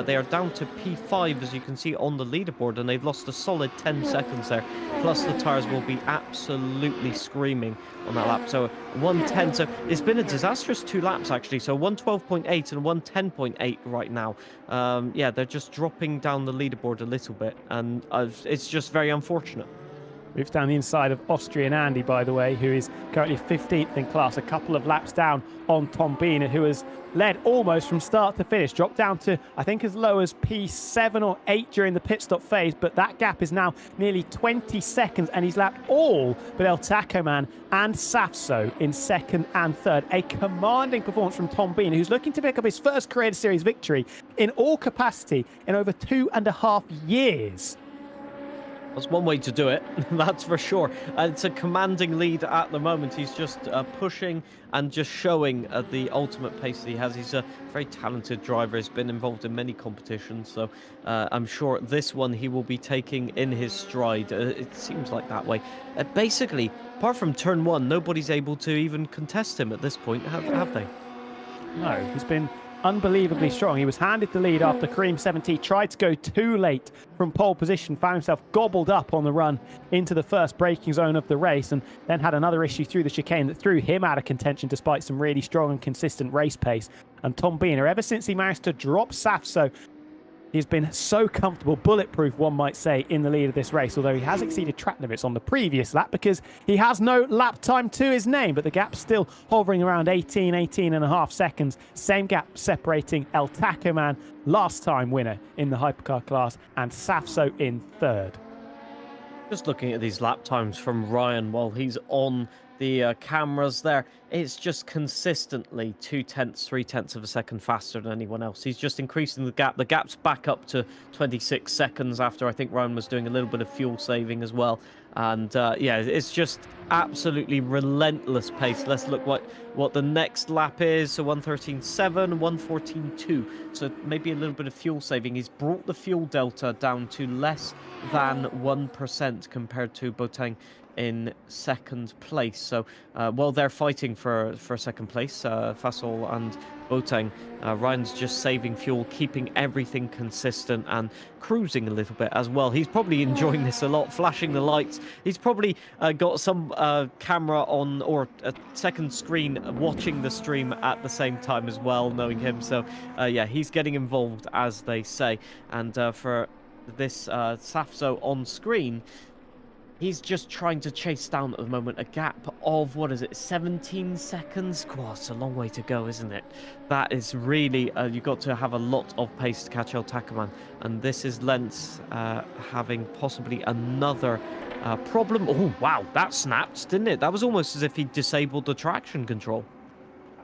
They are down to P5, as you can see on the leaderboard, and they've lost a solid 10 seconds there. Plus the tires will be absolutely screaming on that lap. So 110. So it's been a disastrous 2 laps actually. So 112.8 and 110.8 right now. Yeah, they're just dropping down the leaderboard a little bit, and it's just very unfortunate. Moves down the inside of Austrian Andy, by the way, who is currently 15th in class, a couple of laps down on Tom Biener, who has led almost from start to finish, dropped down to, I think, as low as P7 or 8 during the pit stop phase, but that gap is now nearly 20 seconds, and he's lapped all but El Tacoman and Safso in 2nd and 3rd. A commanding performance from Tom Biener, who's looking to pick up his first career series victory in all capacity in over 2.5 years. That's one way to do it, that's for sure. It's a commanding lead at the moment. He's just pushing and just showing the ultimate pace that he has. He's a very talented driver. He's been involved in many competitions, so I'm sure this one he will be taking in his stride. It seems like that way. Basically, apart from turn 1, nobody's able to even contest him at this point, have they? No, he's been unbelievably strong. He was handed the lead after Kareem 70 tried to go too late from pole position, found himself gobbled up on the run into the first braking zone of the race, and then had another issue through the chicane that threw him out of contention despite some really strong and consistent race pace. And Tom Biener, ever since he managed to drop Safso, he's been so comfortable, bulletproof, one might say, in the lead of this race, although he has exceeded track limits on the previous lap because he has no lap time to his name, but the gap's still hovering around 18.5 seconds. Same gap separating El Tacoman, last time winner in the hypercar class, and Safso in 3rd. Just looking at these lap times from Ryan while he's on the cameras there, it's just consistently 0.2, 0.3 of a second faster than anyone else. He's just increasing the gap. The gap's back up to 26 seconds after I think Ryan was doing a little bit of fuel saving as well. And yeah, it's just absolutely relentless pace. Let's look what the next lap is. So 113.7, 114.2. So maybe a little bit of fuel saving. He's brought the fuel delta down to less than 1% compared to Boateng in 2nd place. So while they're fighting for second place, Fasol and Boateng, Ryan's just saving fuel, keeping everything consistent and cruising a little bit as well. He's probably enjoying this a lot, flashing the lights. He's probably got some camera on or a second screen watching the stream at the same time as well, knowing him. So yeah, he's getting involved, as they say. And for this Safso on screen, He's just trying to chase down at the moment a gap of, what is it, 17 seconds? God, it's a long way to go, isn't it? That is really, you've got to have a lot of pace to catch El Tacaman. And this is Lentz having possibly another problem. Oh, wow, that snapped, didn't it? That was almost as if he disabled the traction control.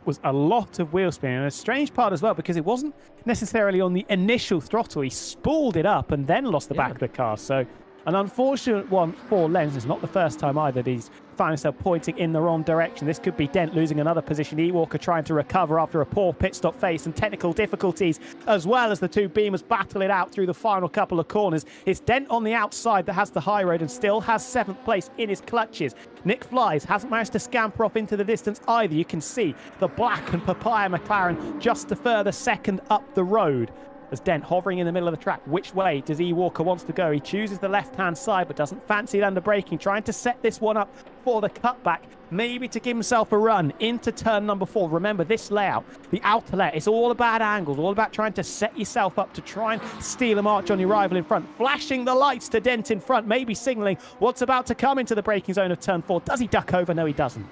Was a lot of wheel spin, and a strange part as well, because it wasn't necessarily on the initial throttle. He spooled it up and then lost the back of the car. So an unfortunate one for Lenz. It's not the first time either that he's found himself pointing in the wrong direction. This could be Dent losing another position. Ewalker trying to recover after a poor pit stop phase, some technical difficulties, as well as the two Beamers battle it out through the final couple of corners. It's Dent on the outside that has the high road and still has 7th place in his clutches. Nick Flies hasn't managed to scamper off into the distance either. You can see the black and papaya McLaren just a further second up the road. As Dent hovering in the middle of the track. Which way does Ewalker wants to go? He chooses the left-hand side, but doesn't fancy it under braking. Trying to set this one up for the cutback. Maybe to give himself a run into turn number 4. Remember, this layout, the outer layout, it's all about angles, all about trying to set yourself up to try and steal a march on your rival in front. Flashing the lights to Dent in front, maybe signalling what's about to come into the braking zone of turn 4. Does he duck over? No, he doesn't.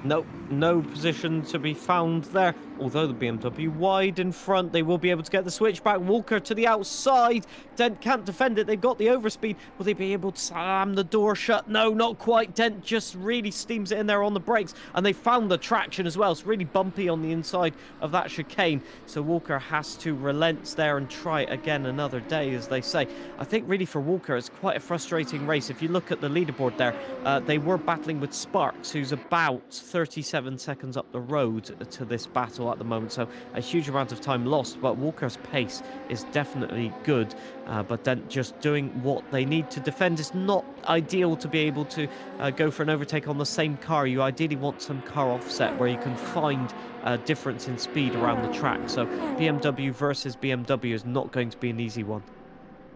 Nope, no position to be found there. Although the BMW wide in front, they will be able to get the switchback. Walker to the outside. Dent can't defend it. They've got the overspeed. Will they be able to slam the door shut? No, not quite. Dent just really steams it in there on the brakes. And they found the traction as well. It's really bumpy on the inside of that chicane. So Walker has to relent there and try again another day, as they say. I think really for Walker, it's quite a frustrating race. If you look at the leaderboard there, they were battling with Sparks, who's about 37 seconds up the road to this battle at the moment, so a huge amount of time lost. But Walker's pace is definitely good, but Dent just doing what they need to defend. It's not ideal to be able to go for an overtake on the same car. You ideally want some car offset where you can find a difference in speed around the track. So BMW versus BMW is not going to be an easy one,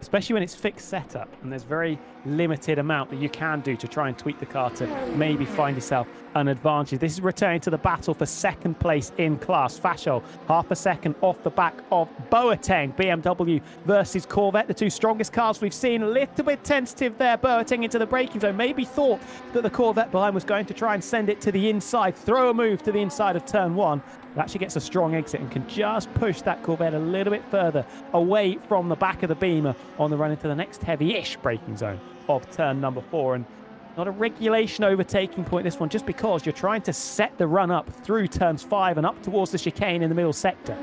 especially when it's fixed setup and there's very limited amount that you can do to try and tweak the car to maybe find yourself an advantage. This is returning to the battle for 2nd place in class. Fashol, half a second off the back of Boateng. BMW versus Corvette, the two strongest cars we've seen. A little bit tentative there. Boateng into the braking zone. Maybe thought that the Corvette behind was going to try and send it to the inside, throw a move to the inside of turn 1. It actually gets a strong exit and can just push that Corvette a little bit further away from the back of the Beamer on the run into the next heavy-ish braking zone of turn number 4. And not a regulation overtaking point, this one, just because you're trying to set the run up through turns 5 and up towards the chicane in the middle sector.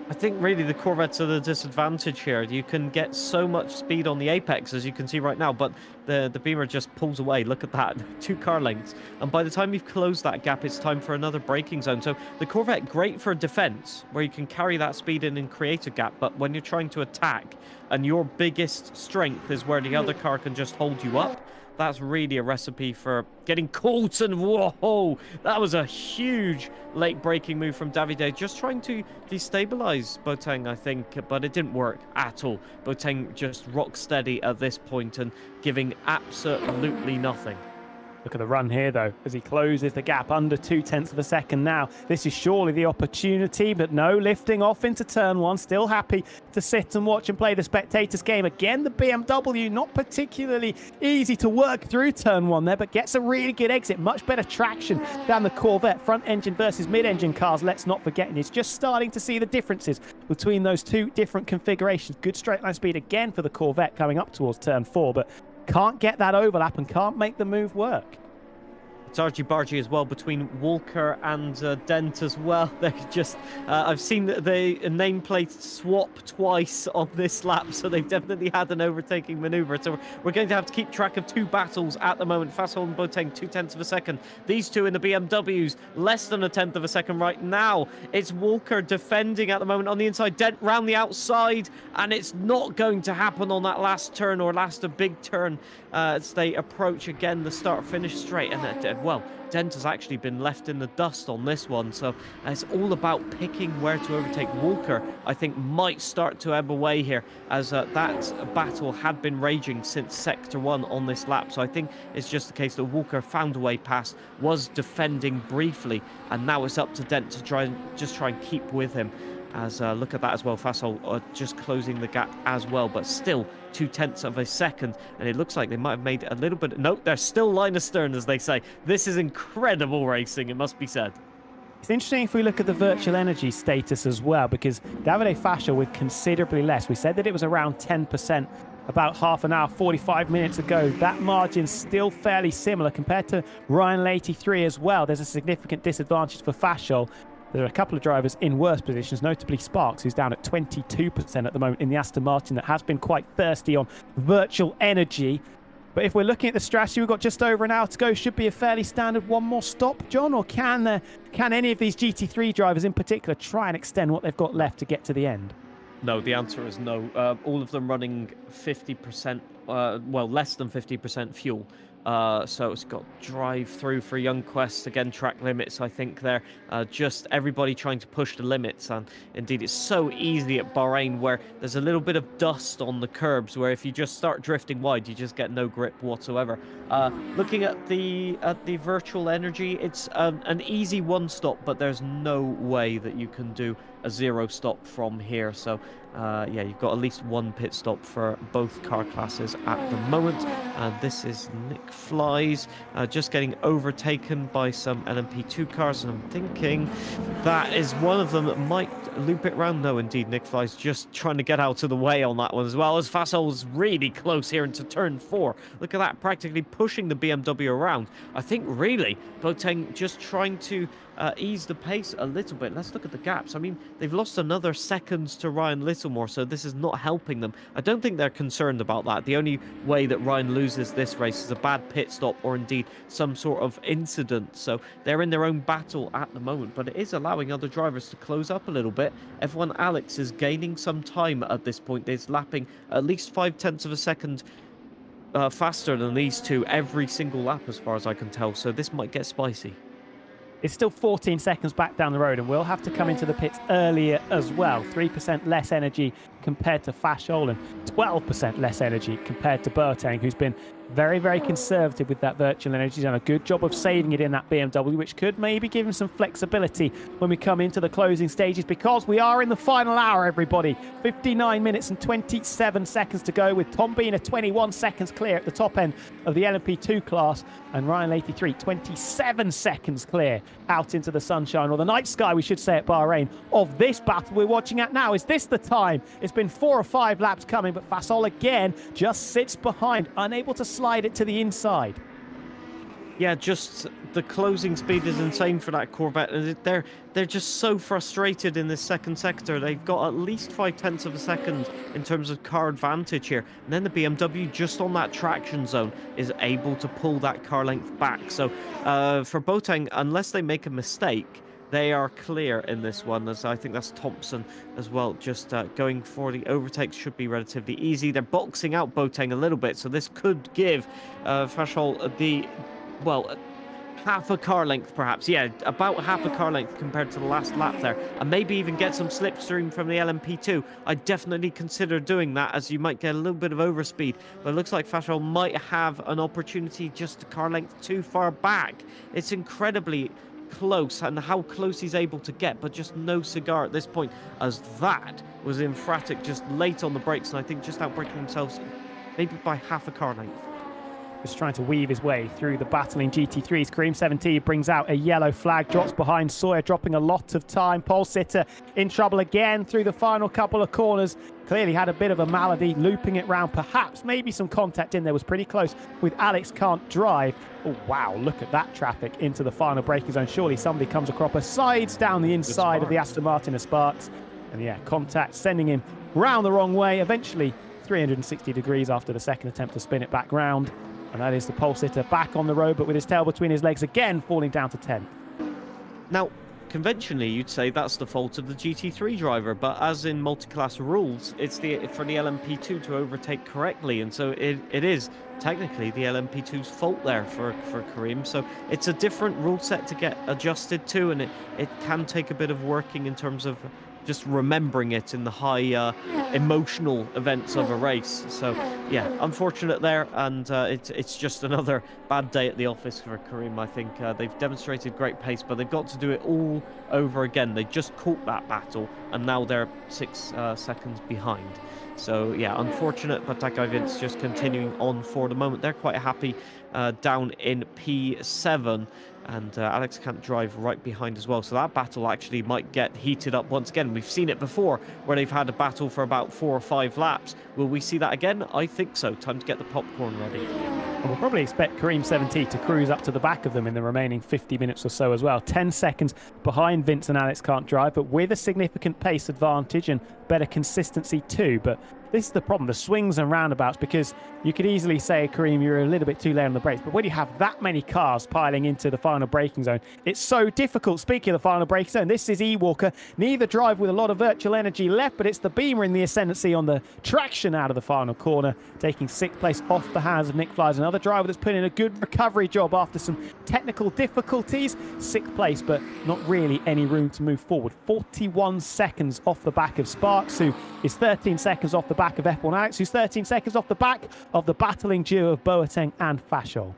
I think really the Corvettes are the disadvantage here. You can get so much speed on the apex, as you can see right now, but the Beamer just pulls away. Look at that, 2 car lengths. And by the time you've closed that gap, it's time for another braking zone. So the Corvette, great for defense, where you can carry that speed in and create a gap. But when you're trying to attack, and your biggest strength is where the other car can just hold you up, that's really a recipe for getting caught. And whoa, that was a huge late braking move from Davide, just trying to destabilize Boateng, I think, but it didn't work at all. Boateng just rock steady at this point and giving absolutely nothing. Look at the run here, though, as he closes the gap under 0.2 of a second now. This is surely the opportunity, but no, lifting off into turn 1. Still happy to sit and watch and play the spectators game. Again, the BMW not particularly easy to work through turn 1 there, but gets a really good exit. Much better traction than the Corvette. Front engine versus mid-engine cars, let's not forget. And it's just starting to see the differences between those two different configurations. Good straight line speed again for the Corvette coming up towards turn 4, but can't get that overlap and can't make the move work. It's argy-bargy as well between Walker and Dent as well. They're just, I've seen the nameplate swap twice on this lap, so they've definitely had an overtaking maneuver. So we're going to have to keep track of 2 battles at the moment. Fashol and Boateng, 0.2 of a second. These two in the BMWs, less than 1/10 of a second right now. It's Walker defending at the moment on the inside. Dent round the outside, and it's not going to happen on that last turn, or last a big turn, as they approach again the start-finish straight. And well, Dent has actually been left in the dust on this one, so it's all about picking where to overtake. Walker, I think, might start to ebb away here, as that battle had been raging since Sector 1 on this lap. So I think it's just the case that Walker found a way past, was defending briefly, and now it's up to Dent to try and keep with him. as look at that as well. Fasol just closing the gap as well, but still 0.2 of a second. And it looks like they might have made a little bit. No, they're still line astern, as they say. This is incredible racing, it must be said. It's interesting if we look at the virtual energy status as well, because Davide Fascio with considerably less. We said that it was around 10% about half an hour, 45 minutes ago. That margin's still fairly similar compared to Ryan Leahy 3 as well. There's a significant disadvantage for Fascio. There are a couple of drivers in worse positions, notably Sparks, who's down at 22% at the moment in the Aston Martin, that has been quite thirsty on virtual energy. But if we're looking at the strategy, we've got just over an hour to go. Should be a fairly standard one more stop, John, or can any of these GT3 drivers in particular try and extend what they've got left to get to the end? No, the answer is no. All of them running 50%, well, less than 50% fuel. So it's got drive through for Young Quest, again track limits I think there, just everybody trying to push the limits. And indeed it's so easy at Bahrain where there's a little bit of dust on the curbs where if you just start drifting wide you just get no grip whatsoever. Looking at the virtual energy, it's an easy one stop, but there's no way that you can do a 0 stop from here. So yeah, you've got at least one pit stop for both car classes at the moment. And this is Nick Flies just getting overtaken by some LMP2 cars, and I'm thinking that is one of them that might loop it round. No, indeed, Nick Flies just trying to get out of the way on that one, as well as Fasol's really close here into turn 4. Look at that, practically pushing the BMW around. I think really Boateng just trying to ease the pace a little bit. Let's look at the gaps. I mean, they've lost another seconds to Ryan Littlemore, so this is not helping them. I don't think they're concerned about that. The only way that Ryan loses this race is a bad pit stop or indeed some sort of incident. So they're in their own battle at the moment, but it is allowing other drivers to close up a little bit. F1 Alex is gaining some time at this point. He's lapping at least 0.5 of a second faster than these two every single lap as far as I can tell. So this might get spicy. It's still 14 seconds back down the road, and we'll have to come into the pits earlier as well. 3% less energy compared to Fasciol and 12% less energy compared to Boateng, who's been very, very conservative with that virtual energy. He's done a good job of saving it in that BMW, which could maybe give him some flexibility when we come into the closing stages, because we are in the final hour, everybody. 59 minutes and 27 seconds to go, with Tom Biener 21 seconds clear at the top end of the LMP2 class, and Ryan Leahy 3 27 seconds clear out into the sunshine, or the night sky, we should say, at Bahrain, of this battle we're watching at now. Is this the time? It's been 4 or 5 laps coming, but Fasol again just sits behind, unable to slide it to the inside. Yeah, just the closing speed is insane for that Corvette. They're just so frustrated in this second sector. They've got at least 0.5 of a second in terms of car advantage here. And then the BMW, just on that traction zone, is able to pull that car length back. So for Boateng, unless they make a mistake, they are clear in this one, as I think that's Thompson as well. Just going for the overtakes should be relatively easy. They're boxing out Boateng a little bit, so this could give Fasciol the, well, half a car length perhaps. Yeah, about half a car length compared to the last lap there, and maybe even get some slipstream from the LMP2. I'd definitely consider doing that, as you might get a little bit of overspeed, but it looks like Fasciol might have an opportunity just a car length too far back. It's incredibly close, and how close he's able to get, but just no cigar at this point, as that was emphatic just late on the brakes, and I think just outbraking themselves maybe by half a car length. Just trying to weave his way through the battling GT3s. Kareem 17 brings out a yellow flag, drops behind Sawyer, dropping a lot of time. Pole sitter in trouble again through the final couple of corners. Clearly had a bit of a malady, looping it round. Perhaps maybe some contact in there, was pretty close with Alex Can't Drive. Oh, wow, look at that traffic into the final braking zone. Surely somebody comes across a sides down the inside of the Aston Martin of Sparks. And yeah, contact sending him round the wrong way. Eventually 360 degrees after the second attempt to spin it back round. And that is the pole sitter back on the road, but with his tail between his legs again, falling down to 10th. Now, conventionally, you'd say that's the fault of the GT3 driver, but as in multi-class rules, it's for the LMP2 to overtake correctly, and so it is technically the LMP2's fault there for Kareem. So it's a different rule set to get adjusted to, and it can take a bit of working in terms of just remembering it in the high emotional events of a race. So yeah, unfortunate there, and it's just another bad day at the office for Kareem. I think they've demonstrated great pace, but they've got to do it all over again. They just caught that battle, and now they're 6 seconds behind. So yeah, unfortunate, but that guy Vince just continuing on for the moment. They're quite happy down in P7. And Alex can't drive right behind as well. So that battle actually might get heated up once again. We've seen it before where they've had a battle for about 4 or 5 laps. Will we see that again? I think so. Time to get the popcorn ready. And we'll probably expect Kareem 17 to cruise up to the back of them in the remaining 50 minutes or so as well. 10 seconds behind Vince and Alex can't drive, but with a significant pace advantage and better consistency too. But this is the problem, the swings and roundabouts, because you could easily say, Kareem, you're a little bit too late on the brakes. But when you have that many cars piling into the final braking zone, it's so difficult. Speaking of the final braking zone, this is Ewalker. Neither drive with a lot of virtual energy left, but it's the Beamer in the ascendancy on the traction out of the final corner, taking 6th place off the hands of Nick Flies. Another driver that's put in a good recovery job after some technical difficulties. 6th place, but not really any room to move forward. 41 seconds off the back of Sparks, who is 13 seconds off the back of F1 Alex, who's 13 seconds off the back of the battling duo of Boateng and Fashol.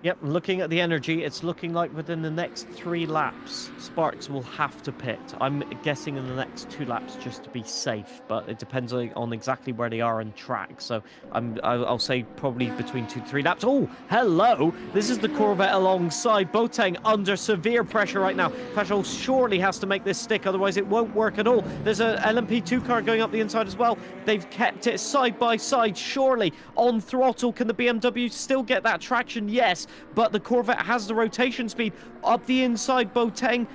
Yep, looking at the energy, it's looking like within the next 3 laps, Sparks will have to pit. I'm guessing in the next 2 laps just to be safe, but it depends on exactly where they are in track. So I'll say probably between 2-3 laps. Oh, hello! This is the Corvette alongside Boateng under severe pressure right now. Fashol surely has to make this stick, otherwise it won't work at all. There's a LMP2 car going up the inside as well. They've kept it side by side, surely on throttle. Can the BMW still get that traction? Yes. But the Corvette has the rotation speed up the inside. Boateng,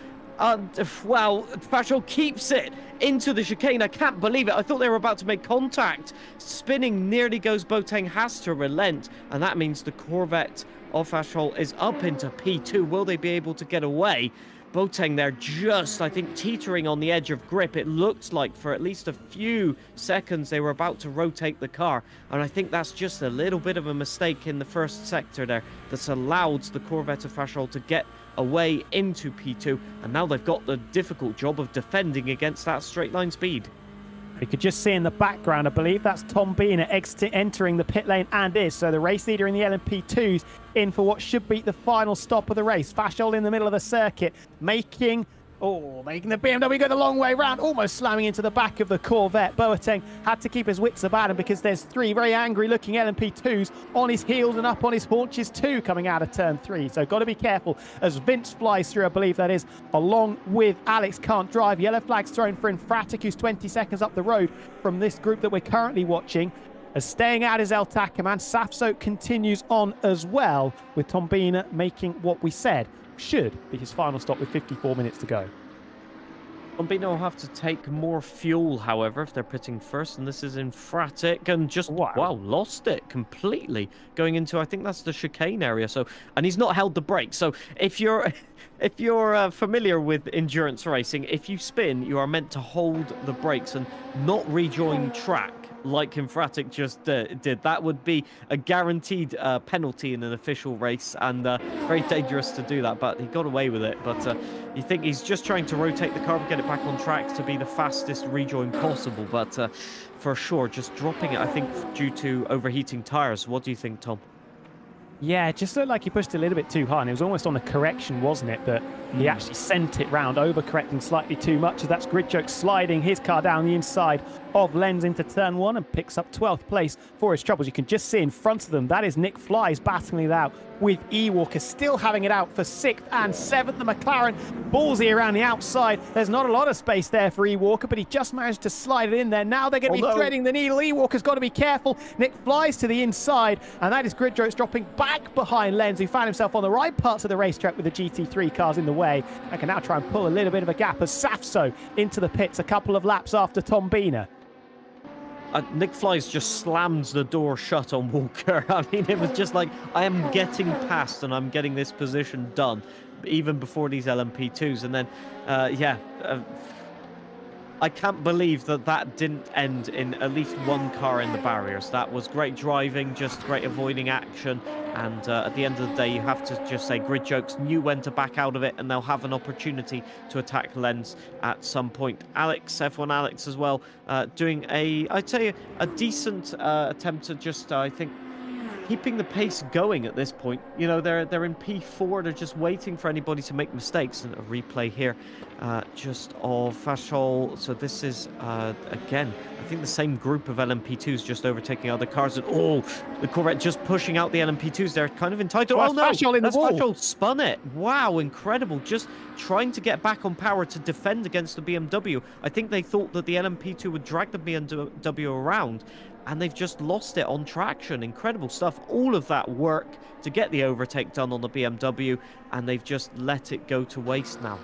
wow, Fashol keeps it into the chicane. I can't believe it. I thought they were about to make contact. Spinning nearly goes. Boateng has to relent, and that means the Corvette of Fashol is up into P2. Will they be able to get away? Boateng there just, I think, teetering on the edge of grip. It looked like for at least a few seconds they were about to rotate the car. And I think that's just a little bit of a mistake in the first sector there that's allowed the Corvette of Fashol to get away into P2. And now they've got the difficult job of defending against that straight line speed. You could just see in the background, I believe that's Tom Biener entering the pit lane, and is. So the race leader in the LMP2s in for what should be the final stop of the race. Fashol in the middle of the circuit, making the BMW go the long way round, almost slamming into the back of the Corvette. Boateng had to keep his wits about him because there's 3 very angry-looking LMP2s on his heels and up on his haunches too coming out of turn 3. So got to be careful as Vince flies through, I believe that is, along with Alex can't drive. Yellow flag's thrown for Infratic, who's 20 seconds up the road from this group that we're currently watching. As staying out is El Takaman. Safso continues on as well, with Tom Biener making what we said should be his final stop with 54 minutes to go. Biener will have to take more fuel, however, if they're pitting first, and this is Infratic, and just, wow, lost it completely going into, I think that's the chicane area. So, and he's not held the brake. So if you're familiar with endurance racing, if you spin, you are meant to hold the brakes and not rejoin track like Infratic just did. That would be a guaranteed penalty in an official race, and very dangerous to do that, but he got away with it. But you think he's just trying to rotate the car and get it back on track to be the fastest rejoin possible, but for sure just dropping it, I think, due to overheating tires. What do you think, Tom? Yeah, it just looked like he pushed a little bit too hard, and it was almost on the correction, wasn't it, that he actually sent it round, overcorrecting slightly too much, as that's Gridjoke sliding his car down the inside of Lenz into turn 1 and picks up 12th place for his troubles. You can just see in front of them, that is Nick Flies battling it out with Ewalker, still having it out for 6th and 7th. The McLaren ballsy around the outside. There's not a lot of space there for Ewalker, but he just managed to slide it in there. Now they're going to be threading the needle. Ewalker's got to be careful. Nick Flies to the inside, and that is Gridjoke's dropping back behind Lenz, who found himself on the right parts of the racetrack with the GT3 cars in the way, and can now try and pull a little bit of a gap as Safso into the pits a couple of laps after Tom Biener. Nick Flies just slams the door shut on Walker. I mean, it was just like, I am getting past and I'm getting this position done, even before these LMP2s. And then, I can't believe that that didn't end in at least one car in the barriers. That was great driving, just great avoiding action. And at the end of the day, you have to just say Grid Jokes knew when to back out of it, and they'll have an opportunity to attack Lens at some point. Alex, F1 Alex as well, doing I'd say a decent attempt to just, I think, keeping the pace going at this point. You know, they're in P4. They're just waiting for anybody to make mistakes. And a replay here just of Fashol. So this is, again, I think the same group of LMP2s just overtaking other cars. And, oh, the Corvette just pushing out the LMP2s. They're kind of entitled. Well, oh, no, Fashol in the wall. Fashol spun it. Wow, incredible. Just trying to get back on power to defend against the BMW. I think they thought that the LMP2 would drag the BMW around, and they've just lost it on traction. Incredible stuff. All of that work to get the overtake done on the BMW, and they've just let it go to waste now.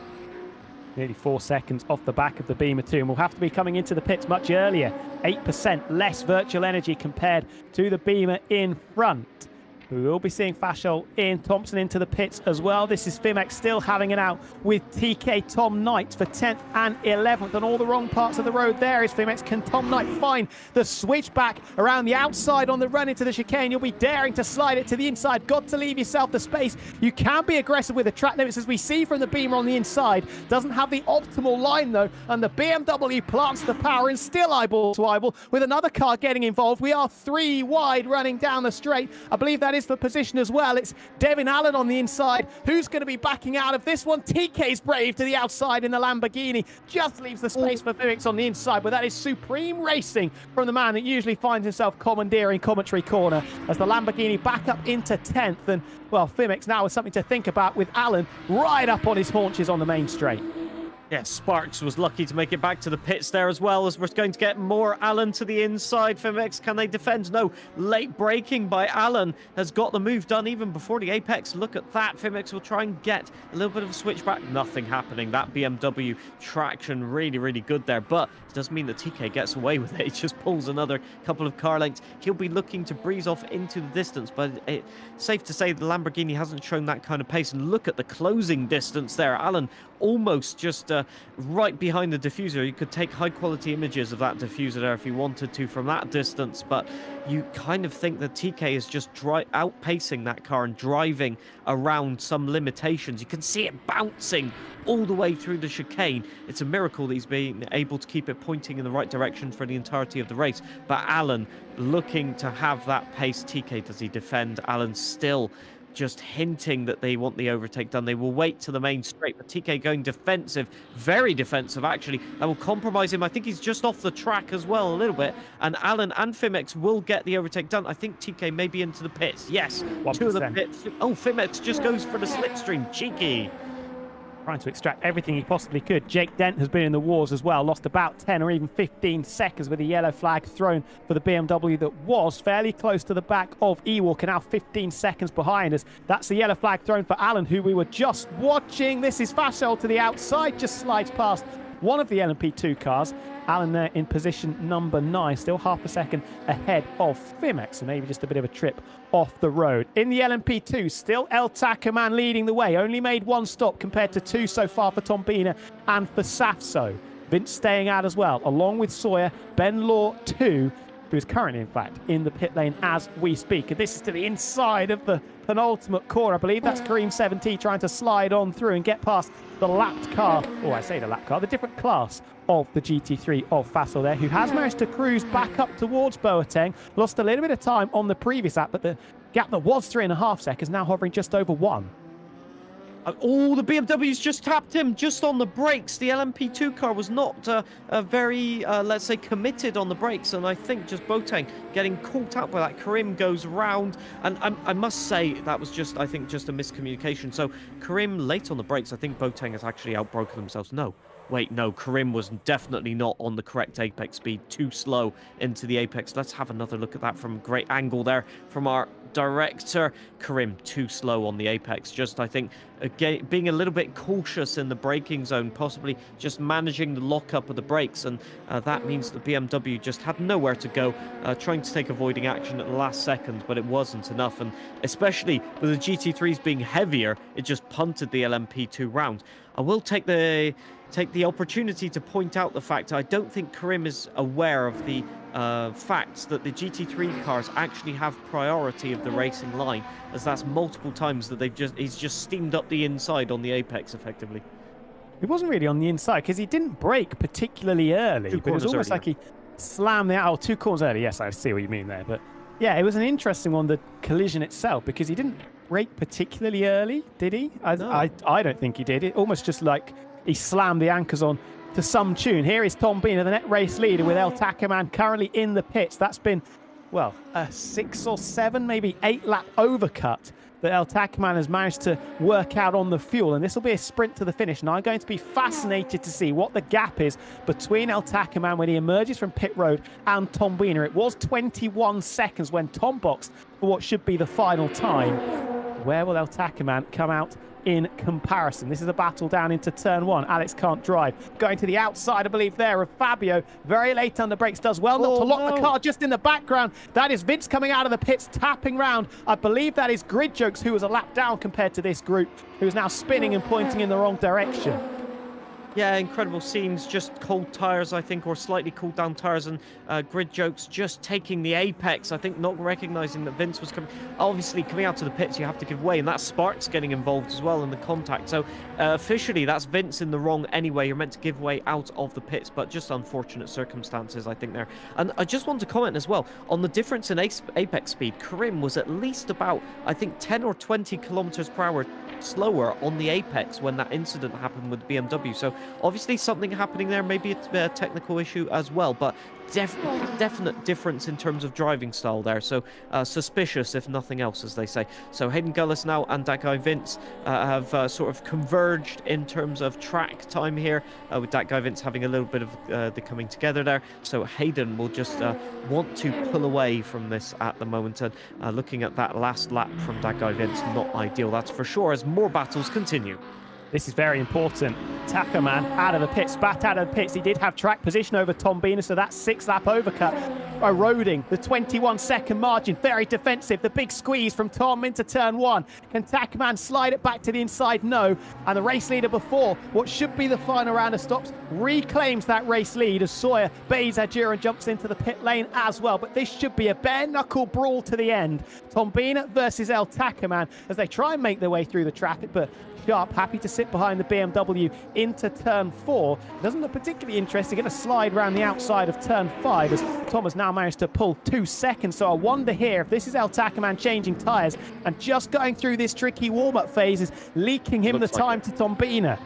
Nearly 4 seconds off the back of the Beamer 2, and we'll have to be coming into the pits much earlier. 8% less virtual energy compared to the Beamer in front. We will be seeing Fashol in, Thompson into the pits as well. This is Fimex still having it out with TK Tom Knight for 10th and 11th on all the wrong parts of the road. There is Fimex. Can Tom Knight find the switch back around the outside on the run into the chicane? You'll be daring to slide it to the inside. Got to leave yourself the space. You can be aggressive with the track limits, as we see from the Beamer on the inside. Doesn't have the optimal line though, and the BMW plants the power and still eyeball to eyeball with another car getting involved. We are 3 wide running down the straight. I believe that is for position as well. It's Devin Allen on the inside. Who's going to be backing out of this one? TK's brave to the outside in the Lamborghini. Just leaves the space for Fimex on the inside, but that is supreme racing from the man that usually finds himself commandeering commentary corner as the Lamborghini back up into 10th. And, well, Fimex now has something to think about with Allen right up on his haunches on the main straight. Yeah, Sparks was lucky to make it back to the pits there as well, as we're going to get more Allen to the inside. Fimex, can they defend? No. Late braking by Allen has got the move done even before the apex. Look at that. Fimex will try and get a little bit of a switchback. Nothing happening. That BMW traction really, really good there, but it does mean that TK gets away with it. He just pulls another couple of car lengths. He'll be looking to breeze off into the distance, but it's safe to say the Lamborghini hasn't shown that kind of pace. And look at the closing distance there. Allen almost just right behind the diffuser. You could take high quality images of that diffuser there if you wanted to from that distance, but you kind of think that TK is just outpacing that car and driving around some limitations. You can see it bouncing all the way through the chicane. It's a miracle that he's been able to keep it pointing in the right direction for the entirety of the race. But Allen looking to have that pace. TK, does he defend? Allen still just hinting that they want the overtake done. They will wait to the main straight, but TK going defensive, very defensive actually. That will compromise him. I think he's just off the track as well a little bit, and Allen and Fimex will get the overtake done. I think TK may be into the pits. Yes, 1%. 2 of the pits. Oh, Fimex just goes for the slipstream. Cheeky. Trying to extract everything he possibly could. Jake Dent has been in the wars as well. Lost about 10 or even 15 seconds with a yellow flag thrown for the BMW that was fairly close to the back of Ewalk, and now 15 seconds behind us. That's the yellow flag thrown for Allen, who we were just watching. This is Fashol to the outside, just slides past one of the LMP2 cars. Allen there in position number 9, still half a second ahead of Fimex, so maybe just a bit of a trip off the road. In the LMP2, still El Tacoman leading the way, only made 1 stop compared to 2 so far for Tom Bina and for Safso. Vince staying out as well, along with Sawyer, Ben Law 2, who is currently, in fact, in the pit lane as we speak. And this is to the inside of the penultimate corner. I believe that's Kareem 7T trying to slide on through and get past the lapped car. Oh, I say the lapped car, the different class of the GT3 of Fassel there, who has managed to cruise back up towards Boateng. Lost a little bit of time on the previous lap, but the gap that was 3.5 seconds now hovering just over 1. Oh, the BMW's just tapped him just on the brakes. The LMP2 car was not very, let's say, committed on the brakes, and I think just Boateng getting caught up by that. Karim goes round, and I must say that was just, I think, just a miscommunication. So Karim late on the brakes. I think Boateng has actually outbroken themselves. No. Wait, no, Karim was definitely not on the correct apex speed. Too slow into the apex. Let's have another look at that from a great angle there from our director. Karim too slow on the apex. Just, I think, again, being a little bit cautious in the braking zone, possibly just managing the lockup of the brakes, and that means the BMW just had nowhere to go, trying to take avoiding action at the last second, but it wasn't enough, and especially with the GT3s being heavier, it just punted the LMP2 round. I will take the opportunity to point out the fact I don't think Karim is aware of the fact that the GT3 cars actually have priority of the racing line, as that's multiple times that he's just steamed up the inside on the apex effectively. He wasn't really on the inside because he didn't brake particularly early, but it was almost like he slammed the out 2 corners early. Yes, I see what you mean there, but yeah, it was an interesting one, the collision itself, because he didn't brake particularly early, did he? No. I don't think he did. It almost just like he slammed the anchors on to some tune. Here is Tom Biener, the net race leader, with El Tacaman currently in the pits. That's been, well, a 6 or 7, maybe 8 lap overcut that El Tacaman has managed to work out on the fuel, and this will be a sprint to the finish. And I'm going to be fascinated to see what the gap is between El Tacaman when he emerges from pit road and Tom Biener. It was 21 seconds when Tom boxed for what should be the final time. Where will El Tacaman come out in comparison? This is a battle down into turn 1. Alex can't drive. Going to the outside, I believe, there of Fabio. Very late under brakes. Does well not to lock the car just in the background. That is Vince coming out of the pits, tapping round. I believe that is Grid Jokes, who was a lap down compared to this group, who is now spinning and pointing in the wrong direction. Yeah, incredible scenes. Just cold tyres, I think, or slightly cooled down tyres, and Grid Jokes just taking the apex. I think not recognizing that Vince was coming. Obviously, coming out to the pits, you have to give way, and that Spark's getting involved as well in the contact. So officially, that's Vince in the wrong anyway. You're meant to give way out of the pits, but just unfortunate circumstances, I think, there. And I just want to comment as well on the difference in apex speed. Karim was at least about, I think, 10 or 20 kilometers per hour slower on the apex when that incident happened with BMW. So obviously something happening there, maybe it's a technical issue as well, but definite difference in terms of driving style there. So suspicious, if nothing else, as they say. So Hayden Gullis now and that guy Vince have sort of converged in terms of track time here, with that guy Vince having a little bit of the coming together there. So Hayden will just want to pull away from this at the moment, and looking at that last lap from that guy Vince, not ideal, that's for sure, as more battles continue. This is very important. Tacaman out of the pits, spat out of the pits. He did have track position over Tom Biener, so that 6-lap overcut eroding the 21-second margin. Very defensive. The big squeeze from Tom into turn 1. Can Tacaman slide it back to the inside? No. And the race leader before what should be the final round of stops reclaims that race lead as Sawyer bays Adura and jumps into the pit lane as well. But this should be a bare-knuckle brawl to the end. Tom Biener versus El Tacaman as they try and make their way through the traffic, but Sharp happy to sit behind the BMW into turn 4. Doesn't look particularly interesting. Going to slide around the outside of turn 5 as Tom has now managed to pull 2 seconds. So I wonder here if this is El Tacaman changing tyres and just going through this tricky warm-up phase is leaking him the time to Tom Biener.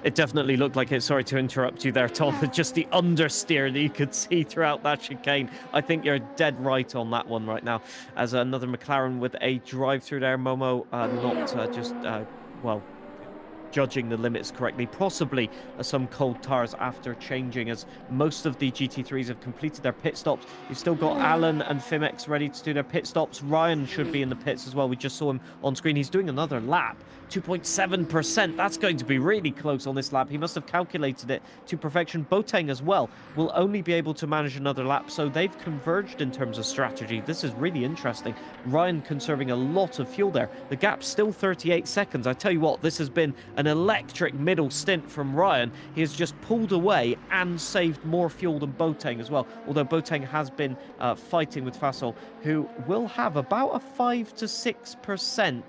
It definitely looked like it. Sorry to interrupt you there, Tom. Just the understeer that you could see throughout that chicane. I think you're dead right on that one right now. As another McLaren with a drive-through there, Momo, well, judging the limits correctly, possibly some cold tires after changing, as most of the GT3s have completed their pit stops. You've still got Alan and Fimex ready to do their pit stops. Ryan should be in the pits as well. We just saw him on screen. He's doing another lap. 2.7%. That's going to be really close on this lap. He must have calculated it to perfection. Boateng as well will only be able to manage another lap, so they've converged in terms of strategy. This is really interesting. Ryan conserving a lot of fuel there. The gap's still 38 seconds. I tell you what, this has been an electric middle stint from Ryan. He has just pulled away and saved more fuel than Boateng as well, although Boateng has been fighting with Fasol, who will have about a 5 to 6%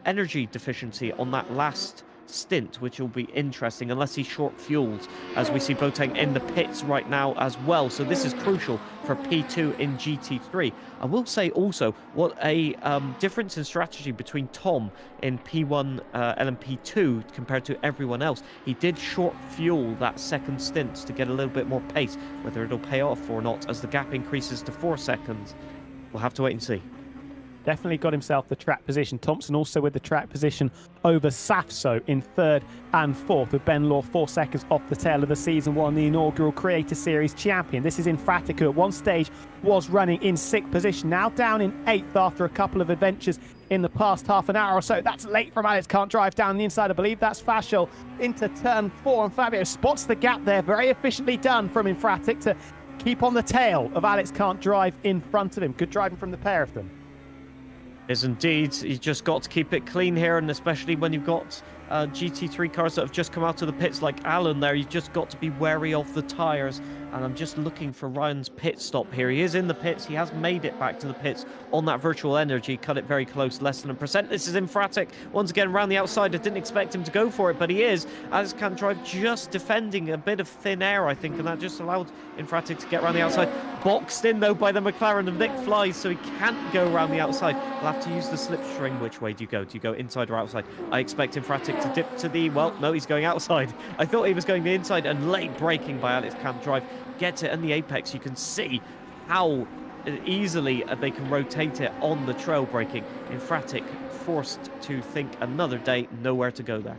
energy deficiency on that last stint, which will be interesting unless he short fuels, as we see Boateng in the pits right now as well. So this is crucial for P2 in GT3. I will say also what a difference in strategy between Tom in P1 LMP2 compared to everyone else. He did short fuel that second stint to get a little bit more pace. Whether it'll pay off or not as the gap increases to 4 seconds, we'll have to wait and see. Definitely got himself the track position. Thompson also with the track position over Safso in 3rd and 4th, with Ben Law 4 seconds off the tail of the Season 1, the inaugural Creator Series champion. This is Infratic, who at one stage was running in 6th position, now down in 8th after a couple of adventures in the past half an hour or so. That's late from Alex Can't Drive down the inside. I believe that's Fashel into turn 4, and Fabio spots the gap there. Very efficiently done from Infratic to keep on the tail of Alex Can't Drive in front of him. Good driving from the pair of them. Is indeed. You just got to keep it clean here, and especially when you've got GT3 cars that have just come out of the pits like Alan there. You've just got to be wary of the tyres. And I'm just looking for Ryan's pit stop here. He is in the pits. He has made it back to the pits on that virtual energy. Cut it very close, less than 1%. This is Infratic. Once again, around the outside. I didn't expect him to go for it, but he is. Alex can't drive, just defending a bit of thin air, I think, and that just allowed Infratic to get around the outside. Boxed in, though, by the McLaren of Nick Flies, so he can't go around the outside. He'll have to use the slipstream. Which way do you go? Do you go inside or outside? I expect Infratic to dip to the... Well, no, he's going outside. I thought he was going the inside, and late braking by Alex can't drive. Gets it in the apex. You can see how easily they can rotate it on the trail braking. Infratic forced to think another day, nowhere to go there.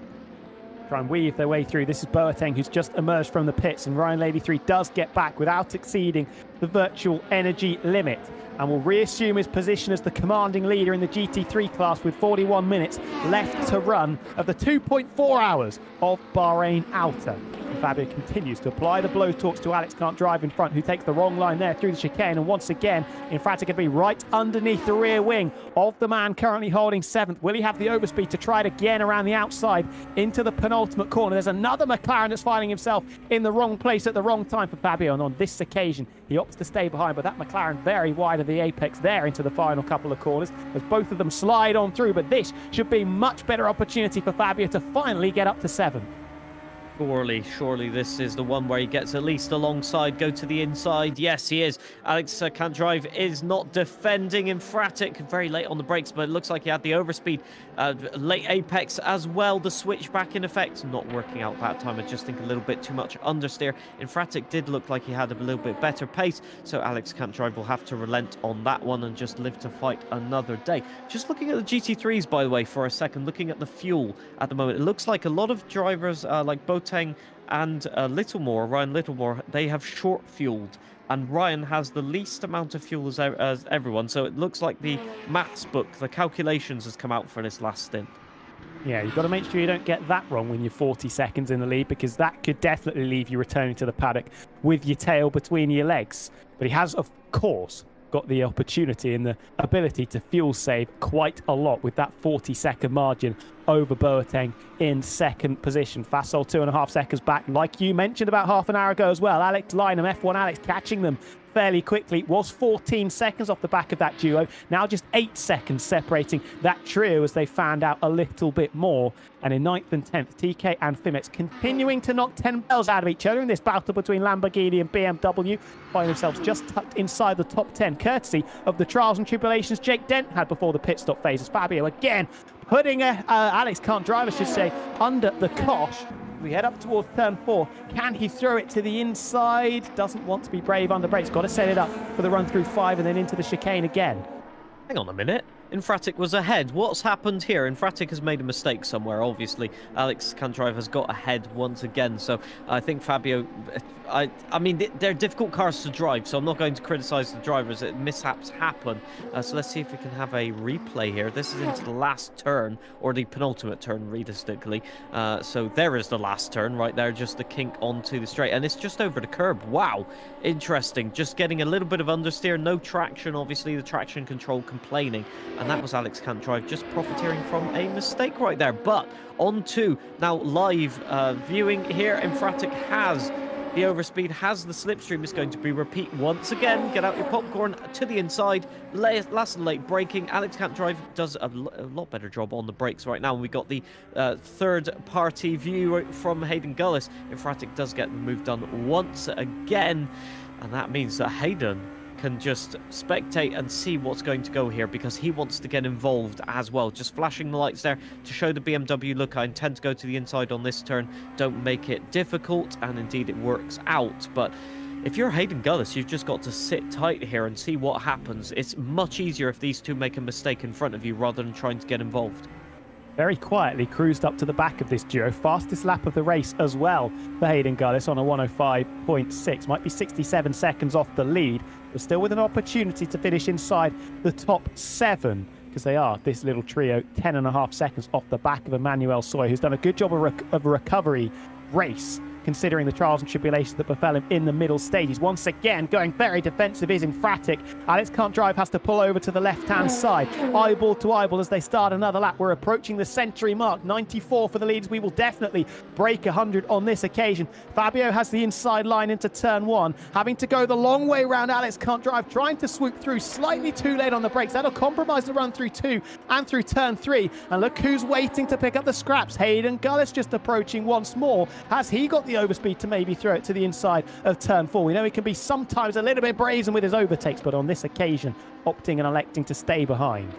Try and weave their way through. This is Boateng, who's just emerged from the pits, and Ryan Lady 3 does get back without exceeding the virtual energy limit, and will reassume his position as the commanding leader in the GT3 class with 41 minutes left to run of the 2.4 hours of Bahrain Outer. And Fabio continues to apply the blowtorch to Alex Can't Drive in front, who takes the wrong line there through the chicane, and once again, Infratic going to be right underneath the rear wing of the man currently holding 7th. Will he have the overspeed to try it again around the outside into the penultimate corner? There's another McLaren that's finding himself in the wrong place at the wrong time for Fabio, and on this occasion, he opts to stay behind, but that McLaren very wide of the apex there into the final couple of corners as both of them slide on through, but this should be much better opportunity for Fabio to finally get up to 7th. Surely this is the one where he gets at least alongside, go to the inside. Yes, he is. Alex Can't Drive is not defending. Infratic very late on the brakes, but it looks like he had the overspeed. Late apex as well. The switch back in effect. Not working out that time. I just think a little bit too much understeer. Infratic did look like he had a little bit better pace, so Alex Can't Drive will have to relent on that one and just live to fight another day. Just looking at the GT3s, by the way, for a second, looking at the fuel at the moment, it looks like a lot of drivers like Boateng and Ryan Littlemore, they have short fueled, and Ryan has the least amount of fuel as everyone, so it looks like the maths book, the calculations, has come out for this last stint. Yeah, you've got to make sure you don't get that wrong when you're 40 seconds in the lead, because that could definitely leave you returning to the paddock with your tail between your legs. But he has, of course, got the opportunity and the ability to fuel save quite a lot with that 40-second margin over Boateng in second position. Fasol 2.5 seconds back, like you mentioned about half an hour ago as well. Alex Lynham, F1 Alex, catching them fairly quickly. Was 14 seconds off the back of that duo. Now just 8 seconds separating that trio as they found out a little bit more. And in 9th and 10th, TK and Fimex continuing to knock 10 bells out of each other in this battle between Lamborghini and BMW, find themselves just tucked inside the top 10, courtesy of the trials and tribulations Jake Dent had before the pit stop phases. Fabio again putting Alex Can't Drive, I should say, under the cosh. We head up towards turn 4. Can he throw it to the inside? Doesn't want to be brave under brakes. Got to set it up for the run through 5 and then into the chicane again. Hang on a minute. Infratic was ahead. What's happened here? Infratic has made a mistake somewhere, obviously. Alex Can't Drive has got ahead once again. So I think Fabio... I mean, they're difficult cars to drive, so I'm not going to criticize the drivers. Mishaps happen. So let's see if we can have a replay here. This is into the last turn, or the penultimate turn, realistically. So there is the last turn right there, just the kink onto the straight. And it's just over the curb. Wow. Interesting. Just getting a little bit of understeer. No traction, obviously. The traction control complaining. And that was Alex Can't Drive just profiteering from a mistake right there. But on to now live viewing here. Infratic has the overspeed, has the slipstream. Is going to be repeat once again. Get out your popcorn to the inside. Last and late braking. Alex Can't Drive does a lot better job on the brakes right now. And we got the third-party view from Hayden Gullis. Infratic does get the move done once again. And that means that Hayden can just spectate and see what's going to go here, because he wants to get involved as well. Just flashing the lights there to show the BMW, look, I intend to go to the inside on this turn. Don't make it difficult, and indeed it works out. But if you're Hayden Gullis, you've just got to sit tight here and see what happens. It's much easier if these two make a mistake in front of you rather than trying to get involved. Very quietly cruised up to the back of this duo. Fastest lap of the race as well for Hayden Gullis on a 105.6. Might be 67 seconds off the lead, but still with an opportunity to finish inside the top 7, because they are, this little trio, 10.5 seconds off the back of Emmanuel Soy, who's done a good job of a recovery race considering the trials and tribulations that befell him in the middle stages. Once again, going very defensive is Emphatic. Alex Can't Drive has to pull over to the left-hand side, eyeball to eyeball as they start another lap. We're approaching the century mark, 94 for the leaders. We will definitely break 100 on this occasion. Fabio has the inside line into turn 1, having to go the long way around Alex Can't Drive, trying to swoop through slightly too late on the brakes. That'll compromise the run through 2 and through turn 3. And look who's waiting to pick up the scraps. Hayden Gullis just approaching once more. Has he got the overspeed to maybe throw it to the inside of turn 4? We know he can be sometimes a little bit brazen with his overtakes, but on this occasion, opting and electing to stay behind.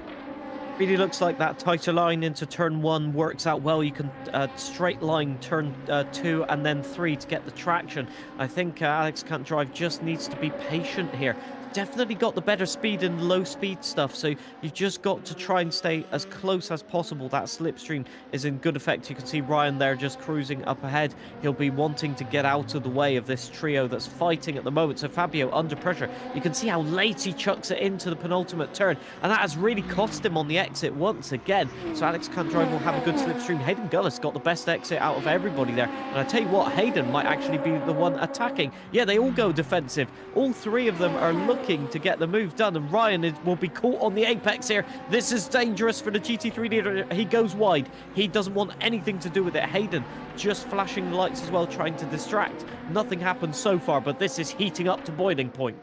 Really looks like that tighter line into turn 1 works out well. You can straight line turn 2 and then 3 to get the traction. I think Alex Can't Drive just needs to be patient here. Definitely got the better speed and low speed stuff, so you've just got to try and stay as close as possible. That slipstream is in good effect. You can see Ryan there just cruising up ahead. He'll be wanting to get out of the way of this trio that's fighting at the moment. So Fabio under pressure. You can see how late he chucks it into the penultimate turn, and that has really cost him on the exit once again. So Alex Can't Drive will have a good slipstream. Hayden Gullis got the best exit out of everybody there, and I tell you what, Hayden might actually be the one attacking. Yeah, they all go defensive. All three of them are looking to get the move done, and Ryan will be caught on the apex here. This is dangerous for the GT3 leader. He goes wide. He doesn't want anything to do with it. Hayden just flashing lights as well, trying to distract. Nothing happened so far, but this is heating up to boiling point.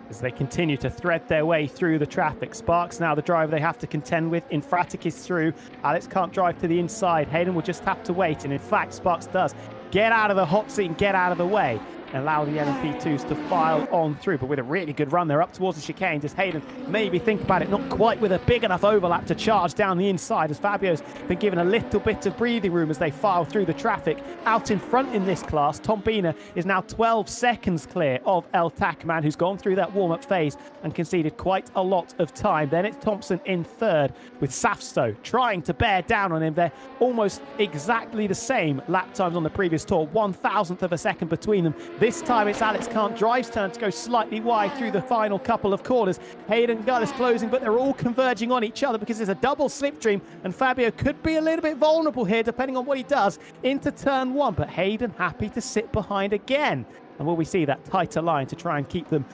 As they continue to thread their way through the traffic. Sparks now the driver they have to contend with. Emphatic is through. Alex Can't Drive to the inside. Hayden will just have to wait, and in fact Sparks does get out of the hot seat and get out of the way. Allow the LMP2s to file on through, but with a really good run, they're up towards the chicane. Does Hayden maybe think about it? Not quite with a big enough overlap to charge down the inside, as Fabio's been given a little bit of breathing room as they file through the traffic. Out in front in this class, Tom Bina is now 12 seconds clear of El Tacman, who's gone through that warm-up phase and conceded quite a lot of time. Then it's Thompson in third, with Safsto trying to bear down on him. They're almost exactly the same lap times on the previous tour, 1,000th of a second between them. This time it's Alex Can't Drive's turn to go slightly wide through the final couple of corners. Hayden Gullis closing, but they're all converging on each other because there's a double slipstream, and Fabio could be a little bit vulnerable here depending on what he does into turn 1, but Hayden happy to sit behind again. And will we see that tighter line to try and keep them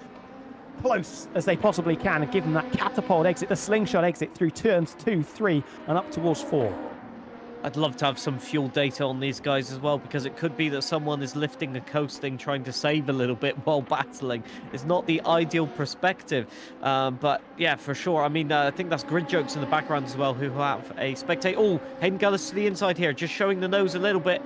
close as they possibly can and give them that catapult exit, the slingshot exit through turns 2, 3 and up towards 4. I'd love to have some fuel data on these guys as well, because it could be that someone is lifting and coasting, trying to save a little bit while battling. It's not the ideal perspective, but yeah, for sure. I mean, I think that's Grid Jokes in the background as well, who have a spectate. Oh, Hayden Gullis to the inside here, just showing the nose a little bit.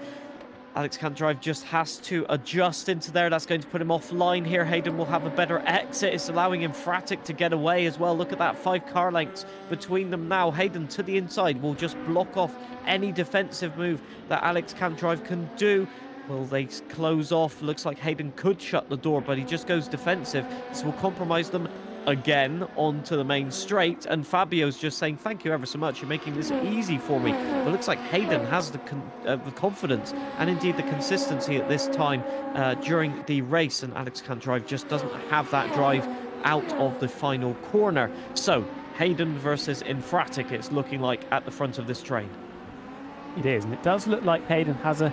Alex Can't Drive just has to adjust into there. That's going to put him offline here. Hayden will have a better exit. It's allowing Emphatic to get away as well. Look at that, 5 car lengths between them now. Hayden to the inside will just block off any defensive move that Alex Can't Drive can do. Will they close off? Looks like Hayden could shut the door, but he just goes defensive. This will compromise them again onto the main straight, and Fabio's just saying thank you ever so much, you're making this easy for me. But it looks like Hayden has the confidence and indeed the consistency at this time during the race, and Alex Can't Drive just doesn't have that drive out of the final corner. So Hayden versus Emphatic, it's looking like at the front of this train. It is, and it does look like Hayden has a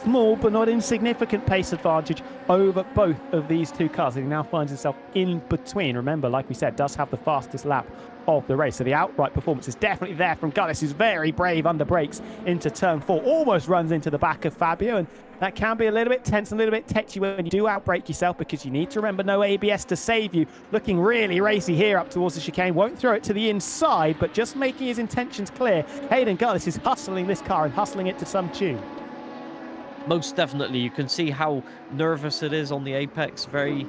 small but not insignificant pace advantage over both of these two cars. He now finds himself in between. Remember, like we said, does have the fastest lap of the race. So the outright performance is definitely there from Gullis, who's very brave under brakes into turn 4. Almost runs into the back of Fabio, and that can be a little bit tense and a little bit tetchy when you do outbrake yourself, because you need to remember no ABS to save you. Looking really racy here up towards the chicane. Won't throw it to the inside, but just making his intentions clear. Hayden Gullis is hustling this car and hustling it to some tune. Most definitely. You can see how nervous it is on the apex. Very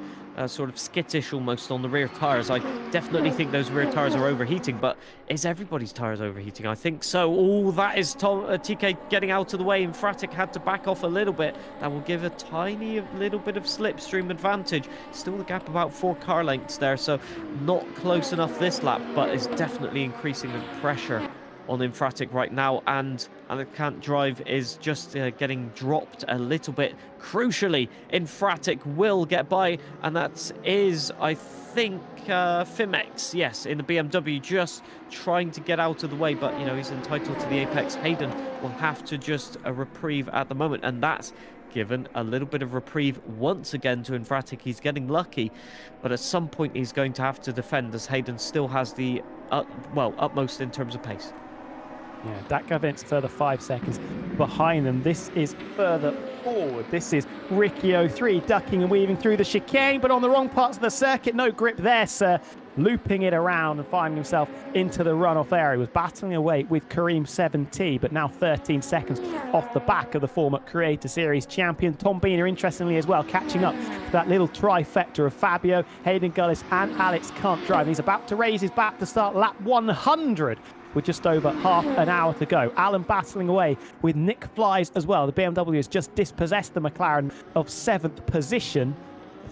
sort of skittish almost on the rear tires. I definitely think those rear tires are overheating, but is everybody's tires overheating? I think so. Oh, that is TK getting out of the way. Emphatic had to back off a little bit. That will give a tiny little bit of slipstream advantage. Still the gap about 4 car lengths there, so not close enough this lap, but is definitely increasing the pressure on Infratic right now, and Alex Can't Drive is just getting dropped a little bit. Crucially, Infratic will get by, and that is, I think, Fimex, yes, in the BMW, just trying to get out of the way, but, you know, he's entitled to the apex. Hayden will have to just a reprieve at the moment, and that's given a little bit of reprieve once again to Infratic. He's getting lucky, but at some point he's going to have to defend, as Hayden still has the utmost in terms of pace. Yeah, Dakavint's further 5 seconds behind them. This is further forward. This is Ricky 03 ducking and weaving through the chicane, but on the wrong parts of the circuit. No grip there, sir. Looping it around and finding himself into the runoff area. He was battling away with Kareem 7T, but now 13 seconds off the back of the former Creator Series champion. Tom Biener, interestingly as well, catching up to that little trifecta of Fabio, Hayden Gullis and Alex Can't Drive. He's about to raise his bat to start lap 100. With just over half an hour to go. Alan battling away with Nick Flies as well. The BMW has just dispossessed the McLaren of 7th position.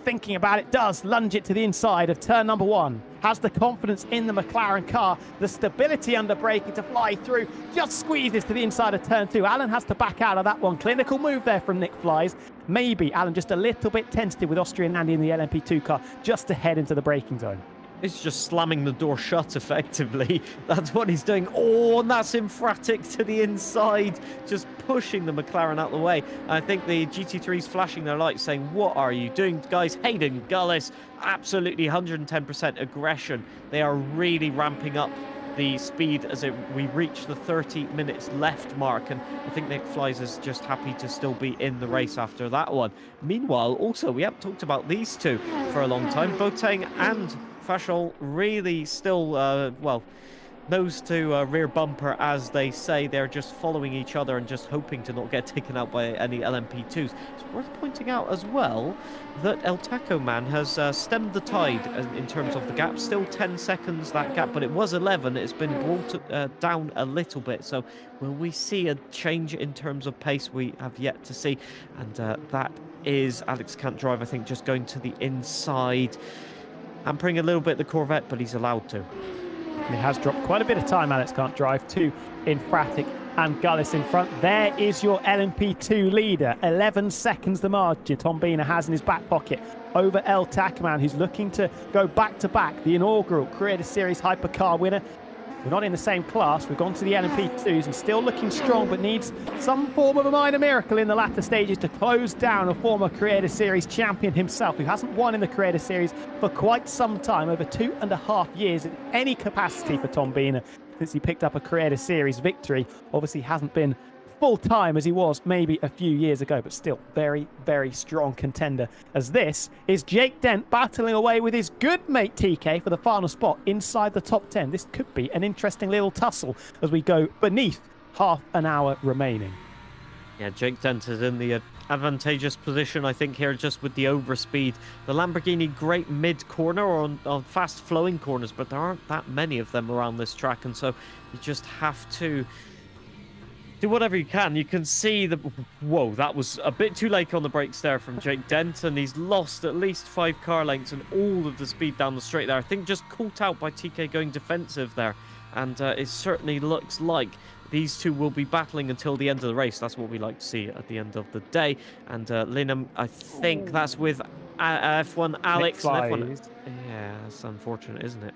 Thinking about it, does lunge it to the inside of turn number 1. Has the confidence in the McLaren car, the stability under braking to fly through. Just squeezes to the inside of turn 2. Alan has to back out of that one. Clinical move there from Nick Flies. Maybe Alan just a little bit tentative with Austrian Andy in the LMP2 car just to head into the braking zone. He's just slamming the door shut, effectively. That's what he's doing. Oh, and that's Infratic to the inside, just pushing the McLaren out the way. I think the GT3's flashing their lights, saying, what are you doing, guys? Hayden Gullis, absolutely 110% aggression. They are really ramping up the speed as we reach the 30 minutes left mark, and I think Nick Flies is just happy to still be in the race after that one. Meanwhile, also, we haven't talked about these two for a long time. Boateng and Fashol really still, nose to rear bumper, as they say. They're just following each other and just hoping to not get taken out by any LMP2s. It's worth pointing out as well that El Taco Man has stemmed the tide in terms of the gap. Still 10 seconds, that gap, but it was 11. It's been brought down a little bit. So will we see a change in terms of pace? We have yet to see. And that is Alex Can't Drive, I think, just going to the inside. Hampering a little bit the Corvette, but he's allowed to. He has dropped quite a bit of time. Alex Can't Drive. 2 Infratic and Gullis in front. There is your LMP2 leader. 11 seconds the margin Tom Biener has in his back pocket over El Takaman, who's looking to go back-to-back the inaugural Creator Series Hypercar winner. We're not in the same class. We've gone to the LMP2s and still looking strong, but needs some form of a minor miracle in the latter stages to close down a former Creator Series champion himself, who hasn't won in the Creator Series for quite some time, over 2.5 years in any capacity for Tom Biener since he picked up a Creator Series victory. Obviously hasn't been full-time as he was maybe a few years ago, but still very, very strong contender. As this is Jake Dent battling away with his good mate TK for the final spot inside the top 10. This could be an interesting little tussle as we go beneath half an hour remaining. Yeah, Jake Dent is in the advantageous position, I think, here, just with the overspeed. The Lamborghini, great mid-corner or on fast-flowing corners, but there aren't that many of them around this track, and so you just have to do whatever you can. You can see the... Whoa, that was a bit too late on the brakes there from Jake Dent, and he's lost at least 5 car lengths and all of the speed down the straight there. I think just caught out by TK going defensive there, and it certainly looks like these two will be battling until the end of the race. That's what we like to see at the end of the day. And Linham, I think that's with F1 Alex. And F1... Yeah, that's unfortunate, isn't it?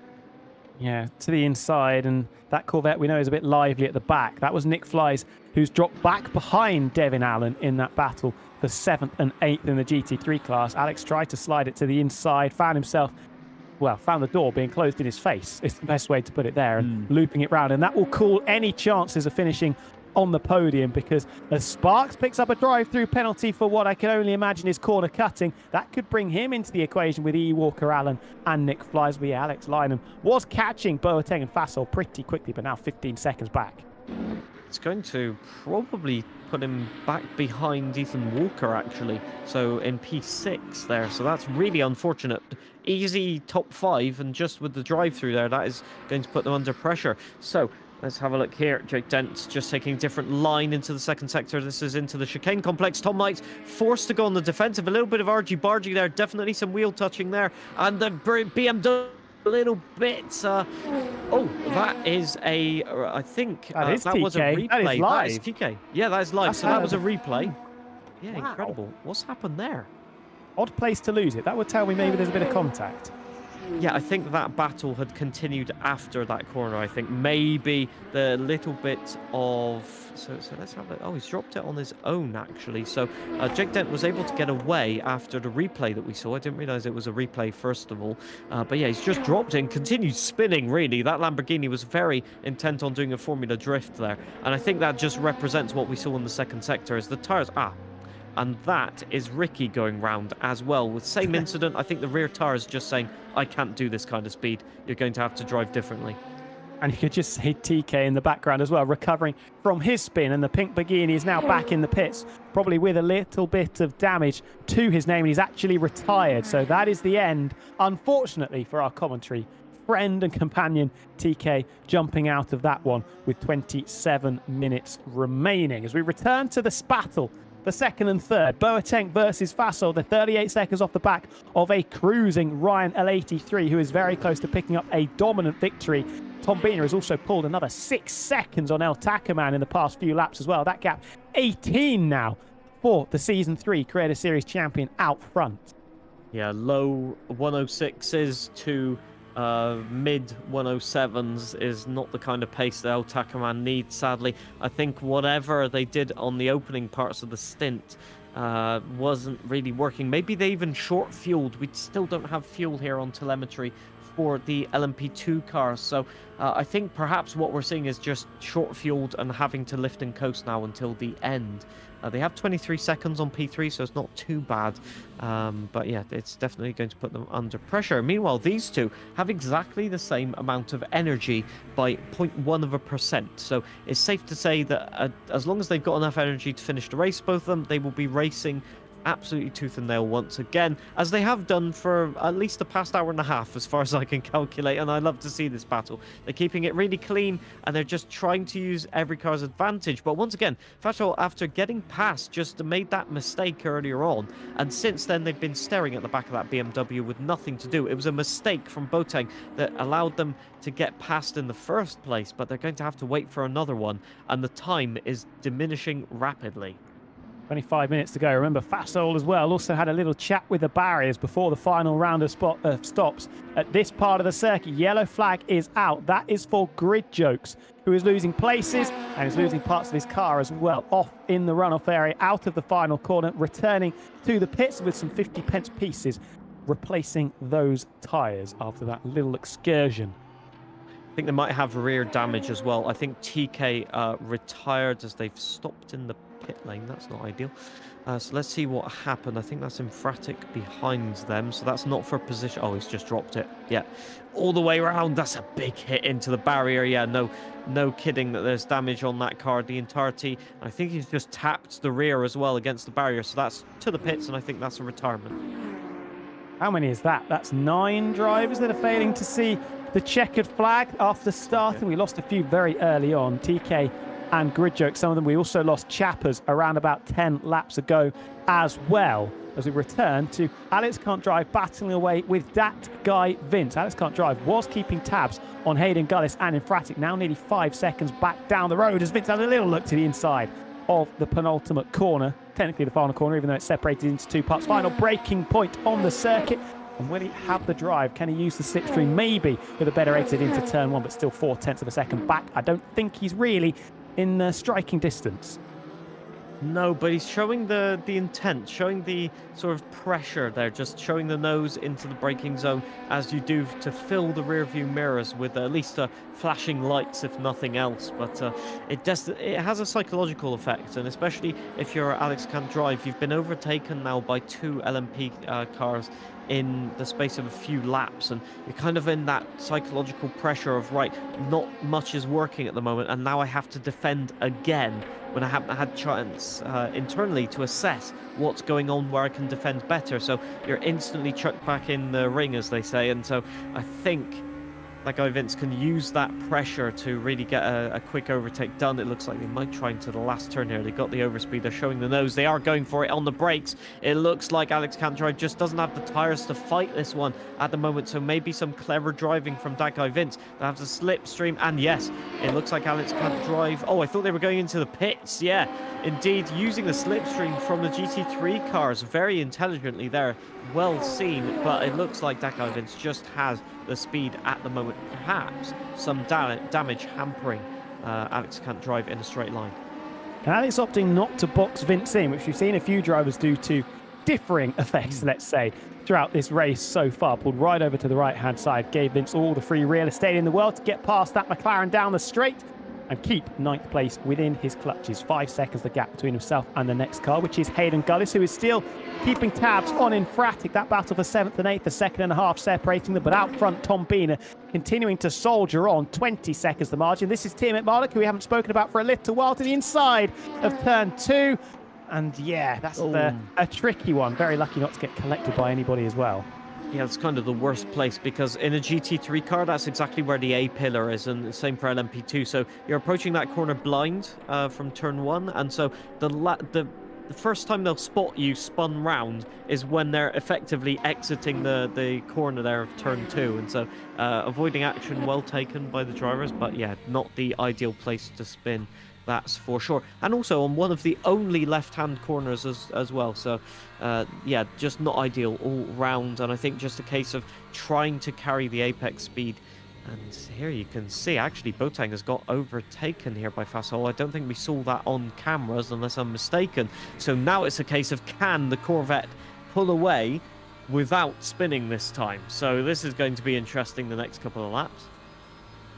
Yeah, to the inside, and that Corvette we know is a bit lively at the back. That was Nick Flies, who's dropped back behind Devin Allen in that battle for 7th and 8th in the GT3 class. Alex tried to slide it to the inside, found the door being closed in his face. It's the best way to put it there, and looping it round. And that will cool any chances of finishing on the podium, because as Sparks picks up a drive-through penalty for what I can only imagine is corner cutting, that could bring him into the equation with E. Walker Allen and Nick Fliesby. Alex Lynham was catching Boateng and Fassel pretty quickly, but now 15 seconds back. It's going to probably put him back behind Ethan Walker, actually. So in P6 there. So that's really unfortunate. Easy top 5, and just with the drive-through there, that is going to put them under pressure. So let's have a look here. Jake Dent just taking a different line into the second sector. This is into the chicane complex. Tom Knight forced to go on the defensive. A little bit of argy-bargy there. Definitely some wheel touching there. And the BMW a little bit. Oh, that is a. I think That is that was a TK. replay. That is That is live. TK. Yeah, that is live. That's So that was a how- replay. Yeah, Wow. incredible. What's happened there? Odd place to lose it. That would tell me maybe there's a bit of contact. Yeah, I think that battle had continued after that corner. I think maybe the little bit of so let's have it. Oh, he's dropped it on his own actually. So Jake Dent was able to get away after the replay that we saw. I didn't realize it was a replay first of all. But yeah, he's just dropped it and continued spinning. Really, that Lamborghini was very intent on doing a Formula drift there, and I think that just represents what we saw in the second sector. Is the tires and that is Ricky going round as well with same incident. I think the rear tire is just saying, I can't do this kind of speed. You're going to have to drive differently. And you could just see TK in the background as well, recovering from his spin. And the pink Lamborghini is now back in the pits, probably with a little bit of damage to his name. And he's actually retired. So that is the end, unfortunately, for our commentary friend and companion TK jumping out of that one with 27 minutes remaining. As we return to the spattle, the second and third, Boateng versus Fassel. They're 38 seconds off the back of a cruising Ryan L83, who is very close to picking up a dominant victory. Tom Bina has also pulled another 6 seconds on El Tacaman in the past few laps as well. That gap 18 now for the Season 3 Creator Series champion out front. Yeah, low 106s to mid 107s is not the kind of pace that El Tacaman needs, sadly. I think whatever they did on the opening parts of the stint wasn't really working. Maybe they even short fueled. We still don't have fuel here on telemetry for the LMP2 cars. So I think perhaps what we're seeing is just short fueled and having to lift and coast now until the end. They have 23 seconds on P3, so it's not too bad. But yeah, it's definitely going to put them under pressure. Meanwhile, these two have exactly the same amount of energy by 0.1%. So it's safe to say that as long as they've got enough energy to finish the race, both of them, they will be racing absolutely tooth and nail once again, as they have done for at least the past hour and a half, as far as I can calculate. And I love to see this battle. They're keeping it really clean, and they're just trying to use every car's advantage. But once again, Fattel, after getting past, just made that mistake earlier on, and since then they've been staring at the back of that BMW with nothing to do. It was a mistake from Boateng that allowed them to get past in the first place, but they're going to have to wait for another one, and the time is diminishing rapidly. 25 minutes to go. Remember, Fassol as well also had a little chat with the barriers before the final round of stops at this part of the circuit. Yellow flag is out. That is for Grid Jokes, who is losing places and is losing parts of his car as well. Off in the runoff area, out of the final corner, returning to the pits with some 50p pieces, replacing those tyres after that little excursion. I think they might have rear damage as well. I think TK retired as they've stopped in the pit lane. That's not ideal. So let's see what happened. I think that's Emphatic behind them. So that's not for position. Oh, he's just dropped it. Yeah. All the way around. That's a big hit into the barrier. Yeah, no kidding that there's damage on that car the entirety. I think he's just tapped the rear as well against the barrier. So that's to the pits, and I think that's a retirement. How many is that? That's 9 drivers that are failing to see the checkered flag after starting. We lost a few very early on. TK and Grid Joke, some of them. We also lost Chappers around about 10 laps ago as well, as we return to Alex Can't Drive battling away with that guy Vince. Alex Can't Drive was keeping tabs on Hayden Gullis and Emphatic, now nearly 5 seconds back down the road as Vince had a little look to the inside of the penultimate corner, technically the final corner, even though it's separated into 2 parts. Final braking point on the circuit. And will he have the drive? Can he use the slipstream? Maybe with a better exit into turn 1, but still 0.4 of a second back. I don't think he's really in striking distance. No, but he's showing the intent, showing the sort of pressure there, just showing the nose into the braking zone, as you do to fill the rear view mirrors with at least flashing lights, if nothing else. But it has a psychological effect, and especially if you're Alex Can't Drive, you've been overtaken now by 2 LMP cars in the space of a few laps, and you're kind of in that psychological pressure of, right, not much is working at the moment, and now I have to defend again when I haven't had chance internally to assess what's going on where I can defend better. So you're instantly chucked back in the ring, as they say. And so I think that guy Vince can use that pressure to really get a quick overtake done. It looks like they might try into the last turn here. They got the overspeed. They're showing the nose. They are going for it on the brakes. It looks like Alex Can't Drive just doesn't have the tires to fight this one at the moment. So maybe some clever driving from that guy Vince. They have the slipstream. And yes, it looks like Alex Can't Drive. Oh, I thought they were going into the pits. Yeah, indeed, using the slipstream from the GT3 cars very intelligently there. Well seen, but it looks like that guy Vince just has the speed at the moment. Perhaps some damage hampering Alex Can't Drive in a straight line. And Alex opting not to box Vince in, which we've seen a few drivers do to differing effects, let's say, throughout this race so far. Pulled right over to the right-hand side, gave Vince all the free real estate in the world to get past that McLaren down the straight and keep 9th place within his clutches. 5 seconds the gap between himself and the next car, which is Hayden Gullis, who is still keeping tabs on Infratic. That battle for 7th and 8th, a second and a half separating them, but out front Tom Biener continuing to soldier on. 20 seconds the margin. This is Tim McMardock, who we haven't spoken about for a little while, to the inside of turn 2. And yeah, that's a tricky one. Very lucky not to get collected by anybody as well. Yeah, it's kind of the worst place because in a GT3 car, that's exactly where the A pillar is, and the same for LMP2. So you're approaching that corner blind from turn 1, and so the first time they'll spot you spun round is when they're effectively exiting the corner there of turn 2, and so avoiding action well taken by the drivers, but yeah, not the ideal place to spin. That's for sure. And also on one of the only left-hand corners as well. So, yeah, just not ideal all round. And I think just a case of trying to carry the apex speed. And here you can see, actually, Boateng has got overtaken here by Fasol. I don't think we saw that on cameras, unless I'm mistaken. So now it's a case of, can the Corvette pull away without spinning this time? So this is going to be interesting the next couple of laps.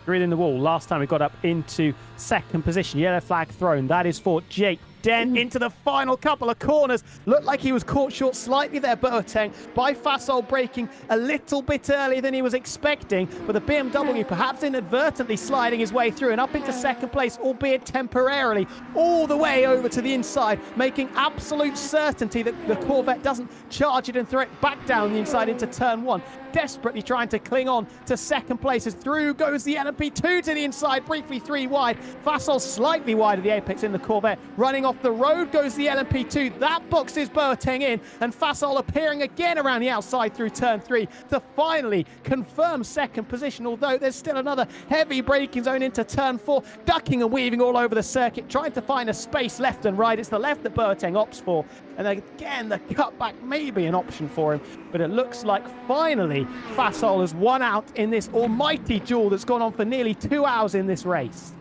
Grid in the wall. Last time we got up into second position. Yellow flag thrown. That is for Jake Den into the final couple of corners. Looked like he was caught short slightly there, Boateng, by Fasol braking a little bit earlier than he was expecting, but the BMW perhaps inadvertently sliding his way through and up into second place, albeit temporarily, all the way over to the inside, making absolute certainty that the Corvette doesn't charge it and throw it back down the inside into turn 1. Desperately trying to cling on to second place as through goes the LMP2 to the inside, briefly 3 wide. Fasol slightly wide of the apex in the Corvette. Running off the road goes the LMP2. That boxes Boateng in, and Fasol appearing again around the outside through turn 3 to finally confirm second position, although there's still another heavy braking zone into turn 4, ducking and weaving all over the circuit, trying to find a space left and right. It's the left that Boateng opts for, and again the cutback may be an option for him, but it looks like finally Fasol has won out in this almighty duel that's gone on for nearly 2 hours in this race.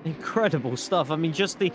Incredible stuff. I mean, just the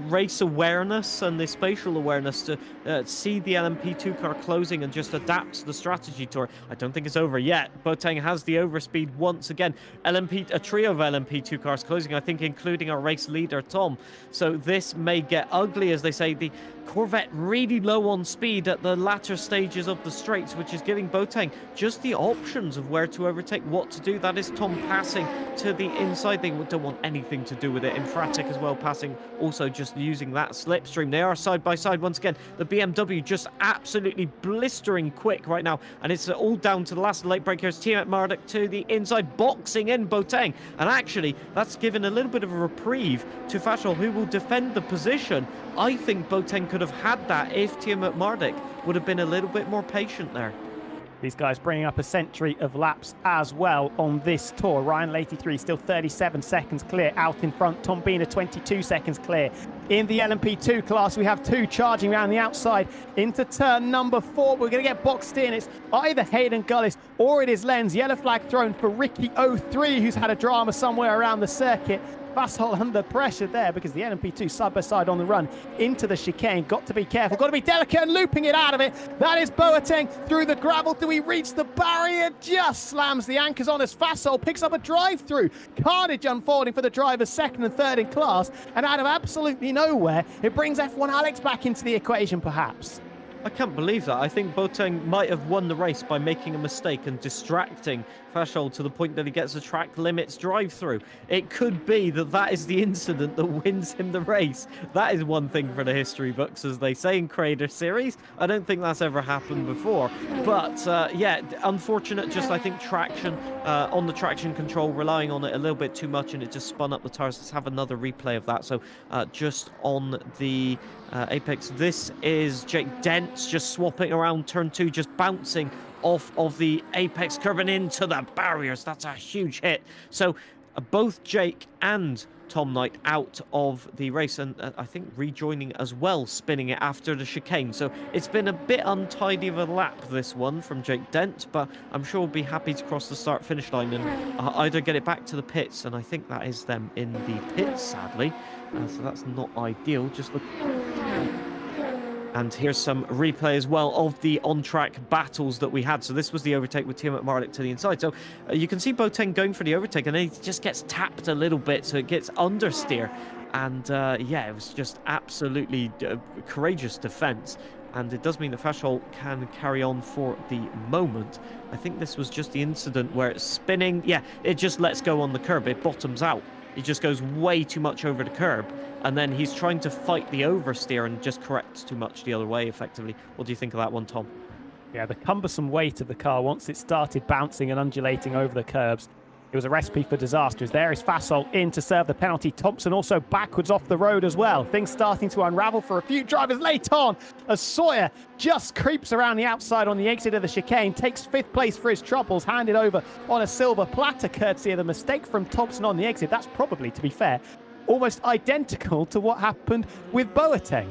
race awareness and the spatial awareness to see the LMP2 car closing and just adapt to the strategy to it. I don't think it's over yet. Boateng has the overspeed once again. A trio of LMP2 cars closing, I think, including our race leader, Tom. So this may get ugly, as they say. The Corvette really low on speed at the latter stages of the straights, which is giving Boateng just the options of where to overtake, what to do. That is Tom passing to the inside. They don't want anything to do with it. Infratic as well passing, also just using that slipstream. They are side by side once again. The BMW just absolutely blistering quick right now, and it's all down to the last late breakers. Tim Murdoch to the inside, boxing in Boateng, and actually that's given a little bit of a reprieve to Fasol, who will defend the position. I think Boateng could have had that if Tim Murdoch would have been a little bit more patient there. These guys bringing up a century of laps as well on this tour. Ryan 83 still 37 seconds clear out in front. Tom Biener 22 seconds clear. In the LMP2 class, we have 2 charging around the outside into turn number 4. We're going to get boxed in. It's either Hayden Gullis or it is Lenz. Yellow flag thrown for Ricky 03, who's had a drama somewhere around the circuit. Fasol under pressure there because the LMP2 side by side on the run into the chicane. Got to be careful, got to be delicate, and looping it out of it. That is Boateng through the gravel. Do we reach the barrier? Just slams the anchors on as Fasol picks up a drive through. Carnage unfolding for the drivers second and third in class, and out of absolutely nowhere, it brings F1 Alex back into the equation perhaps. I can't believe that. I think Boateng might have won the race by making a mistake and distracting Fashol to the point that he gets a track limits drive-through. It could be that that is the incident that wins him the race. That is one thing for the history books, as they say in Creator Series. I don't think that's ever happened before. But yeah, unfortunate, just I think traction on the traction control, relying on it a little bit too much, and it just spun up the tires. Let's have another replay of that. So just on the apex, this is Jake Dent's just swapping around turn 2, just bouncing off of the apex curb and into the barriers. That's a huge hit. So both Jake and Tom Knight out of the race, and I think rejoining as well, spinning it after the chicane. So it's been a bit untidy of a lap, this one, from Jake Dent, but I'm sure we'll be happy to cross the start-finish line and either get it back to the pits, and I think that is them in the pits, sadly. So that's not ideal. Just look. And here's some replay as well of the on-track battles that we had. So this was the overtake with Timo Marlik to the inside. So you can see Boateng going for the overtake, and then he just gets tapped a little bit, so it gets understeer. And yeah, it was just absolutely courageous defense. And it does mean that Fashol can carry on for the moment. I think this was just the incident where it's spinning. Yeah, it just lets go on the curb. It bottoms out. It just goes way too much over the curb, and then he's trying to fight the oversteer and just corrects too much the other way, effectively. What do you think of that one, Tom? Yeah, the cumbersome weight of the car, once it started bouncing and undulating over the curbs, it was a recipe for disaster. As there is Fashol in to serve the penalty. Thompson also backwards off the road as well. Things starting to unravel for a few drivers late on, as Sawyer just creeps around the outside on the exit of the chicane, takes 5th place for his troubles, handed over on a silver platter courtesy of the mistake from Thompson on the exit. That's probably, to be fair, almost identical to what happened with Boateng.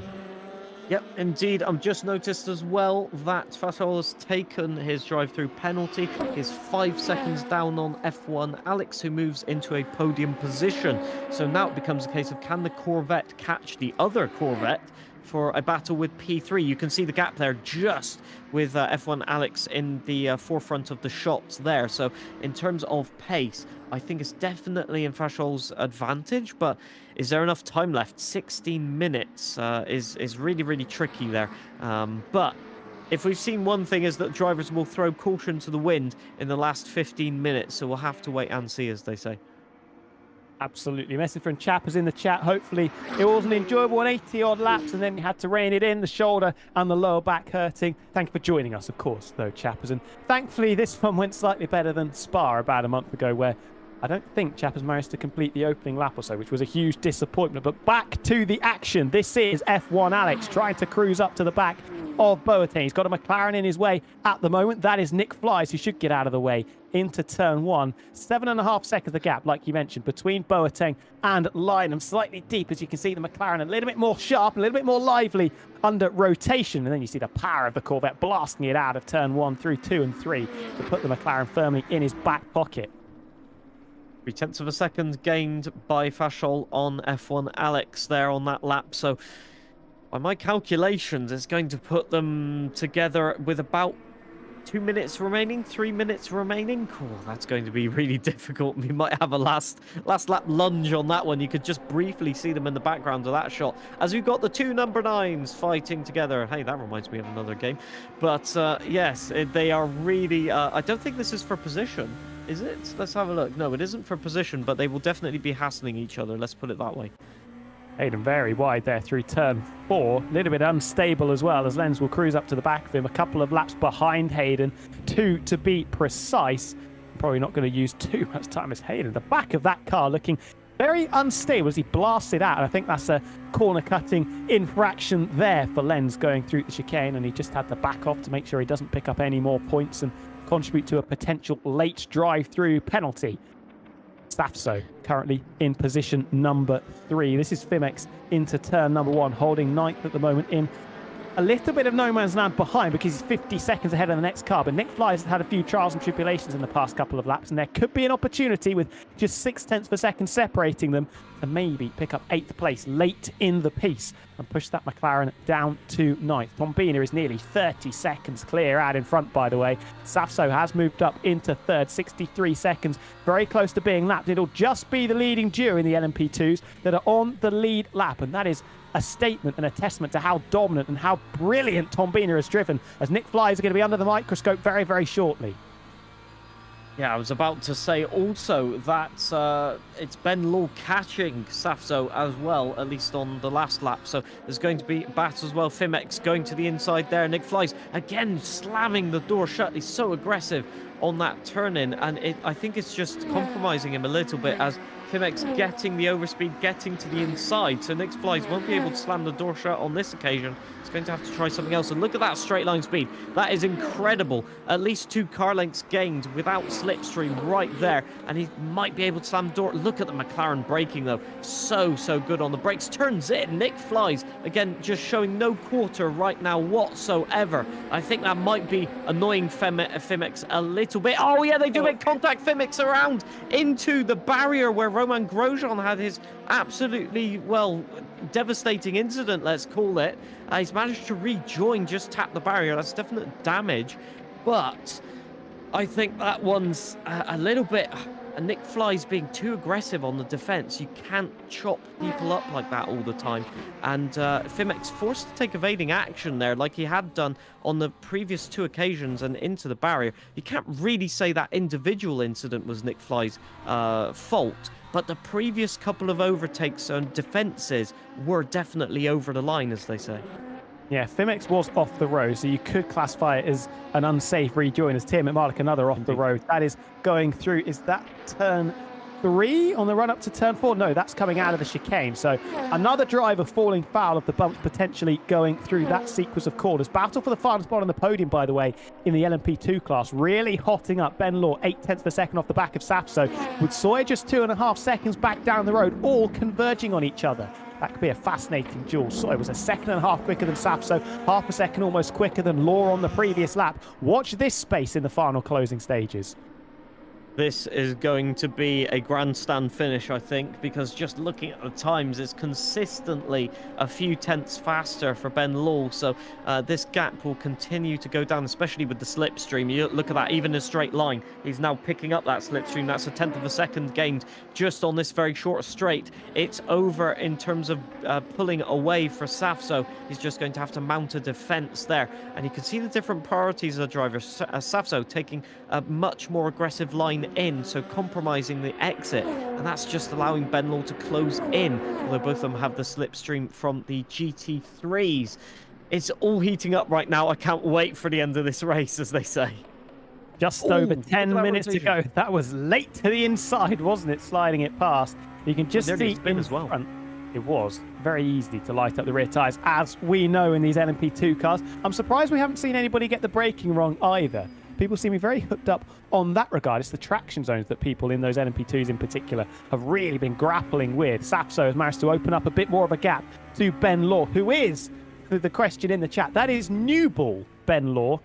Yep, indeed. I've just noticed as well that Fashol has taken his drive-through penalty. He's 5 seconds down on F1 Alex, who moves into a podium position. So now it becomes a case of, can the Corvette catch the other Corvette for a battle with P3? You can see the gap there just with F1 Alex in the forefront of the shots there. So in terms of pace, I think it's definitely in Fashol's advantage, but is there enough time left? 16 minutes is really, really tricky there. But if we've seen one thing, is that drivers will throw caution to the wind in the last 15 minutes, so we'll have to wait and see, as they say. Absolutely. Message from Chappers in the chat. Hopefully it was an enjoyable 80-odd laps, and then you had to rein it in, the shoulder and the lower back hurting. Thank you for joining us, of course, though, Chappers. And thankfully this one went slightly better than Spa about a month ago, where I don't think Chappers managed to complete the opening lap or so, which was a huge disappointment. But back to the action. This is F1 Alex trying to cruise up to the back of Boateng. He's got a McLaren in his way at the moment. That is Nick Flies, who should get out of the way into turn 1. 7.5 seconds of gap, like you mentioned, between Boateng and Lynham. Slightly deep, as you can see, the McLaren a little bit more sharp, a little bit more lively under rotation. And then you see the power of the Corvette blasting it out of turn 1 through 2 and 3 to put the McLaren firmly in his back pocket. 0.3 of a second gained by Fashol on F1 Alex there on that lap. So by my calculations, it's going to put them together with about 2 minutes remaining, 3 minutes remaining. Cool, that's going to be really difficult. We might have a last lap lunge on that one. You could just briefly see them in the background of that shot, as we've got the 2 number 9s fighting together. Hey, that reminds me of another game. But yes, they are really... I don't think this is for position. Is it? Let's have a look. No, it isn't for position, but they will definitely be hassling each other. Let's put it that way. Hayden very wide there through turn 4. A little bit unstable as well, as Lenz will cruise up to the back of him. A couple of laps behind Hayden, 2 to be precise. Probably not going to use too much time as Hayden. The back of that car looking very unstable as he blasted out. And I think that's a corner cutting infraction there for Lenz going through the chicane. And he just had to back off to make sure he doesn't pick up any more points and contribute to a potential late drive-through penalty. Safso currently in position number 3. This is Fimex into turn number 1, holding 9th at the moment in a little bit of no man's land behind, because he's 50 seconds ahead of the next car. But Nick Flies has had a few trials and tribulations in the past couple of laps, and there could be an opportunity with just 0.6 of a second separating them to maybe pick up 8th place late in the piece and push that McLaren down to 9th. Bombina is nearly 30 seconds clear out in front, by the way. Safso has moved up into 3rd, 63 seconds, very close to being lapped. It'll just be the leading duo in the LMP2s that are on the lead lap, and that is a statement and a testament to how dominant and how brilliant Tombina has driven, as Nick Flies are going to be under the microscope very, very shortly. Yeah, I was about to say also that it's Ben Law catching Safso as well, at least on the last lap. So there's going to be Bat as well. Fimex going to the inside there. Nick Flies again slamming the door shut. He's so aggressive on that turn in, and I think it's just compromising him a little bit as Fimex getting the overspeed, getting to the inside. So Nick Flies won't be able to slam the door shut on this occasion. He's going to have to try something else. And look at that straight line speed. That is incredible. At least 2 car lengths gained without slipstream right there. And he might be able to slam the door. Look at the McLaren braking though. So good on the brakes. Turns in. Nick Flies, again, just showing no quarter right now whatsoever. I think that might be annoying Fimex a little bit. Oh yeah, they do make contact. Fimex around into the barrier where Roman Grosjean had his absolutely, well, devastating incident, let's call it. He's managed to rejoin, just tap the barrier. That's definite damage. But I think that one's a little bit... Nick Flies being too aggressive on the defense. You can't chop people up like that all the time. And Fimex forced to take evading action there like he had done on the previous 2 occasions and into the barrier. You can't really say that individual incident was Nick Flies' fault, but the previous couple of overtakes and defenses were definitely over the line, as they say. Yeah, Fimex was off the road, so you could classify it as an unsafe rejoin, as Tim McMarlick, another off the road. That is going through, is that turn 3 on the run up to turn 4? No, that's coming out of the chicane. So another driver falling foul of the bumps, potentially going through that sequence of corners. Battle for the final spot on the podium, by the way, in the LMP2 class. Really hotting up. Ben Law, 0.8 of a second off the back of Safso, with Sawyer just 2.5 seconds back down the road, all converging on each other. That could be a fascinating duel. Sawyer was 1.5 seconds quicker than Safso, half a second almost quicker than Law on the previous lap. Watch this space in the final closing stages. This is going to be a grandstand finish, I think, because just looking at the times, it's consistently a few tenths faster for Ben Law. So this gap will continue to go down, especially with the slipstream. You look at that, even in a straight line, he's now picking up that slipstream. That's 1/10 of a second gained just on this very short straight. It's over in terms of pulling away for Safso. He's just going to have to mount a defense there. And you can see the different priorities of the driver. Safso taking a much more aggressive line in, so compromising the exit, and that's just allowing Ben Law to close in, although both of them have the slipstream from the GT3s. It's all heating up right now. I can't wait for the end of this race, as they say. Just over 10 minutes to go. That was late to the inside, wasn't it? Sliding it past. You can just see in as well. Front. It was very easy to light up the rear tyres, as we know in these LMP2 cars. I'm surprised we haven't seen anybody get the braking wrong either. People seem to be very hooked up on that regard. It's the traction zones that people in those LMP2s in particular have really been grappling with. Safso has managed to open up a bit more of a gap to Ben Law, who is, the question in the chat, that is new ball Ben Law.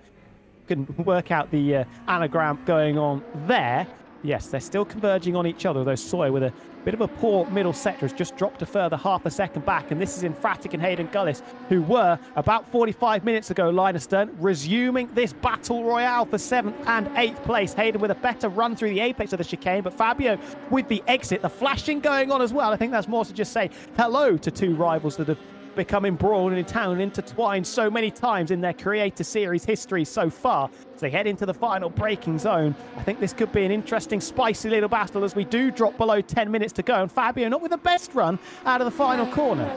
Can work out the anagram going on there. Yes, they're still converging on each other, though Sawyer with a bit of a poor middle sector has just dropped a further half a second back, and this is Infratic and Hayden Gullis, who were about 45 minutes ago line astern, resuming this battle royale for 7th and 8th place. Hayden with a better run through the apex of the chicane, but Fabio with the exit, the flashing going on as well. I think that's more to just say hello to 2 rivals that have become embroiled and intertwined so many times in their Creator Series history so far. As they head into the final braking zone, I think this could be an interesting, spicy little battle as we do drop below 10 minutes to go. And Fabio not with the best run out of the final corner.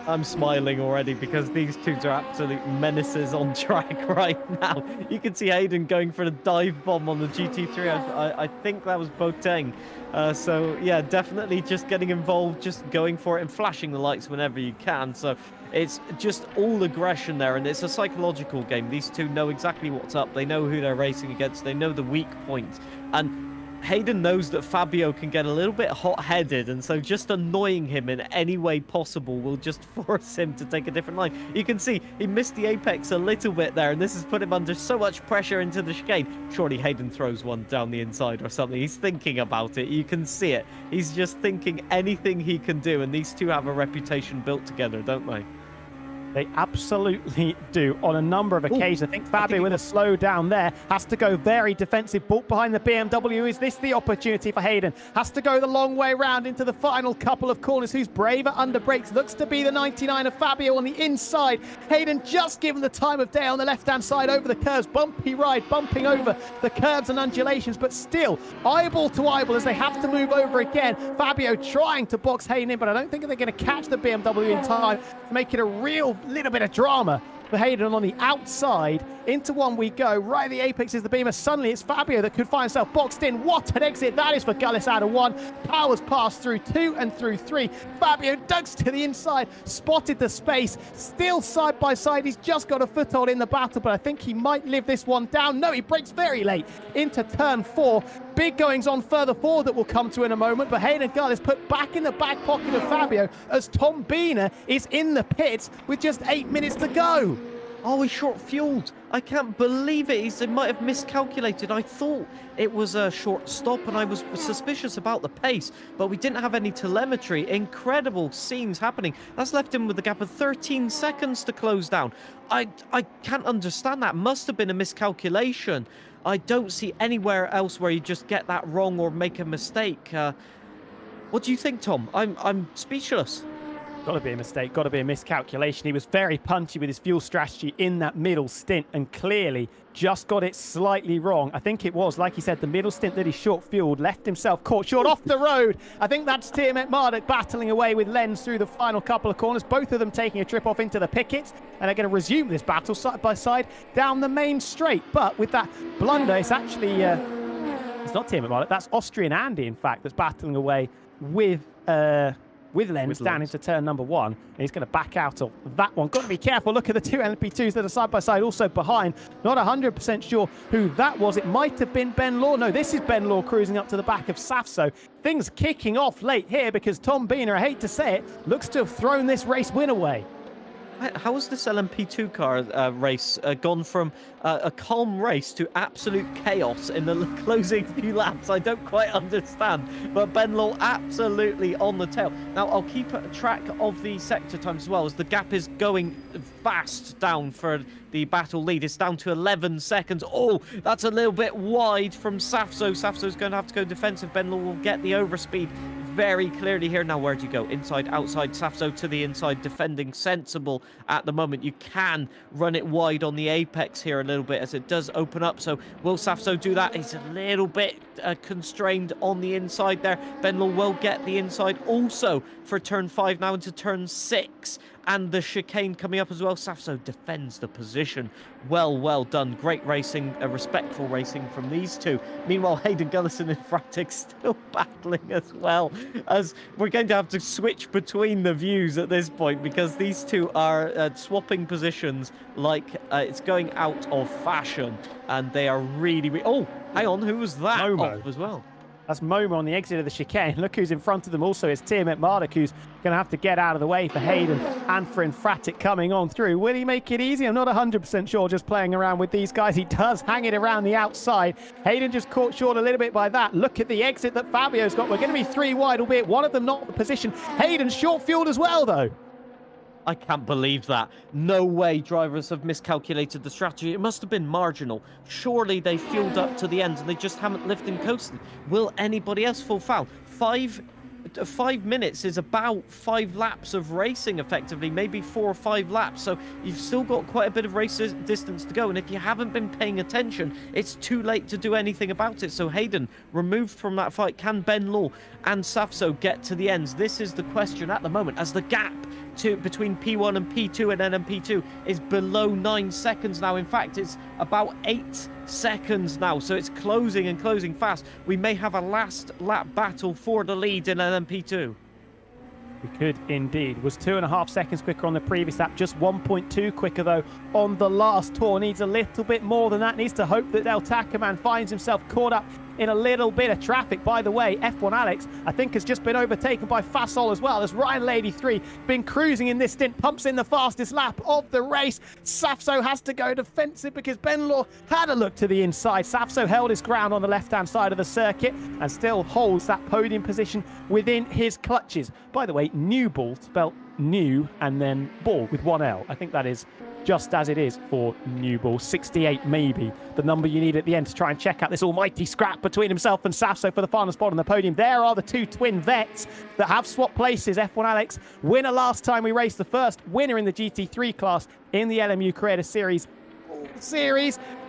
I'm smiling already because these two are absolute menaces on track right now. You can see Hayden going for the dive bomb on the GT3. I think that was Boateng. So yeah, definitely just getting involved, just going for it and flashing the lights whenever you can. So it's just all aggression there, and it's a psychological game. These two know exactly what's up. They know who they're racing against. They know the weak points. And Hayden knows that Fabio can get a little bit hot-headed, and so just annoying him in any way possible will just force him to take a different line. You can see he missed the apex a little bit there, and this has put him under so much pressure into the chicane. Surely Hayden throws one down the inside or something. He's thinking about it. You can see it. He's just thinking anything he can do, and these two have a reputation built together, don't they? They absolutely do on a number of occasions. I think Fabio with a slow down there has to go very defensive. Ball behind the BMW. Is this the opportunity for Hayden? Has to go the long way round into the final couple of corners. Who's braver under brakes? Looks to be the 99 of Fabio on the inside. Hayden just given the time of day on the left-hand side over the curves. Bumpy ride, bumping over the curves and undulations, but still eyeball to eyeball as they have to move over again. Fabio trying to box Hayden in, but I don't think they're going to catch the BMW in time to make it a real little bit of drama for Hayden. On the outside, into one we go. Right at the apex is the Beamer. Suddenly it's Fabio that could find himself boxed in. What an exit that is for Gullis out of 1. Powers passed through 2 and through 3. Fabio ducks to the inside, spotted the space, still side by side. He's just got a foothold in the battle, but I think he might live this one down. No, he breaks very late into turn 4. Big goings on further forward that we'll come to in a moment, but Hayden Gullis put back in the back pocket of Fabio as Tom Biener is in the pits with just 8 minutes to go. Oh, he's short-fueled. I can't believe it. He might have miscalculated. I thought it was a short stop, and I was suspicious about the pace, but we didn't have any telemetry. Incredible scenes happening. That's left him with a gap of 13 seconds to close down. I can't understand that. Must have been a miscalculation. I don't see anywhere else where you just get that wrong or make a mistake. What do you think, Tom? I'm speechless. Got to be a mistake, got to be a miscalculation. He was very punchy with his fuel strategy in that middle stint and clearly just got it slightly wrong. I think it was, like he said, the middle stint that he short-fueled, left himself caught short off the road. I think that's Tiamat Marduk battling away with Lenz through the final couple of corners, both of them taking a trip off into the pickets, and they're going to resume this battle side by side down the main straight. But with that blunder, it's actually, it's not Tiamat Marduk, that's Austrian Andy, in fact, that's battling away with Lenz down into turn number 1, and he's going to back out of that one. Got to be careful. Look at the two LMP2s that are side by side, also behind. Not 100% sure who that was. It might have been Ben Law. No, this is Ben Law cruising up to the back of Safso. Things kicking off late here because Tom Biener, I hate to say it, looks to have thrown this race win away. How has this LMP2 car race gone from a calm race to absolute chaos in the closing few laps? I don't quite understand. But Ben Law absolutely on the tail. Now, I'll keep track of the sector times as well, as the gap is going fast down for the battle lead. It's down to 11 seconds. Oh, that's a little bit wide from Safso. Safso's going to have to go defensive. Ben Law will get the overspeed very clearly here. Now, where do you go? Inside, outside. Safso to the inside, defending sensible at the moment. You can run it wide on the apex here a little bit as it does open up. So will Safso do that? He's a little bit constrained on the inside there. Ben Law will get the inside also for turn 5 now into turn 6. And the chicane coming up as well. Safso defends the position. Well done. Great racing, respectful racing from these two. Meanwhile, Hayden Gullison and Fratic still battling as well, as we're going to have to switch between the views at this point because these two are swapping positions like it's going out of fashion, and they are really... Oh, hang on, who was that off as well? That's Momo on the exit of the chicane. Look who's in front of them also is Tiamat Marduk, who's going to have to get out of the way for Hayden and for Infratic coming on through. Will he make it easy? I'm not 100% sure, just playing around with these guys. He does hang it around the outside. Hayden just caught short a little bit by that. Look at the exit that Fabio's got. We're going to be 3 wide, albeit one of them not the position. Hayden short-fueled as well, though. I can't believe that. No way drivers have miscalculated the strategy. It must have been marginal. Surely they fueled up to the end and they just haven't lifted and coasted. Will anybody else fall foul? 5 minutes is about 5 laps of racing, effectively, maybe 4 or 5 laps. So you've still got quite a bit of race distance to go. And if you haven't been paying attention, it's too late to do anything about it. So Hayden removed from that fight. Can Ben Law and Safso get to the ends? This is the question at the moment, as the gap between P1 and P2 and NMP2 is below 9 seconds now. In fact, it's about 8 seconds now, so it's closing and closing fast. We may have a last lap battle for the lead in NMP2. We could indeed. Was 2.5 seconds quicker on the previous lap, just 1.2 quicker though on the last tour. Needs a little bit more than that. Needs to hope that El Tacaman finds himself caught up in a little bit of traffic. By the way, F1 Alex, I think, has just been overtaken by Fasol as well, as Ryan Lady 3 been cruising in this stint, pumps in the fastest lap of the race. Safso has to go defensive because Ben Law had a look to the inside. Safso held his ground on the left-hand side of the circuit and still holds that podium position within his clutches. By the way, Newball, spelt New and then Ball with 1L. I think that is just as it is for New Ball. 68 maybe the number you need at the end to try and check out this almighty scrap between himself and Safso for the final spot on the podium. There are the two twin vets that have swapped places. F1 Alex, winner last time we raced, the first winner in the GT3 class in the LMU Creator Series.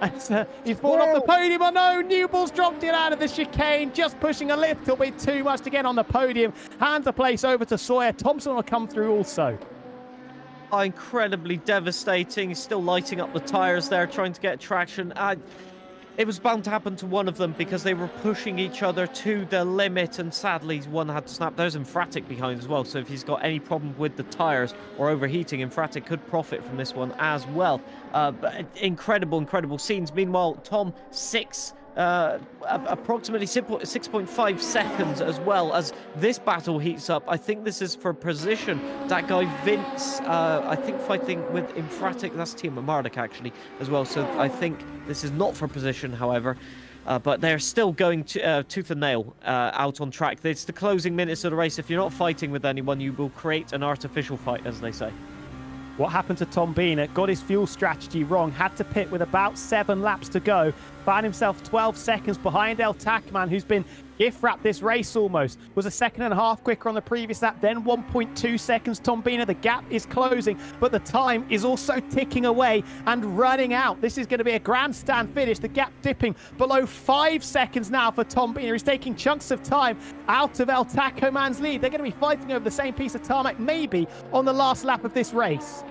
And, he's fallen off the podium. Oh no, Newball's dropped it out of the chicane, just pushing a little bit too much to get on the podium. Hands a place over to Sawyer. Thompson will come through also. Incredibly devastating. He's still lighting up the tires there, trying to get traction. It was bound to happen to one of them because they were pushing each other to the limit, and sadly one had to snap. There's Infratic behind as well, so if he's got any problem with the tires or overheating, Infratic could profit from this one as well. But incredible scenes. Meanwhile, Tom, approximately 6.5 seconds as well as this battle heats up. I think this is for position. That guy Vince, I think fighting with Infratic, that's Team Marduk actually as well, so I think this is not for position, however. But they're still going to, tooth and nail out on track. It's the closing minutes of the race. If you're not fighting with anyone, you will create an artificial fight, as they say. What happened to Tom Biener? Got his fuel strategy wrong. Had to pit with about 7 laps to go. Found himself 12 seconds behind El Tacman, who's been gift-wrapped this race almost. Was a second and a half quicker on the previous lap, then 1.2 seconds. Tom Biener, the gap is closing, but the time is also ticking away and running out. This is going to be a grandstand finish. The gap dipping below 5 seconds now for Tom Biener. He's taking chunks of time out of El Taco Man's lead. They're going to be fighting over the same piece of tarmac, maybe on the last lap of this race.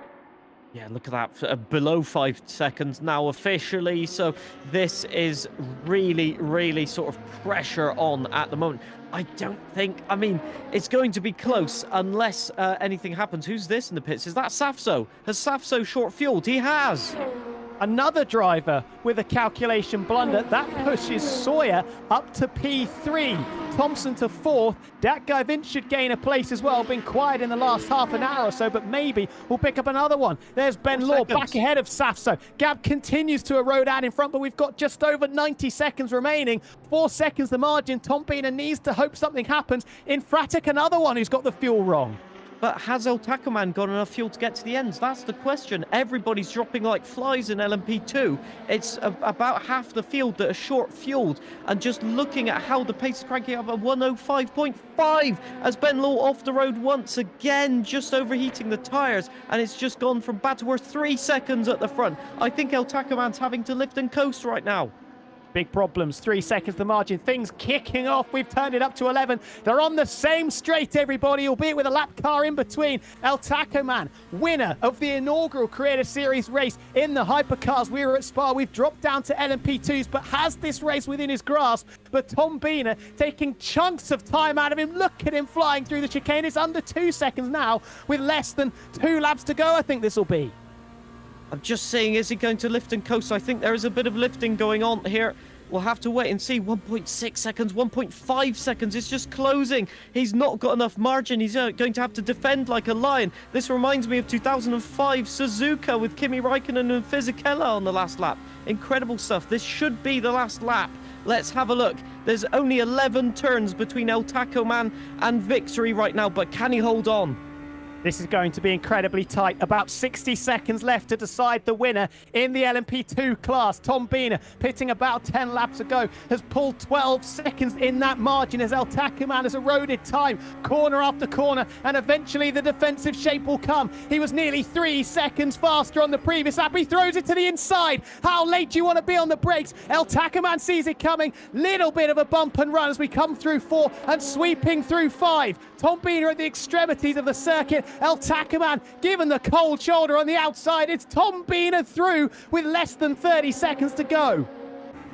Yeah, look at that, below 5 seconds now officially. So this is really sort of pressure on at the moment. I mean, it's going to be close unless anything happens. Who's this in the pits? Is that Safso? Has Safso short fueled? He has. Another driver with a calculation blunder. That pushes Sawyer up to P3. Thompson to 4th. That guy Vince should gain a place as well. Been quiet in the last half an hour or so, but maybe we'll pick up another one. There's Ben Law back ahead of Safso. Gab continues to erode out in front, but we've got just over 90 seconds remaining. 4 seconds the margin. Tom Biener needs to hope something happens. Infratic, another one who's got the fuel wrong. But has El Tacoman got enough fuel to get to the ends? That's the question. Everybody's dropping like flies in LMP2. It's about half the field that are short fueled. And just looking at how the pace is cranking up at 105.5 as Ben Law off the road once again, just overheating the tyres. And it's just gone from bad to worse. 3 seconds at the front. I think El Tacoman's having to lift and coast right now. Big problems, 3 seconds the margin. Things kicking off. We've turned it up to 11. They're on the same straight, everybody, albeit with a lap car in between. El Taco Man, winner of the inaugural Creator Series race in the hypercars. We were at Spa. We've dropped down to LMP2s, but has this race within his grasp. But Tom Biener taking chunks of time out of him. Look at him flying through the chicane. It's under 2 seconds now with less than 2 laps to go, I think this will be. I'm just saying, is he going to lift and coast? I think there is a bit of lifting going on here. We'll have to wait and see. 1.6 seconds, 1.5 seconds. It's just closing. He's not got enough margin. He's going to have to defend like a lion. This reminds me of 2005 Suzuka with Kimi Raikkonen and Fisichella on the last lap. Incredible stuff. This should be the last lap. Let's have a look. There's only 11 turns between El Taco Man and victory right now, but can he hold on? This is going to be incredibly tight. About 60 seconds left to decide the winner in the LMP2 class. Tom Biener, pitting about 10 laps ago, has pulled 12 seconds in that margin as El Tacoman has eroded time, corner after corner, and eventually the defensive shape will come. He was nearly 3 seconds faster on the previous lap. He throws it to the inside. How late do you want to be on the brakes? El Tacoman sees it coming. Little bit of a bump and run as we come through 4 and sweeping through 5. Tom Biener at the extremities of the circuit. El Tacoman given the cold shoulder on the outside. It's Tom Biener through with less than 30 seconds to go.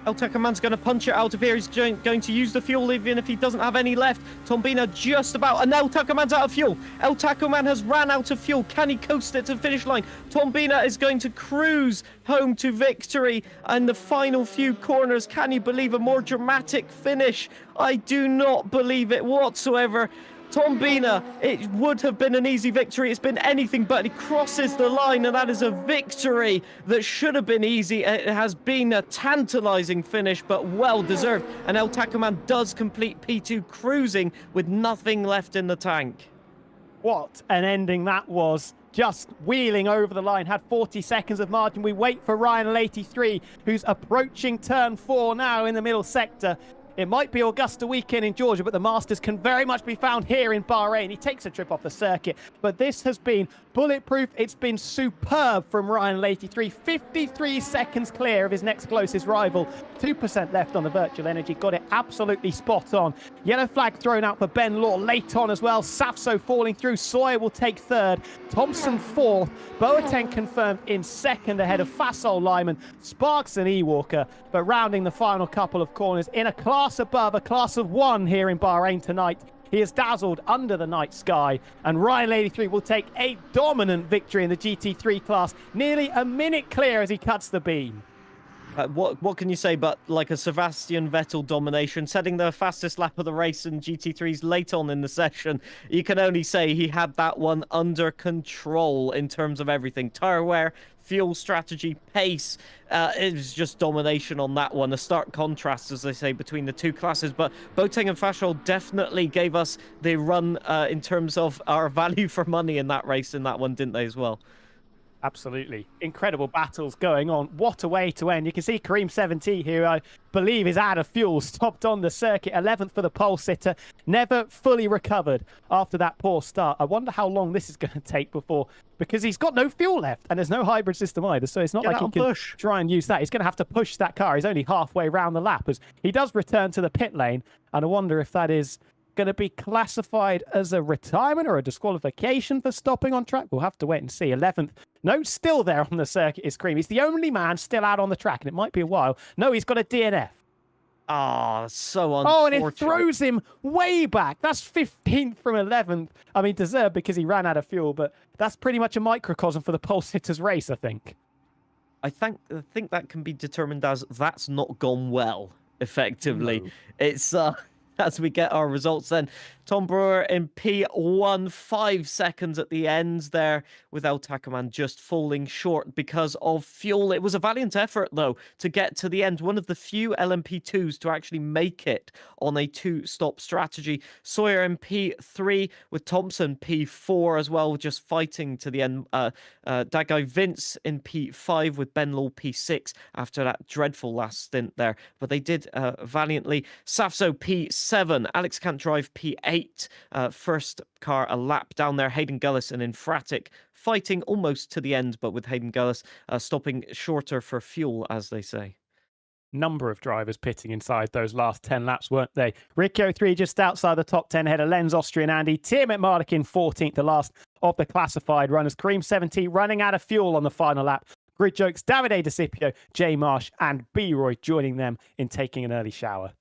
El Tacoman's going to punch it out of here. He's going to use the fuel even if he doesn't have any left. Tom Biener just about, and El Tacoman's out of fuel. El Tacoman has ran out of fuel. Can he coast it to the finish line? Tom Biener is going to cruise home to victory and the final few corners. Can you believe a more dramatic finish? I do not believe it whatsoever. Tom Biener, it would have been an easy victory. It's been anything but. He crosses the line, and that is a victory that should have been easy. It has been a tantalizing finish, but well deserved. And El Tacoman does complete P2 cruising with nothing left in the tank. What an ending that was. Just wheeling over the line, had 40 seconds of margin. We wait for Ryan at 83, who's approaching turn 4 now in the middle sector. It might be Augusta weekend in Georgia, but the Masters can very much be found here in Bahrain. He takes a trip off the circuit, but this has been bulletproof. It's been superb from Ryan 83. 53 seconds clear of his next closest rival. 2% left on the virtual energy. Got it absolutely spot on. Yellow flag thrown out for Ben Law late on as well. Safso falling through. Sawyer will take third. Thompson fourth. Boateng confirmed in second ahead of Fasol Lyman, Sparks and Ewalker. But rounding the final couple of corners in a class above, a class of 1 here in Bahrain tonight. He is dazzled under the night sky, and Ryan 83 will take a dominant victory in the GT3 class, nearly a minute clear as he cuts the beam. What can you say but like a Sebastian Vettel domination, setting the fastest lap of the race in GT3s late on in the session? You can only say he had that one under control in terms of everything. Tire wear, fuel strategy, pace. It was just domination on that one. A stark contrast, as they say, between the two classes. But Boateng and Fashol definitely gave us the run in terms of our value for money in that race in that one, didn't they, as well? Absolutely. Incredible battles going on. What a way to end. You can see Kareem 70, who I believe is out of fuel, stopped on the circuit, 11th for the pole sitter, never fully recovered after that poor start. I wonder how long this is going to take because he's got no fuel left and there's no hybrid system either, so it's not like he can try and use that. He's going to have to push that car. He's only halfway around the lap as he does return to the pit lane, and I wonder if that is going to be classified as a retirement or a disqualification for stopping on track. We'll have to wait and see. 11th. No, still there on the circuit is Cream. He's the only man still out on the track, and it might be a while. No, he's got a DNF. Oh, so unfortunate. Oh, and it throws him way back. That's 15th from 11th. I mean, deserved because he ran out of fuel, but that's pretty much a microcosm for the pole sitters race, I think. I think that can be determined as that's not gone well, effectively. No. It's as we get our results then. Tom Brewer in P1, 5 seconds at the end there, with El Tacaman just falling short because of fuel. It was a valiant effort, though, to get to the end. One of the few LMP2s to actually make it on a 2-stop strategy. Sawyer in P3 with Thompson P4 as well, just fighting to the end. That guy Vince in P5 with Ben Law P6 after that dreadful last stint there. But they did valiantly. Safso P7, Alex Can't Drive P8. First car a lap down there. Hayden Gullis and Infratic fighting almost to the end, but with Hayden Gullis stopping shorter for fuel, as they say. Number of drivers pitting inside those last 10 laps, weren't they? Riccio 3 just outside the top 10 ahead of Lenz, Austrian Andy. Tiamat Mardikin 14th, the last of the classified runners. Kareem 70 running out of fuel on the final lap. Grid Jokes, Davide DeCipio, Jay Marsh and B-Roy joining them in taking an early shower.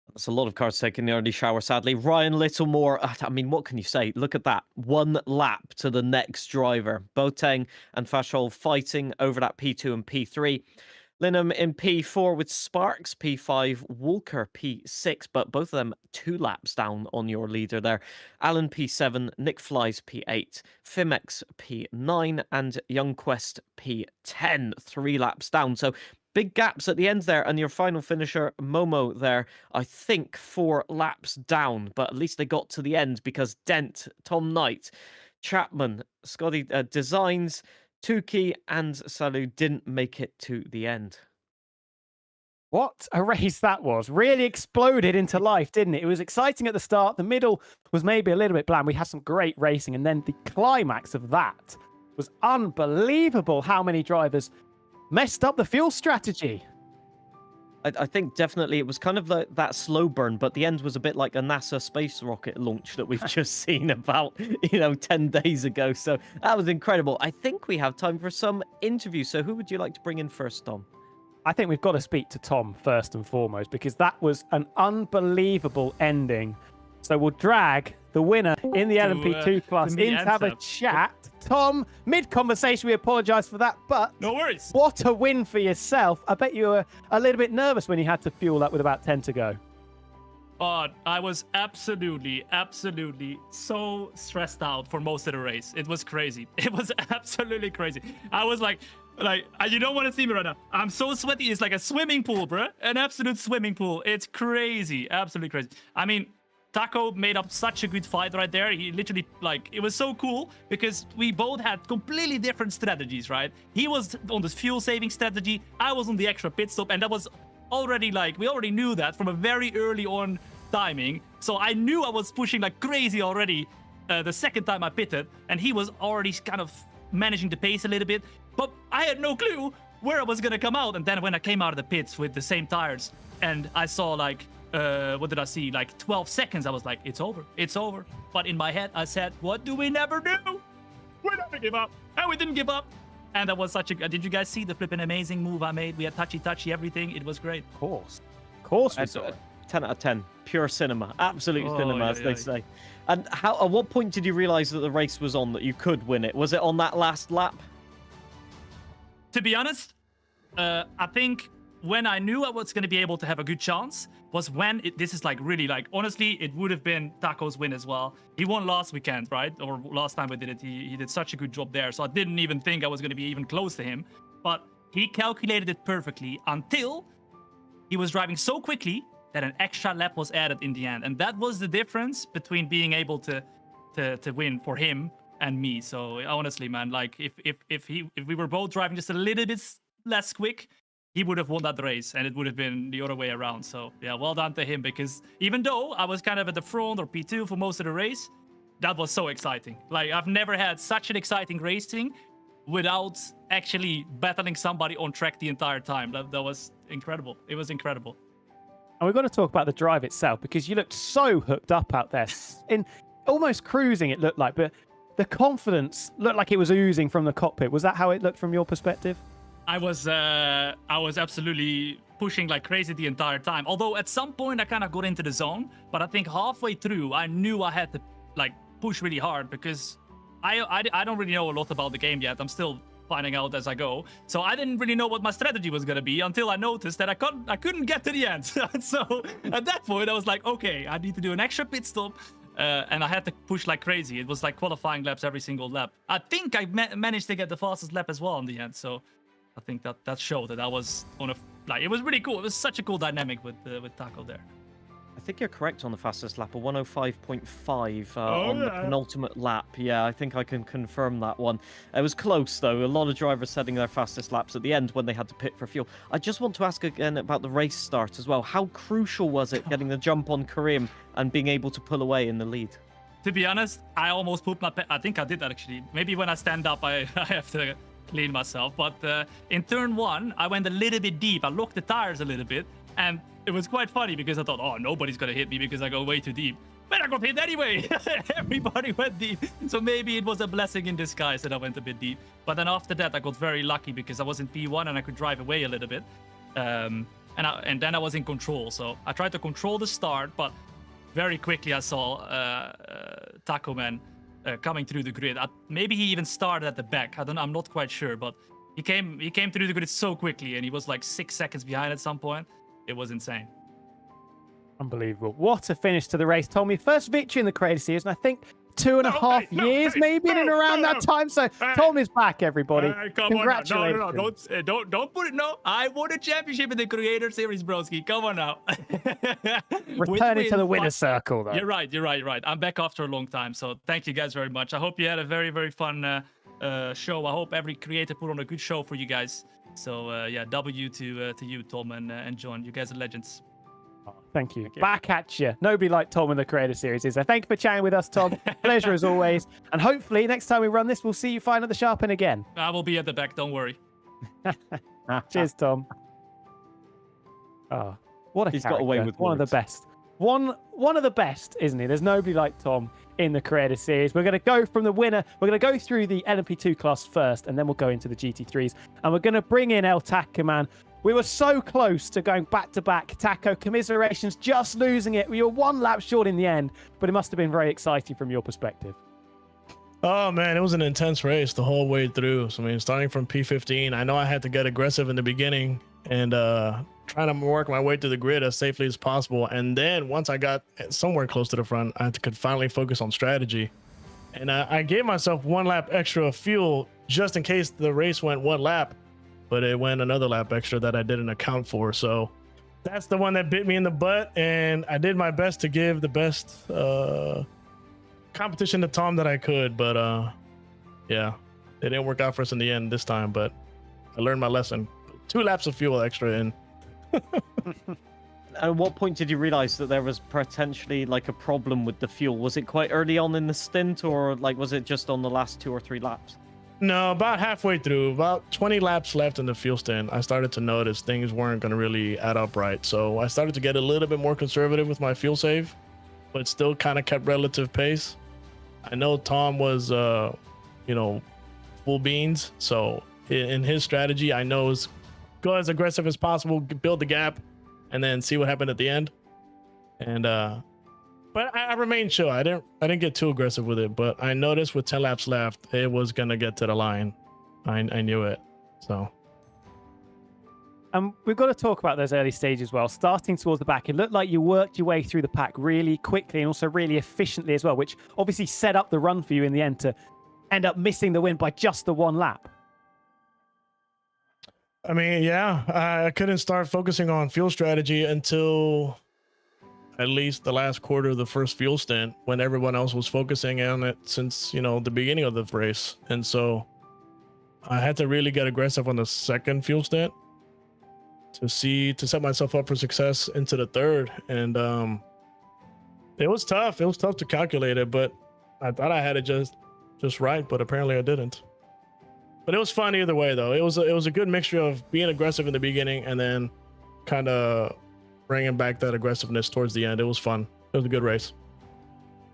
That's a lot of cars taking the early shower, sadly. Ryan Littlemore, I mean, what can you say? Look at that. 1 lap to the next driver. Boateng and Fashol fighting over that P2 and P3. Linham in P4 with Sparks P5, Walker P6, but both of them 2 laps down on your leader there. Alan P7, Nick Flies P8, Fimex P9, and Youngquest P10, 3 laps down. So big gaps at the end there, and your final finisher, Momo, there, I think 4 laps down, but at least they got to the end because Dent, Tom Knight, Chapman, Scotty Designs, Tukey, and Salu didn't make it to the end. What a race that was. Really exploded into life, didn't it? It was exciting at the start. The middle was maybe a little bit bland. We had some great racing, and then the climax of that was unbelievable how many drivers messed up the fuel strategy. I think definitely it was kind of like that slow burn, but the end was a bit like a NASA space rocket launch that we've just seen about, 10 days ago. So that was incredible. I think we have time for some interviews. So who would you like to bring in first, Tom? I think we've got to speak to Tom first and foremost, because that was an unbelievable ending. So we'll drag the winner in the LMP2 class in to have a chat. Tom, mid-conversation, we apologise for that, but no worries. What a win for yourself. I bet you were a little bit nervous when you had to fuel up with about 10 to go. I was absolutely so stressed out for most of the race. It was crazy. It was absolutely crazy. I was like, you don't want to see me right now. I'm so sweaty. It's like a swimming pool, bro. An absolute swimming pool. It's crazy. Absolutely crazy. I mean, Taco made up such a good fight right there. He literally, like, it was so cool because we both had completely different strategies, right? He was on this fuel saving strategy. I was on the extra pit stop, and that was already like, we already knew that from a very early on timing. So I knew I was pushing like crazy already the second time I pitted, and he was already kind of managing the pace a little bit, but I had no clue where I was gonna come out. And then when I came out of the pits with the same tires, and I saw like, what did I see? Like 12 seconds, I was like, it's over, it's over. But in my head, I said, what do we never do? We never give up. And we didn't give up. And that was such a, did you guys see the flipping amazing move I made? We had touchy, everything. It was great. Of course we saw it. 10 out of 10. Pure cinema. Absolute Oh, cinema, yeah, as they yeah. say. And how? At what point did you realize that the race was on, that you could win it? Was it on that last lap? To be honest, I think when I knew I was going to be able to have a good chance was when this is like really like, honestly, it would have been Taco's win as well. He won last weekend, right? Or last time we did it, he did such a good job there. So I didn't even think I was going to be even close to him. But he calculated it perfectly until he was driving so quickly that an extra lap was added in the end. And that was the difference between being able to win for him and me. So honestly, man, like if we were both driving just a little bit less quick, he would have won that race, and it would have been the other way around. So yeah, well done to him, because even though I was kind of at the front or P2 for most of the race, that was so exciting. Like, I've never had such an exciting racing without actually battling somebody on track the entire time. That was incredible. It was incredible. And we're going to talk about the drive itself, because you looked so hooked up out there, in almost cruising it looked like, but the confidence looked like it was oozing from the cockpit. Was that how it looked from your perspective? I was absolutely pushing like crazy the entire time. Although at some point I kind of got into the zone, but I think halfway through I knew I had to like push really hard, because I don't really know a lot about the game yet. I'm still finding out as I go. So I didn't really know what my strategy was gonna be until I noticed that I couldn't get to the end. So at that point I was like, okay, I need to do an extra pit stop. And I had to push like crazy. It was like qualifying laps every single lap. I think I managed to get the fastest lap as well in the end. So I think that showed that I was on a, like, it was really cool. It was such a cool dynamic with Taco there. I think you're correct on the fastest lap, a 105.5 Oh, on the yeah. penultimate lap. Yeah, I think I can confirm that one. It was close, though. A lot of drivers setting their fastest laps at the end when they had to pit for fuel. I just want to ask again about the race start as well. How crucial was it getting the jump on Karim and being able to pull away in the lead? To be honest, I almost pooped my I think I did that actually. Maybe when I stand up, I have to clean myself. But in turn one, I went a little bit deep. I locked the tires a little bit. And it was quite funny because I thought, oh, nobody's going to hit me because I go way too deep. But I got hit anyway. Everybody went deep. So maybe it was a blessing in disguise that I went a bit deep. But then after that, I got very lucky because I was in P1 and I could drive away a little bit. And then I was in control. So I tried to control the start, but very quickly I saw Taco Man coming through the grid. Maybe he even started at the back. I'm not quite sure, but he came through the grid so quickly, and he was like 6 seconds behind at some point. It was insane. Unbelievable. What a finish to the race, Tommy. First victory in the Creator Series, and I think 2.5 years maybe in and around that time. So Tommy's back, everybody. Congratulations. No, don't put it. No, I won a championship in the Creator Series, broski. Come on now. Returning to the winner's circle, though. You're right. I'm back after a long time. So thank you guys very much. I hope you had a very, very fun show. I hope every creator put on a good show for you guys. So yeah, W to you, Tom and John. You guys are legends. Oh, thank you. Back at you. Nobody like Tom in the Creator Series is there. Thank you for chatting with us, Tom. Pleasure as always. And hopefully next time we run this, we'll see you fine at the sharp end again. I will be at the back. Don't worry. Cheers, Tom. Oh, what a He's character. got away with one of words. the best. One of the best, isn't he? There's nobody like Tom in the Creator Series. We're going to go from the winner. We're going to go through the LMP2 class first, and then we'll go into the GT3s. And we're going to bring in El Taco Man. We were so close to going back-to-back. Taco, commiserations, just losing it. We were one lap short in the end, but it must have been very exciting from your perspective. Oh man, it was an intense race the whole way through. So I mean, starting from P15, I know I had to get aggressive in the beginning and trying to work my way through the grid as safely as possible. And then once I got somewhere close to the front, I could finally focus on strategy. And I gave myself 1 lap extra of fuel just in case the race went 1 lap, but it went another lap extra that I didn't account for. So that's the one that bit me in the butt, and I did my best to give the best competition to Tom that I could, but yeah, it didn't work out for us in the end this time, but I learned my lesson. 2 laps of fuel extra in. At what point did you realize that there was potentially like a problem with the fuel? Was it quite early on in the stint, or like was it just on the last 2 or 3 laps? No, about halfway through, about 20 laps left in the fuel stint, I started to notice things weren't going to really add up right. So I started to get a little bit more conservative with my fuel save, but still kind of kept relative pace. I know Tom was, full beans. So in his strategy, I know is go as aggressive as possible, build the gap, and then see what happened at the end. And but I remained chill. I didn't get too aggressive with it, but I noticed with 10 laps left, it was gonna get to the line. I knew it. So we've got to talk about those early stages as well. Starting towards the back, it looked like you worked your way through the pack really quickly and also really efficiently as well, which obviously set up the run for you in the end to end up missing the win by just the 1 lap. I mean, yeah, I couldn't start focusing on fuel strategy until at least the last quarter of the first fuel stint, when everyone else was focusing on it since, the beginning of the race. And so I had to really get aggressive on the second fuel stint to set myself up for success into the third. And it was tough. It was tough to calculate it, but I thought I had it just right, but apparently I didn't. But it was fun either way, though. It was a good mixture of being aggressive in the beginning and then kind of bringing back that aggressiveness towards the end. It was fun. It was a good race.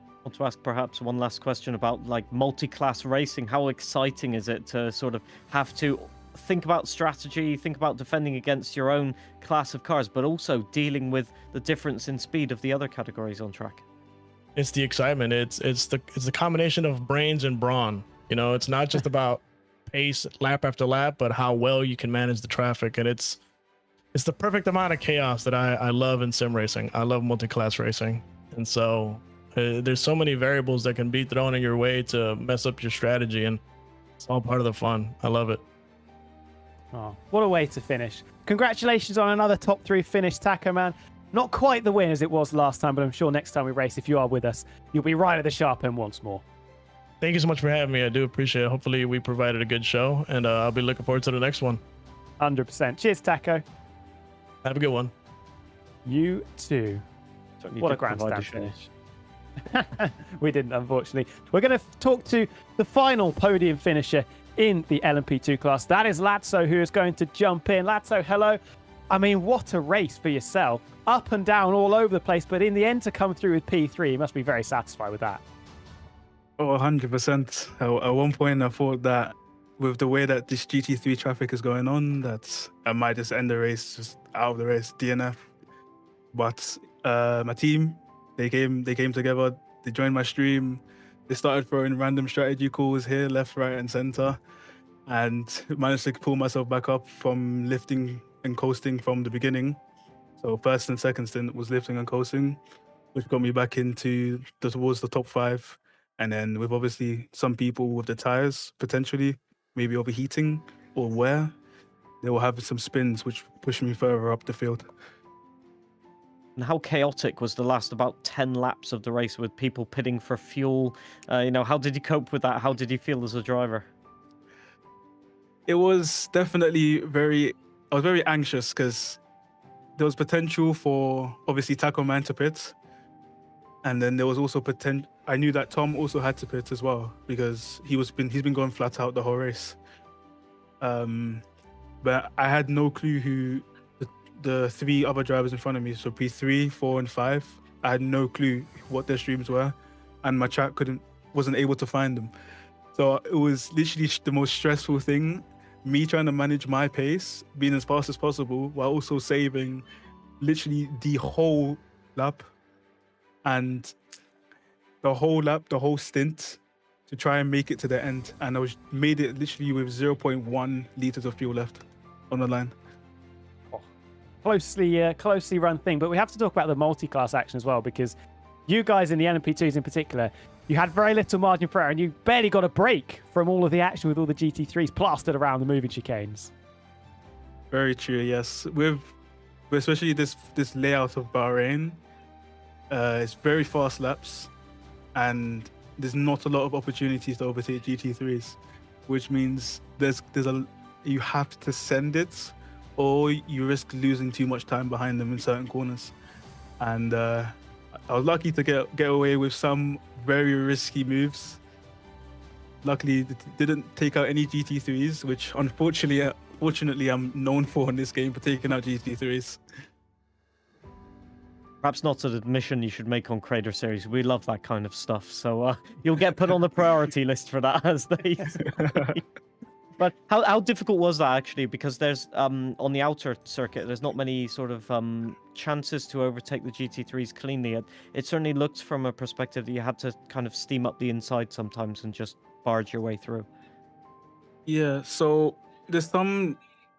I want to ask perhaps one last question about like multi-class racing. How exciting is it to sort of have to think about strategy, think about defending against your own class of cars, but also dealing with the difference in speed of the other categories on track? It's the excitement. It's the combination of brains and brawn. It's not just about pace lap after lap, but how well you can manage the traffic. And it's the perfect amount of chaos that I love in sim racing. I love multi-class racing. And so there's so many variables that can be thrown in your way to mess up your strategy, and it's all part of the fun. I love it. Oh, what a way to finish. Congratulations on another top 3 finish, Taco Man. Not quite the win as it was last time, but I'm sure next time we race, if you are with us, you'll be right at the sharp end once more. Thank you so much for having me. I do appreciate it. Hopefully we provided a good show, and I'll be looking forward to the next one. 100%. Cheers, Taco. Have a good one. You too. What a grandstand finish. We didn't, unfortunately. We're going to talk to the final podium finisher in the LMP2 class. That is Latso, who is going to jump in. Latso, hello. I mean, what a race for yourself. Up and down all over the place, but in the end to come through with P3, you must be very satisfied with that. Oh, 100%. At one point, I thought that with the way that this GT3 traffic is going on, that I might just end the race, just out of the race, DNF. But my team, they came together. They joined my stream. They started throwing random strategy calls here, left, right, and center, and managed to pull myself back up from lifting and coasting from the beginning. So first and second stint was lifting and coasting, which got me back towards the top 5. And then with obviously some people with the tires potentially maybe overheating or wear, they will have some spins which push me further up the field. And how chaotic was the last about 10 laps of the race with people pitting for fuel? How did you cope with that? How did you feel as a driver? It was definitely I was very anxious because there was potential for obviously Taco Man to pit. And then there was also potential. I knew that Tom also had to pit as well because he's been going flat out the whole race. But I had no clue who the 3 other drivers in front of me, so P3, 4, and 5. I had no clue what their streams were, and my chat wasn't able to find them. So it was literally the most stressful thing. Me trying to manage my pace, being as fast as possible, while also saving literally the whole lap. And the whole stint to try and make it to the end. And made it literally with 0.1 liters of fuel left on the line. Closely run thing. But we have to talk about the multi-class action as well, because you guys in the LMP2s in particular, you had very little margin for error and you barely got a break from all of the action with all the GT3s plastered around the moving chicanes. Very true, yes. With but especially this layout of Bahrain. It's very fast laps, and there's not a lot of opportunities to overtake GT3s, which means you have to send it, or you risk losing too much time behind them in certain corners. And I was lucky to get away with some very risky moves. Luckily, didn't take out any GT3s, which fortunately I'm known for in this game, for taking out GT3s. Perhaps not an admission you should make on Crater Series. We love that kind of stuff, so you'll get put on the priority list for that, as they say. But how difficult was that actually? Because there's on the outer circuit, there's not many sort of chances to overtake the GT3s cleanly. It certainly looked from a perspective that you had to kind of steam up the inside sometimes and just barge your way through. Yeah, so there's some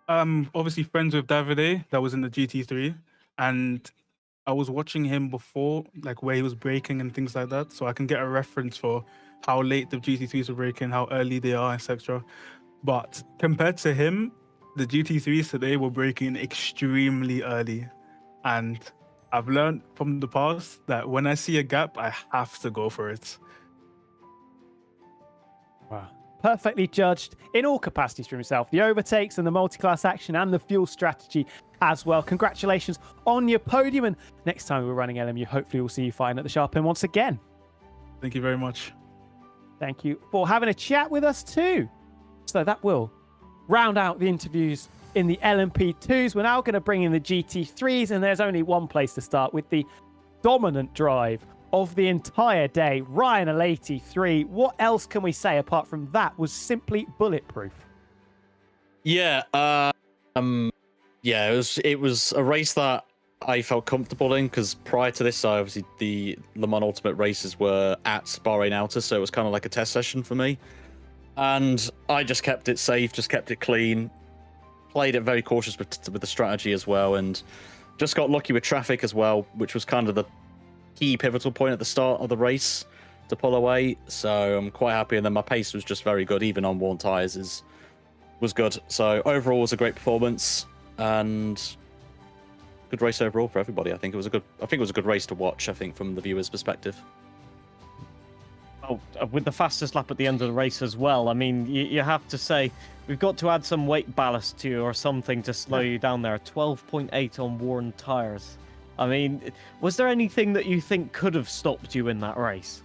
obviously friends with Davide that was in the GT3, and I was watching him before, like where he was braking and things like that, so I can get a reference for how late the GT3s are braking, how early they are, etc. But compared to him, the GT3s today were braking extremely early. And I've learned from the past that when I see a gap, I have to go for it. Wow. Perfectly judged in all capacities for himself. The overtakes and the multi-class action and the fuel strategy as well. Congratulations on your podium. And next time we're running LMU, hopefully we'll see you fighting at the sharp end once again. Thank you very much. Thank you for having a chat with us too. So that will round out the interviews in the LMP2s. We're now going to bring in the GT3s, and there's only one place to start with the dominant drive of the entire day, Ryan al 83. What else can we say apart from that was simply bulletproof? Yeah, it was a race that I felt comfortable in, because prior to this, obviously the Le Mans Ultimate races were at Bahrain Outer, so it was kind of like a test session for me. And I just kept it safe, just kept it clean, played it very cautious with the strategy as well, and just got lucky with traffic as well, which was kind of the key pivotal point at the start of the race to pull away. So I'm quite happy, and then my pace was just very good, even on worn tyres was good. So overall, it was a great performance and good race overall for everybody. I think it was a good race to watch, I think, from the viewer's perspective. Oh, with the fastest lap at the end of the race as well. I mean, you have to say, we've got to add some weight ballast to you or something to slow you down there. 12.8 on worn tyres. I mean, was there anything that you think could have stopped you in that race?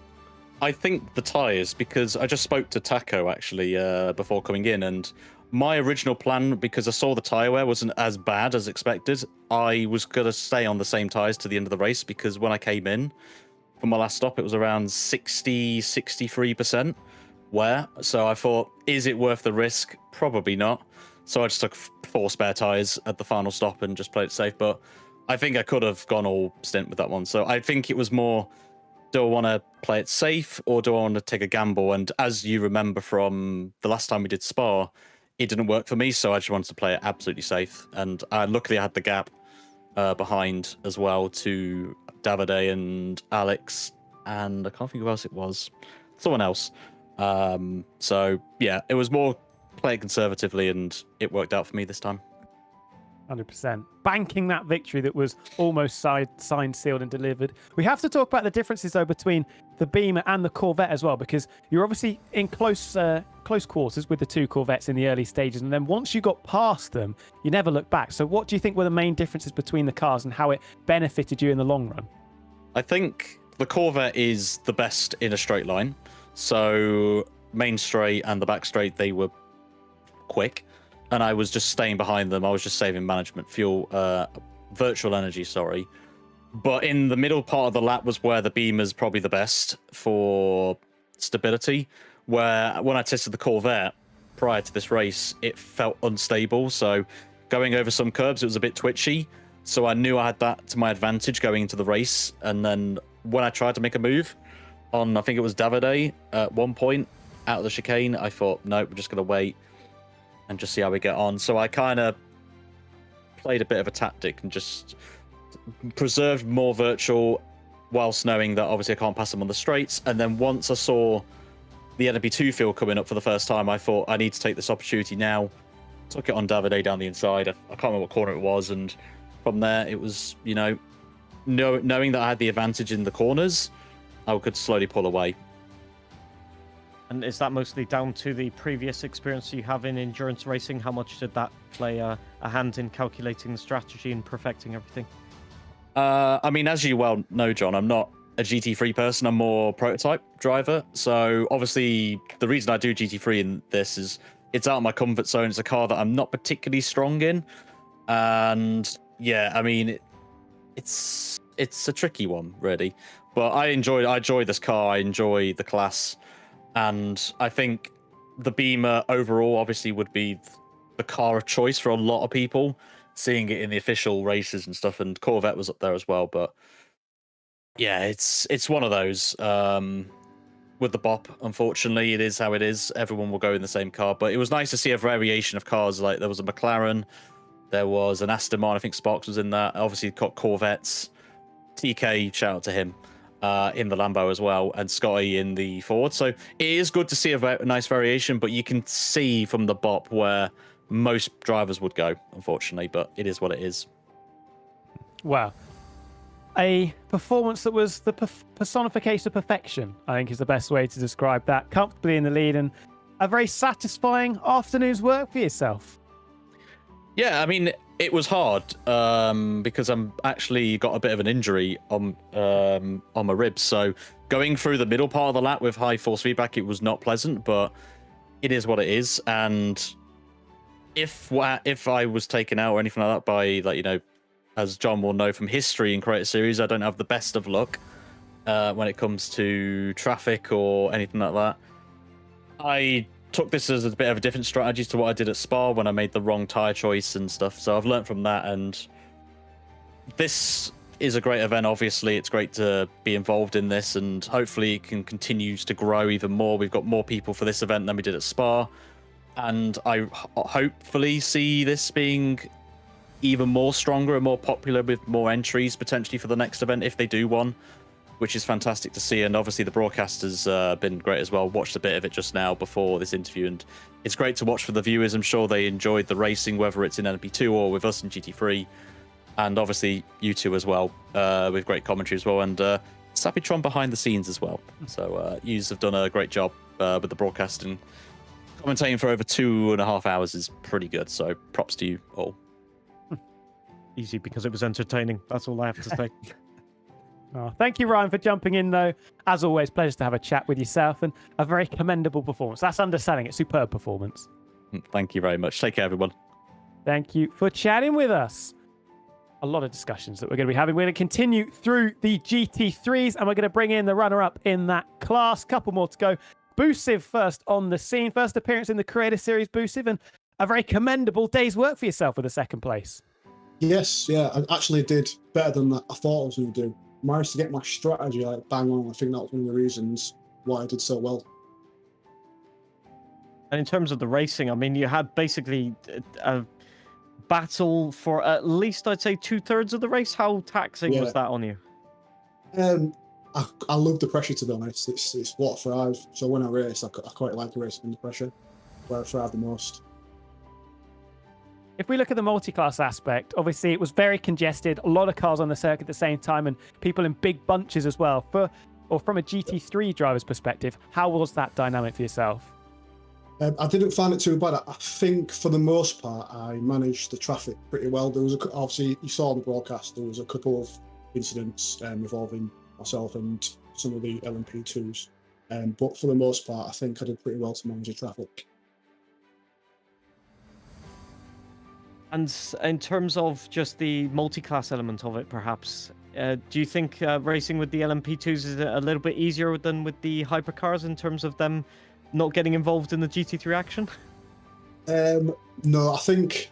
I think the tyres, because I just spoke to Taco, actually, before coming in, and my original plan, because I saw the tyre wear wasn't as bad as expected, I was going to stay on the same tyres to the end of the race, because when I came in, for my last stop, it was around 63% wear. So I thought, is it worth the risk? Probably not. So I just took 4 spare tyres at the final stop and just played it safe. But I think I could have gone all stint with that one. So I think it was more, do I want to play it safe or do I want to take a gamble? And as you remember from the last time we did Spa, it didn't work for me. So I just wanted to play it absolutely safe. And luckily I had the gap behind as well to Davide and Alex, and I can't think who else it was. Someone else. So yeah, it was more play it conservatively, and it worked out for me this time. 100%. Banking that victory that was almost signed, sealed, and delivered. We have to talk about the differences, though, between the Beamer and the Corvette as well, because you're obviously in close quarters with the 2 Corvettes in the early stages, and then once you got past them, you never looked back. So what do you think were the main differences between the cars and how it benefited you in the long run? I think the Corvette is the best in a straight line. So main straight and the back straight, they were quick, and I was just staying behind them. I was just saving management fuel, virtual energy, sorry. But in the middle part of the lap was where the Beamer's probably the best for stability, where when I tested the Corvette prior to this race, it felt unstable. So going over some curbs, it was a bit twitchy. So I knew I had that to my advantage going into the race. And then when I tried to make a move on, I think it was Davide at one point out of the chicane, I thought, no, we're just going to wait and just see how we get on. So I kind of played a bit of a tactic and just preserved more virtual whilst knowing that obviously I can't pass them on the straights. And then once I saw the NP2 field coming up for the first time, I thought I need to take this opportunity now. Took it on Davide down the inside. I can't remember what corner it was, and from there, it was, knowing that I had the advantage in the corners, I could slowly pull away. And is that mostly down to the previous experience you have in endurance racing? How much did that play a hand in calculating the strategy and perfecting everything? I mean, as you well know, John, I'm not a GT3 person. I'm more prototype driver. So obviously, the reason I do GT3 in this is it's out of my comfort zone. It's a car that I'm not particularly strong in, and yeah, I mean, it's a tricky one, really. But I enjoy this car. I enjoy the class. And I think the Beamer overall obviously would be the car of choice for a lot of people, seeing it in the official races and stuff, and Corvette was up there as well. But yeah, it's one of those. With the BOP, unfortunately, it is how it is. Everyone will go in the same car. But it was nice to see a variation of cars. Like there was a McLaren, there was an Aston Martin, I think Sparks was in that. Obviously got Corvettes. TK, shout out to him. In the Lambo as well, and Scotty in the Ford. So it is good to see a nice variation, but you can see from the BOP where most drivers would go, unfortunately, but it is what it is. Wow. A performance that was the personification of perfection, I think is the best way to describe that. Comfortably in the lead and a very satisfying afternoon's work for yourself. Yeah, I mean, it was hard because I'm actually got a bit of an injury on my ribs. So going through the middle part of the lap with high force feedback, it was not pleasant, but it is what it is. And if I was taken out or anything like that by, like, as John will know from history in Creator Series, I don't have the best of luck when it comes to traffic or anything like that. I took this as a bit of a different strategy to what I did at Spa when I made the wrong tyre choice and stuff. So I've learned from that, and this is a great event. Obviously, it's great to be involved in this, and hopefully it can continue to grow even more. We've got more people for this event than we did at Spa, and I hopefully see this being even more stronger and more popular with more entries potentially for the next event if they do one, which is fantastic to see. And obviously the broadcast has been great as well. Watched a bit of it just now before this interview, and it's great to watch for the viewers. I'm sure they enjoyed the racing, whether it's in LMP2 or with us in GT3, and obviously you two as well, with great commentary as well, and Sappytron behind the scenes as well. So yous have done a great job with the broadcast, and commentating for over 2.5 hours is pretty good. So props to you all. Easy, because it was entertaining. That's all I have to say. Oh, thank you, Ryan, for jumping in, though. As always, pleasure to have a chat with yourself, and a very commendable performance. That's underselling it. Superb performance. Thank you very much. Take care, everyone. Thank you for chatting with us. A lot of discussions that we're going to be having. We're going to continue through the GT3s, and we're going to bring in the runner-up in that class. Couple more to go. Busiv first on the scene. First appearance in the Creator Series, Busiv, and a very commendable day's work for yourself with a second place. Yes, yeah, I actually did better than I thought I was going to do. Managed to get my strategy bang on. I think that was one of the reasons why I did so well. And in terms of the racing, I mean, you had basically a battle for at least, I'd say, 2/3 of the race. How taxing was that on you? I love the pressure, to be honest. It's what I thrive. So when I race, I quite like racing under pressure, where I thrive the most. If we look at the multi-class aspect, obviously it was very congested, a lot of cars on the circuit at the same time, and people in big bunches as well. From a GT3 driver's perspective, how was that dynamic for yourself? I didn't find it too bad. I think for the most part, I managed the traffic pretty well. There was obviously, you saw the broadcast, there was a couple of incidents involving myself and some of the LMP2s. But for the most part, I think I did pretty well to manage the traffic. And in terms of just the multi-class element of it, perhaps, do you think racing with the LMP2s is a little bit easier than with the hypercars in terms of them not getting involved in the GT3 action? No, I think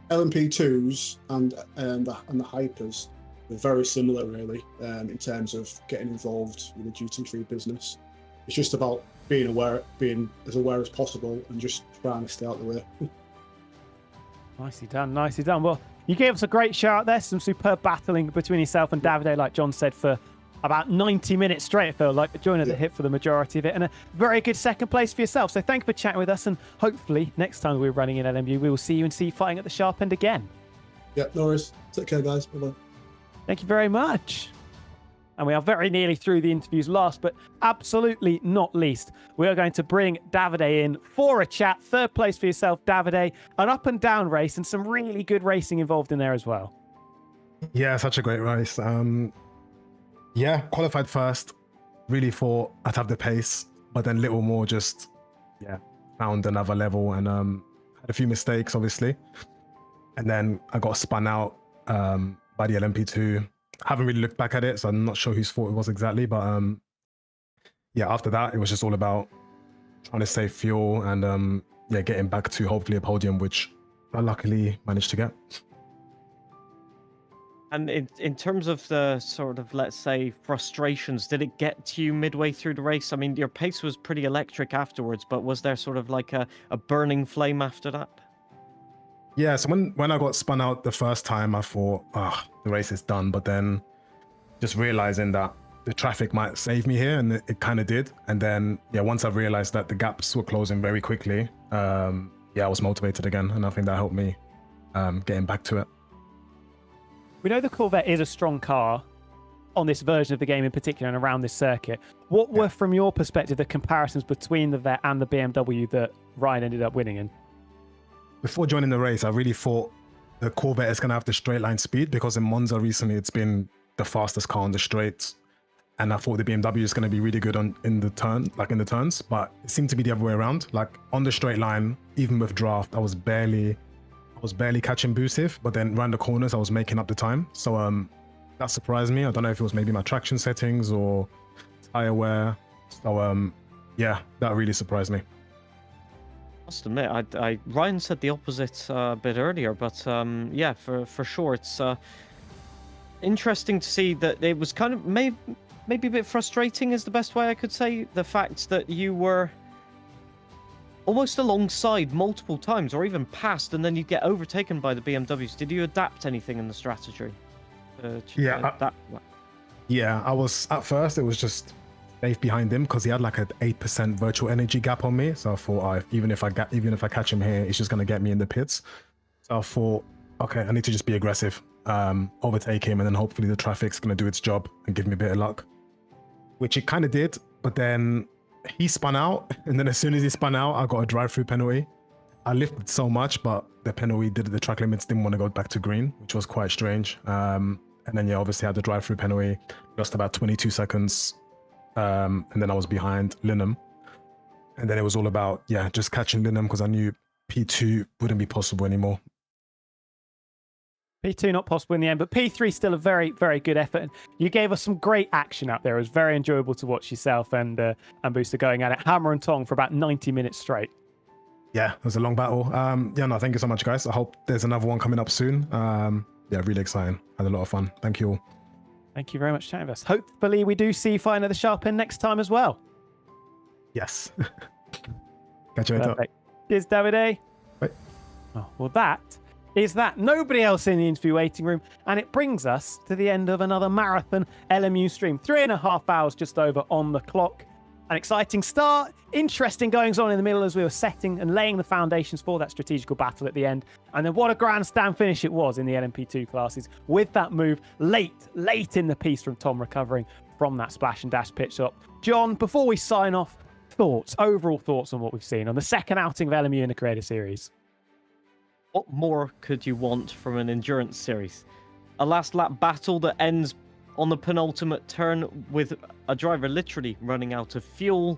LMP2s and the hypers are very similar, really, in terms of getting involved with the GT3 business. It's just about being as aware as possible and just trying to stay out of the way. Nicely done, nicely done. Well, you gave us a great show out there, some superb battling between yourself and Davide, like John said, for about 90 minutes straight, it felt like, joining the hip for the majority of it, and a very good second place for yourself. So thank you for chatting with us, and hopefully next time we're running in LMU, we will see you fighting at the sharp end again. Yeah, no worries. Take care, guys. Bye-bye. Thank you very much. And we are very nearly through the interviews. Last but absolutely not least, we are going to bring Davide in for a chat. Third place for yourself, Davide. An up and down race and some really good racing involved in there as well. Yeah, such a great race. Yeah, qualified first. Really thought I'd have the pace, but then little more just, found another level and had a few mistakes, obviously. And then I got spun out by the LMP2. Haven't really looked back at it, so I'm not sure whose fault it was exactly. But after that, it was just all about trying to save fuel and getting back to hopefully a podium, which I luckily managed to get. And in terms of the sort of, let's say, frustrations, did it get to you midway through the race? I mean, your pace was pretty electric afterwards, but was there sort of like a burning flame after that? Yeah, so when I got spun out the first time, I thought, the race is done. But then just realizing that the traffic might save me here, and it kind of did. And then, once I realized that the gaps were closing very quickly, I was motivated again. And I think that helped me getting back to it. We know the Corvette is a strong car on this version of the game in particular and around this circuit. What were, from your perspective, the comparisons between the Vet and the BMW that Ryan ended up winning in? Before joining the race, I really thought the Corvette is going to have the straight line speed, because in Monza recently, it's been the fastest car on the straights. And I thought the BMW is going to be really good in the turns, but it seemed to be the other way around. Like on the straight line, even with draft, I was barely catching Busiv, but then around the corners, I was making up the time. So that surprised me. I don't know if it was maybe my traction settings or tire wear. So that really surprised me. Must admit, Ryan said the opposite a bit earlier, but for sure, it's interesting to see that it was kind of maybe a bit frustrating is the best way I could say. The fact that you were almost alongside multiple times or even past, and then you get overtaken by the BMWs. Did you adapt anything in the strategy? I was, at first, it was just safe behind him because he had like an 8% virtual energy gap on me. So I thought, even if I catch him here, it's just going to get me in the pits. So I thought, okay, I need to just be aggressive, overtake him, and then hopefully the traffic's going to do its job and give me a bit of luck, which it kind of did. But then he spun out, and then as soon as he spun out, I got a drive-through penalty. I lifted so much, but the penalty the track limits didn't want to go back to green, which was quite strange. And then obviously had the drive-through penalty, lost about 22 seconds, and then I was behind Linham. And then it was all about just catching Linham, because I knew P2 wouldn't be possible anymore. P2 not possible in the end, but P3 still a very, very good effort. And you gave us some great action out there. It was very enjoyable to watch yourself and Booster going at it, hammer and tong for about 90 minutes straight. Yeah, it was a long battle. Thank you so much, guys. I hope there's another one coming up soon. Really exciting. Had a lot of fun. Thank you all. Thank you very much for chatting with us. Hopefully we do see you find at the sharp end next time as well. Yes. Catch you later. Perfect. Cheers, Davide. Bye. Oh, well, that is that. Nobody else in the interview waiting room. And it brings us to the end of another marathon LMU stream. 3.5 hours just over on the clock. An exciting start, interesting goings on in the middle as we were setting and laying the foundations for that strategical battle at the end. And then what a grandstand finish it was in the LMP2 classes with that move late in the piece from Tom recovering from that splash and dash pit stop. John, before we sign off, overall thoughts on what we've seen on the second outing of LMU in the Creator Series. What more could you want from an endurance series? A last lap battle that ends on the penultimate turn with a driver literally running out of fuel,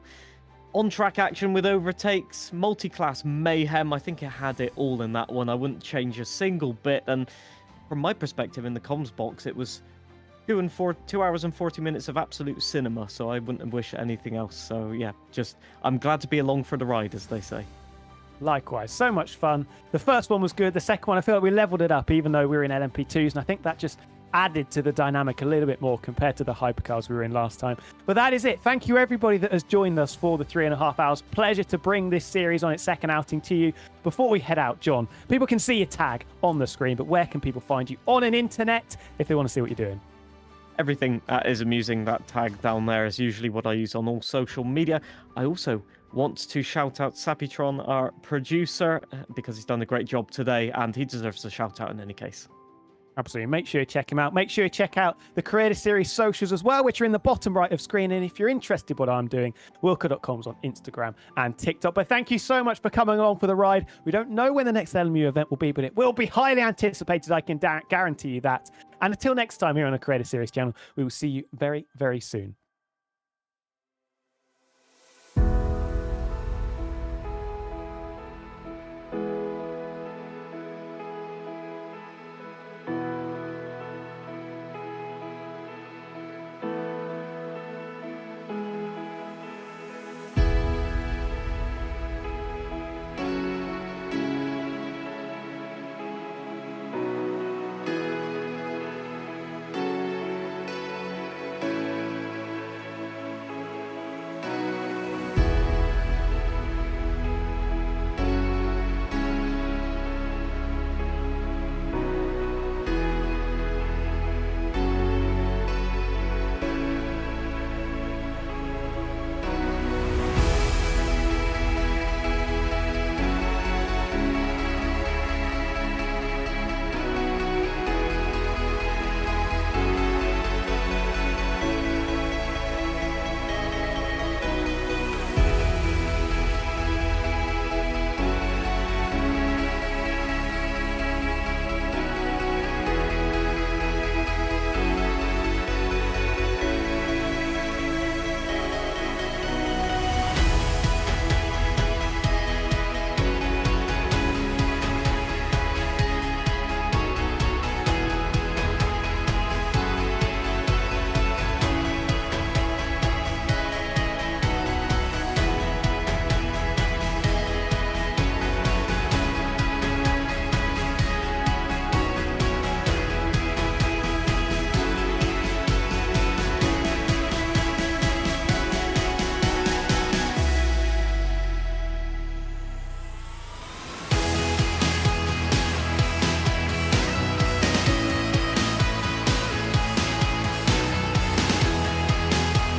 on-track action with overtakes, multi-class mayhem. I think it had it all in that one. I wouldn't change a single bit. And from my perspective in the comms box, it was 2 hours and 40 minutes of absolute cinema. So I wouldn't wish anything else. So yeah, I'm glad to be along for the ride, as they say. Likewise, so much fun. The first one was good. The second one, I feel like we leveled it up, even though we were in LMP2s. And I think that just added to the dynamic a little bit more compared to the hypercars we were in last time. But that is it. Thank you, everybody that has joined us for the 3.5 hours. Pleasure to bring this series on its second outing to you. Before we head out, John, people can see your tag on the screen, but where can people find you on an internet if they want to see what you're doing? Everything that is amusing, that tag down there is usually what I use on all social media. I also want to shout out Sapitron, our producer, because he's done a great job today, and he deserves a shout out in any case. Absolutely. Make sure you check him out. Make sure you check out the Creator Series socials as well, which are in the bottom right of screen. And if you're interested in what I'm doing, wilco.com's on Instagram and TikTok. But thank you so much for coming along for the ride. We don't know when the next LMU event will be, but it will be highly anticipated. I can guarantee you that. And until next time here on the Creator Series channel, we will see you very, very soon.